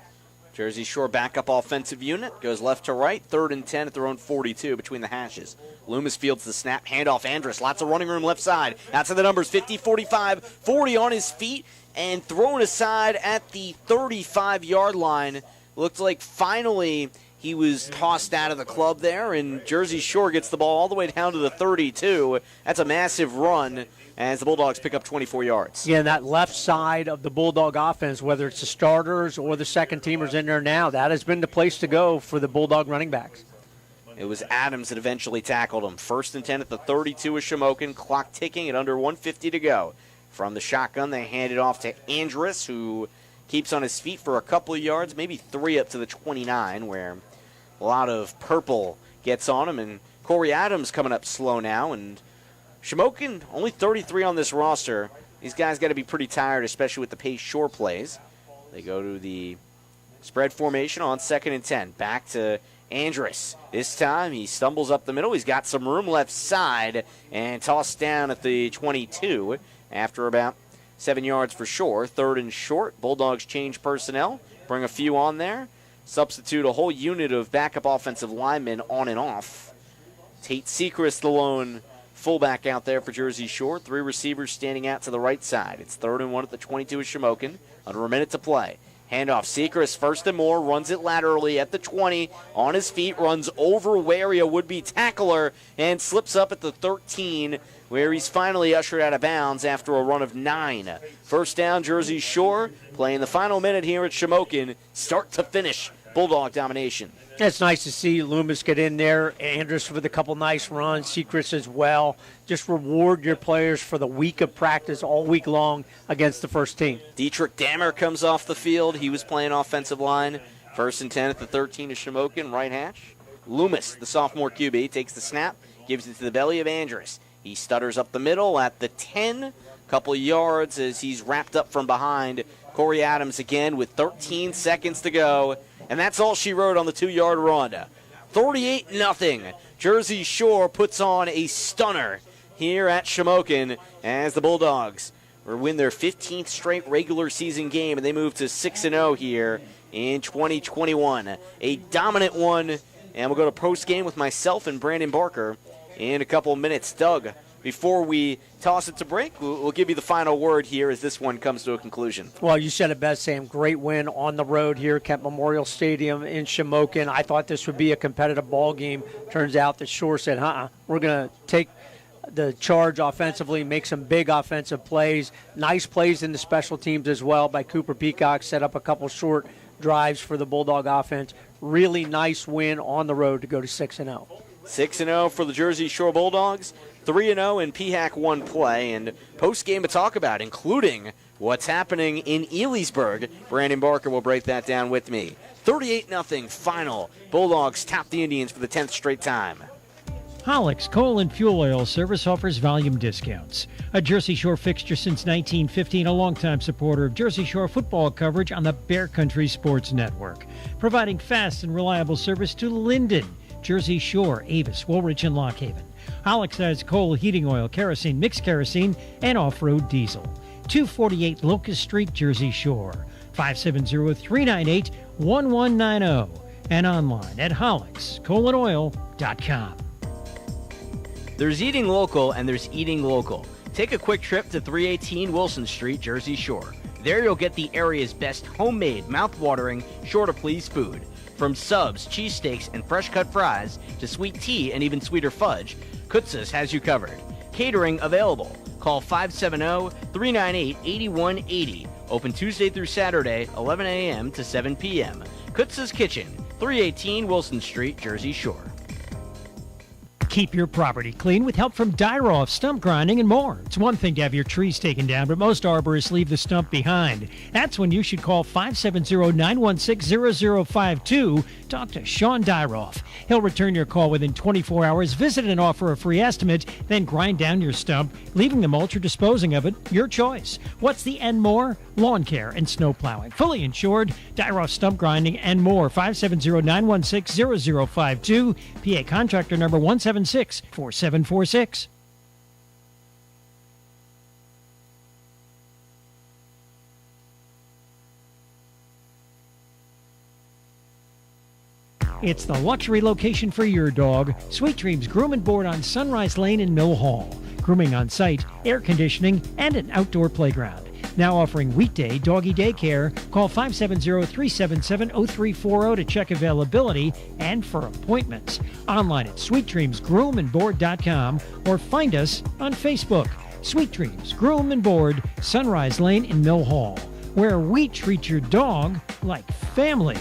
Jersey Shore backup offensive unit goes left to right, 3rd and 10 at their own 42 between the hashes. Loomis fields the snap, handoff Andrus, lots of running room left side. That's the numbers, 50, 45, 40 on his feet, and thrown aside at the 35-yard line. Looked like finally he was tossed out of the club there, and Jersey Shore gets the ball all the way down to the 32. That's a massive run as the Bulldogs pick up 24 yards. Yeah, and that left side of the Bulldog offense, whether it's the starters or the second-teamers in there now, that has been the place to go for the Bulldog running backs. It was Adams that eventually tackled him. 1st and 10 at the 32 of Shamokin, clock ticking at under 150 to go. From the shotgun, they hand it off to Andrus, who keeps on his feet for a couple of yards, maybe 3 up to the 29, where a lot of purple gets on him, and Corey Adams coming up slow now, and Shamokin, only 33 on this roster. These guys got to be pretty tired, especially with the pace Shore plays. They go to the spread formation on 2nd and 10. Back to Andrus. This time he stumbles up the middle. He's got some room left side and tossed down at the 22. after about 7 yards for Shore. 3rd and short. Bulldogs change personnel, bring a few on there, substitute a whole unit of backup offensive linemen on and off. Tate Sechrist, the lone fullback out there for Jersey Shore. 3 receivers standing out to the right side. It's 3rd and 1 at the 22 of Shamokin. Under a minute to play. Handoff, Sechrist, 1st and more, runs it laterally at the 20, on his feet, runs over wary a would-be tackler, and slips up at the 13, where he's finally ushered out of bounds after a run of 9. First down, Jersey Shore, playing the final minute here at Shamokin, start to finish, Bulldog domination. It's nice to see Loomis get in there, Andrus with a couple nice runs, Sechrist as well. Just reward your players for the week of practice all week long against the first team. Dietrich Dammer comes off the field. He was playing offensive line. 1st and 10 at the 13 of Shamokin, right hash. Loomis, the sophomore QB, takes the snap, gives it to the belly of Andrus. He stutters up the middle at the 10, couple of yards as he's wrapped up from behind. Corey Adams again with 13 seconds to go. And that's all she wrote on the 2-yard run. 38-0. Jersey Shore puts on a stunner here at Shamokin as the Bulldogs win their 15th straight regular season game, and they move to 6-0 here in 2021. A dominant one, and we'll go to post-game with myself and Brandon Barker in a couple of minutes. Doug, before we toss it to break, we'll give you the final word here as this one comes to a conclusion. Well, you said it best, Sam. Great win on the road here at Kent Memorial Stadium in Shamokin. I thought this would be a competitive ball game. Turns out that Shore said, we're going to take the charge offensively, make some big offensive plays. Nice plays in the special teams as well by Cooper Peacock. Set up a couple short drives for the Bulldog offense. Really nice win on the road to go to 6-0. 6-0 for the Jersey Shore Bulldogs. 3-0 in PHAC 1 play, and post-game to talk about, including what's happening in Elysburg. Brandon Barker will break that down with me. 38-0 final. Bulldogs top the Indians for the 10th straight time. Hollick's Coal and Fuel Oil Service offers volume discounts. A Jersey Shore fixture since 1915, a longtime supporter of Jersey Shore football coverage on the Bear Country Sports Network. Providing fast and reliable service to Linden, Jersey Shore, Avis, Woolwich, and Lock Haven. Hollick's has coal, heating oil, kerosene, mixed kerosene, and off-road diesel. 248 Locust Street, Jersey Shore. 570-398-1190. And online at hollickscoalandoil.com. There's eating local and there's eating local. Take a quick trip to 318 Wilson Street, Jersey Shore. There you'll get the area's best homemade, mouth-watering, sure-to-please food. From subs, cheesesteaks, and fresh-cut fries to sweet tea and even sweeter fudge, Kutza's has you covered. Catering available. Call 570-398-8180. Open Tuesday through Saturday, 11 a.m. to 7 p.m. Kutza's Kitchen, 318 Wilson Street, Jersey Shore. Keep your property clean with help from Dyroff, stump grinding, and more. It's one thing to have your trees taken down, but most arborists leave the stump behind. That's when you should call 570-916-0052. Talk to Sean Dyroff. He'll return your call within 24 hours, visit and offer a free estimate, then grind down your stump, leaving the mulch or disposing of it, your choice. What's the and more? Lawn care and snow plowing. Fully insured, Dyroff stump grinding and more. 570-916-0052. PA contractor number 176-4746. It's the luxury location for your dog. Sweet Dreams Groom and Board on Sunrise Lane in Mill Hall. Grooming on site, air conditioning, and an outdoor playground. Now offering weekday doggy daycare. Call 570-377-0340 to check availability and for appointments. Online at sweetdreamsgroomandboard.com or find us on Facebook. Sweet Dreams Groom and Board, Sunrise Lane in Mill Hall, where we treat your dog like family.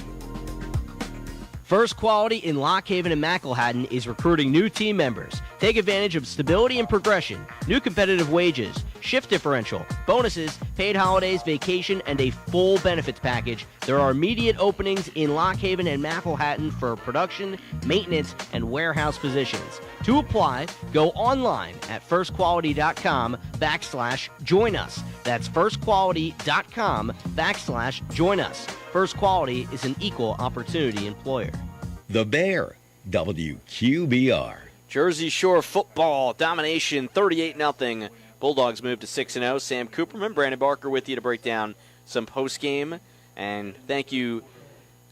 First Quality in Lock Haven and McElhattan is recruiting new team members. Take advantage of stability and progression, new competitive wages, shift differential, bonuses, paid holidays, vacation, and a full benefits package. There are immediate openings in Lock Haven and McElhattan for production, maintenance, and warehouse positions. To apply, go online at firstquality.com/join us. That's firstquality.com/join us. First Quality is an equal opportunity employer. The Bear, WQBR. Jersey Shore football domination, 38-0 Bulldogs move to 6-0. Sam Cooperman, Brandon Barker with you to break down some post-game. And thank you,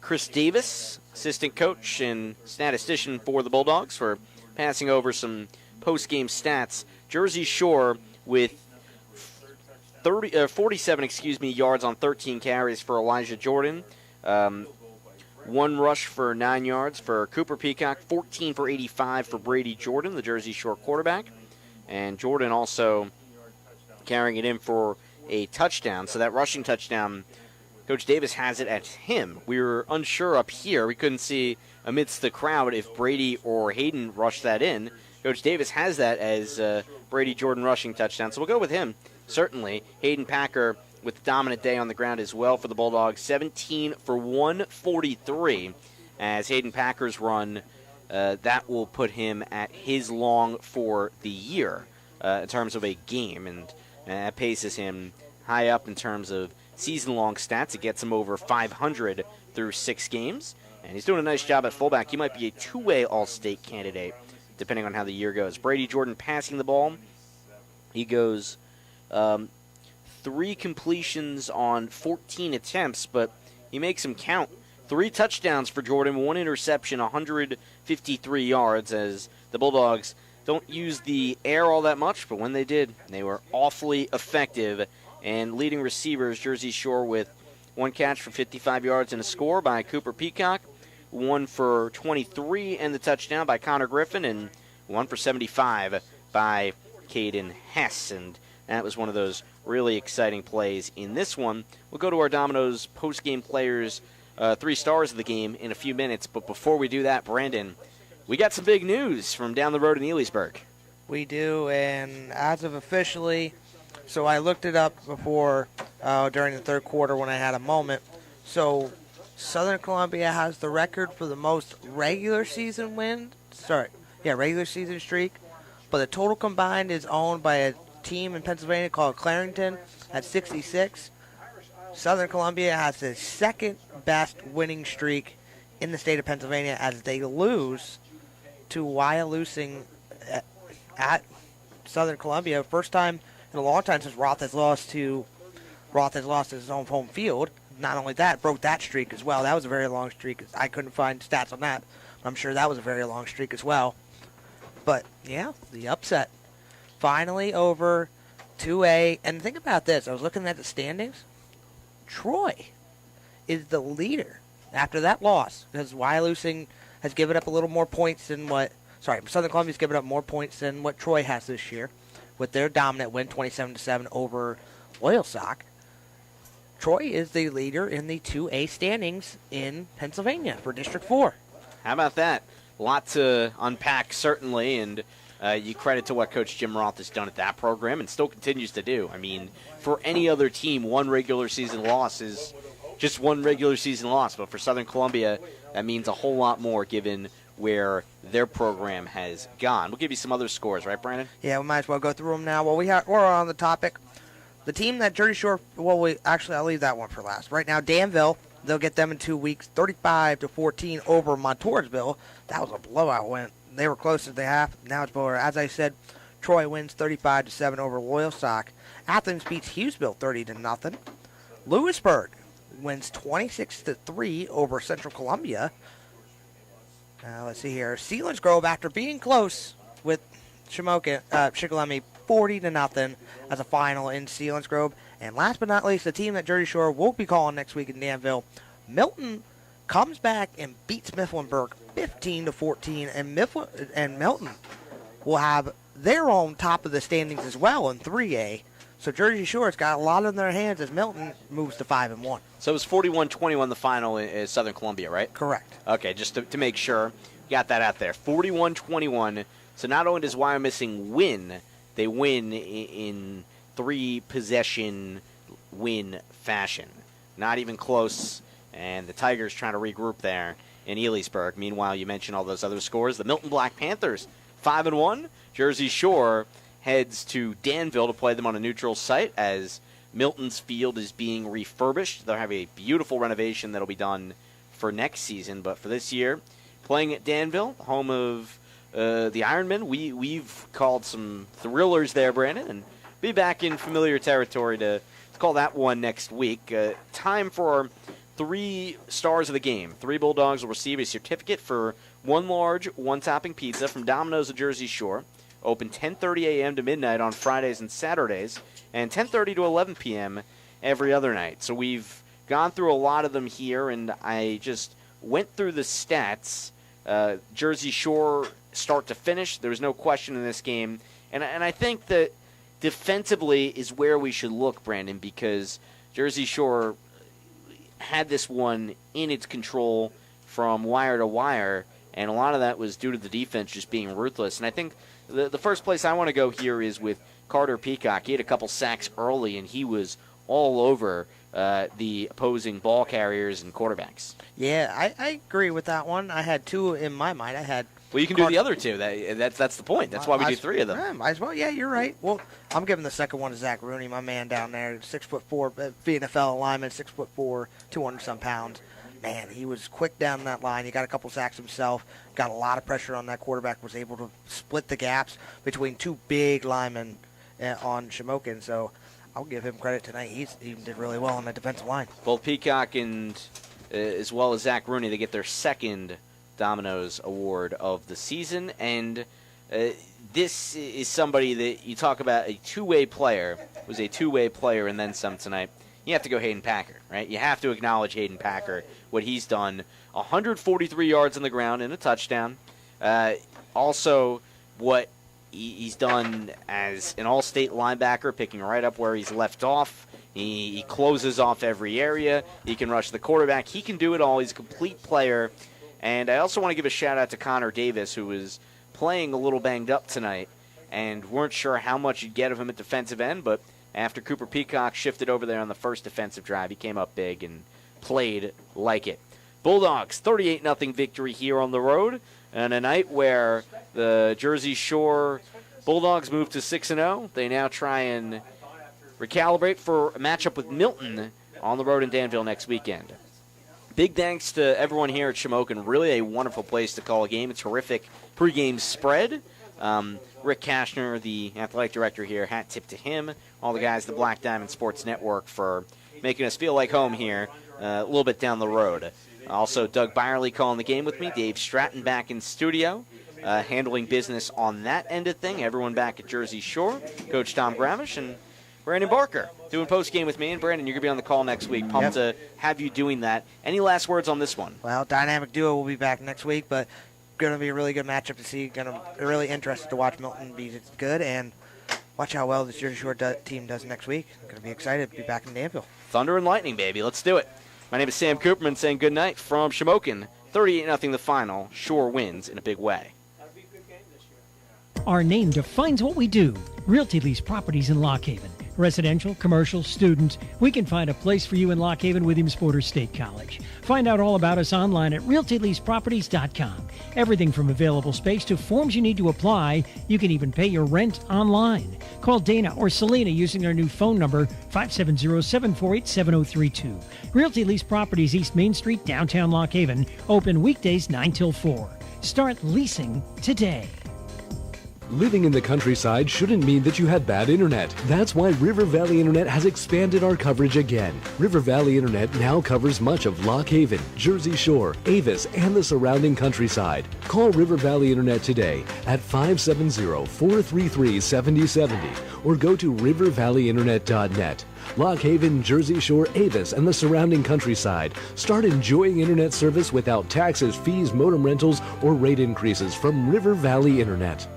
Chris Davis, assistant coach and statistician for the Bulldogs, for passing over some post-game stats. Jersey Shore with 47 yards on 13 carries for Elijah Jordan. One rush for 9 yards for Cooper Peacock, 14 for 85 for Brady Jordan, the Jersey Shore quarterback. And Jordan also carrying it in for a touchdown. So that rushing touchdown, Coach Davis has it at him. We were unsure up here. We couldn't see amidst the crowd if Brady or Hayden rushed that in. Coach Davis has that as Brady Jordan rushing touchdown. So we'll go with him, certainly. Hayden Packer with a dominant day on the ground as well for the Bulldogs. 17 for 143 as Hayden Packer's run. That will put him at his long for the year in terms of a game, and that paces him high up in terms of season-long stats. It gets him over 500 through 6 games, and he's doing a nice job at fullback. He might be a two-way All-State candidate, depending on how the year goes. Brady Jordan passing the ball. He goes 3 completions on 14 attempts, but he makes them count. 3 touchdowns for Jordan, 1 interception, 153 yards, as the Bulldogs don't use the air all that much, but when they did, they were awfully effective. And leading receivers, Jersey Shore with 1 catch for 55 yards and a score by Cooper Peacock, 1 for 23 and the touchdown by Connor Griffin, and 1 for 75 by Caden Hess. And that was one of those really exciting plays in this one. We'll go to our Domino's post-game players, 3 stars of the game, in a few minutes. But before we do that, Brandon, we got some big news from down the road in Elysburg. We do, and as of officially, so I looked it up before during the third quarter when I had a moment. So Southern Columbia has the record for the most regular season regular season streak. But the total combined is owned by a team in Pennsylvania called Clarington at 66. Southern Columbia has the second best winning streak in the state of Pennsylvania as they lose to Wyalusing at Southern Columbia. First time in a long time since Roth has lost his own home field. Not only that, broke that streak as well. That was a very long streak. I couldn't find stats on that. I'm sure that was a very long streak as well. But, yeah, the upset. Finally over 2A. And think about this. I was looking at the standings. Troy is the leader after that loss, because Wyalusing has given up a little more points than Southern Columbia's given up more points than what Troy has this year with their dominant win, 27-7 over Loyalsock. Troy is the leader in the 2A standings in Pennsylvania for District 4. How about that? A lot to unpack, certainly, and you credit to what Coach Jim Roth has done at that program and still continues to do. I mean, for any other team, one regular season loss is just one regular season loss, but for Southern Columbia, that means a whole lot more given where their program has gone. We'll give you some other scores, right, Brandon? Yeah, we might as well go through them now. Well, we're on the topic. The team that Jersey Shore, I'll leave that one for last. Right now, Danville, they'll get them in 2 weeks, 35-14 over Montoursville. That was a blowout win. They were close at the half. Now it's over. As I said, Troy wins 35-7 over Loyalsock. Athens beats Hughesville 30-0. Lewisburg wins 26-3 over Central Columbia. Let's see here. Selinsgrove, after being close with Shamokin, Shikellamy, 40-0 as a final in Selinsgrove. And last but not least, the team that Jersey Shore will be calling next week in Danville, Milton, comes back and beats Mifflinburg 15-14, and Milton will have their own top of the standings as well in 3A. So Jersey Shore's got a lot in their hands as Milton moves to 5-1. So it was 41-21 the final in Southern Columbia, right? Correct. Okay, just to make sure, got that out there. 41-21. So not only does Wyomissing win, they win in 3-possession win fashion. Not even close, and the Tigers trying to regroup there in Elysburg. Meanwhile, you mentioned all those other scores. The Milton Black Panthers, 5-1. Jersey Shore heads to Danville to play them on a neutral site as Milton's field is being refurbished. They'll have a beautiful renovation that'll be done for next season, but for this year, playing at Danville, home of the Ironmen. We've called some thrillers there, Brandon, and be back in familiar territory to call that one next week. Time for 3 stars of the game. 3 Bulldogs will receive a certificate for 1 large, 1 topping pizza from Domino's of Jersey Shore. Open 10:30 a.m. to midnight on Fridays and Saturdays, and 10:30 to 11 p.m. every other night. So we've gone through a lot of them here, and I just went through the stats. Jersey Shore start to finish, there was no question in this game. And I think that defensively is where we should look, Brandon, because Jersey Shore had this one in its control from wire to wire, and a lot of that was due to the defense just being ruthless. And I think the first place I want to go here is with Carter Peacock. He had a couple sacks early, and he was all over the opposing ball carriers and quarterbacks. Yeah, I agree with that one. I had 2 in my mind. I had. Well, you can do the other 2. That's the point. That's why we do 3 of them. Yeah, might as well. Yeah, you're right. Well, I'm giving the second one to Zach Rooney, my man down there, 6'4", VNFL lineman, 6'4", 200-some pounds. Man, he was quick down that line. He got a couple sacks himself, got a lot of pressure on that quarterback, was able to split the gaps between 2 big linemen on Shamokin. So I'll give him credit tonight. He did really well on the defensive line. Both Peacock and as well as Zach Rooney, they get their second Domino's Award of the season. And this is somebody that you talk about a two-way player, was a two-way player and then some tonight. You have to go Hayden Packer, right? You have to acknowledge Hayden Packer, what he's done. 143 yards on the ground and a touchdown. Also, what he's done as an all-state linebacker, picking right up where he's left off. He closes off every area. He can rush the quarterback. He can do it all. He's a complete player. And I also want to give a shout-out to Connor Davis, who was playing a little banged up tonight and weren't sure how much you'd get of him at defensive end, but after Cooper Peacock shifted over there on the first defensive drive, he came up big and played like it. Bulldogs, 38-0 victory here on the road, and a night where the Jersey Shore Bulldogs moved to 6-0. They now try and recalibrate for a matchup with Milton on the road in Danville next weekend. Big thanks to everyone here at Shamokin. Really a wonderful place to call a game. A terrific pregame spread. Rick Kashner, the athletic director here, hat tip to him. All the guys at the Black Diamond Sports Network for making us feel like home here a little bit down the road. Also, Doug Byerly calling the game with me. Dave Stratton back in studio, handling business on that end of thing. Everyone back at Jersey Shore. Coach Tom Gramish and Brandon Barker doing post-game with me. And Brandon, you're going to be on the call next week. Pumped to have you doing that. Any last words on this one? Well, Dynamic Duo will be back next week, but going to be a really good matchup to see. Really interested to watch Milton be good and watch how well this Jersey Shore team does next week. Going to be excited to be back in Danville. Thunder and lightning, baby. Let's do it. My name is Sam Cooperman saying good night from Shamokin. 38-0 the final. Shore wins in a big way. Our name defines what we do. Realty Lease Properties in Lock Haven. Residential, commercial, students, we can find a place for you in Lock Haven Williams-Porter State College. Find out all about us online at realtyleaseproperties.com. Everything from available space to forms you need to apply. You can even pay your rent online. Call Dana or Selena using our new phone number, 570-748-7032. Realty Lease Properties, East Main Street, downtown Lock Haven. Open weekdays 9 till 4. Start leasing today. Living in the countryside shouldn't mean that you had bad internet. That's why River Valley Internet has expanded our coverage again. River Valley Internet now covers much of Lock Haven, Jersey Shore, Avis, and the surrounding countryside. Call River Valley Internet today at 570-433-7070 or go to rivervalleyinternet.net. Lock Haven, Jersey Shore, Avis, and the surrounding countryside. Start enjoying internet service without taxes, fees, modem rentals, or rate increases from River Valley Internet.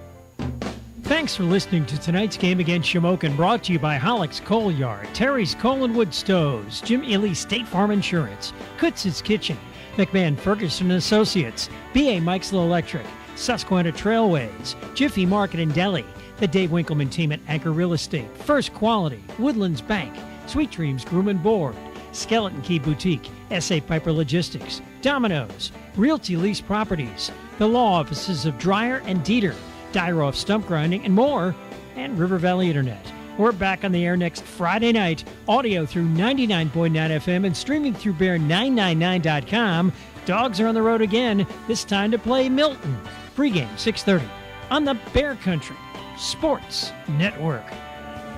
Thanks for listening to tonight's game against Shamokin, brought to you by Hollick's Coal Yard, Terry's Coal and Wood Stoves, Jim Ely State Farm Insurance, Kutz's Kitchen, McMahon Ferguson Associates, B.A. Mikesville Electric, Susquehanna Trailways, Jiffy Market and Deli, the Dave Winkleman team at Anchor Real Estate, First Quality, Woodlands Bank, Sweet Dreams Groom and Board, Skeleton Key Boutique, S.A. Piper Logistics, Domino's, Realty Lease Properties, the law offices of Dreyer and Dieter, Dyroff Stump Grinding, and more, and River Valley Internet. We're back on the air next Friday night, audio through 99.9 FM and streaming through bear999.com. Dogs are on the road again, this time to play Milton. Pregame 6:30 on the Bear Country Sports Network.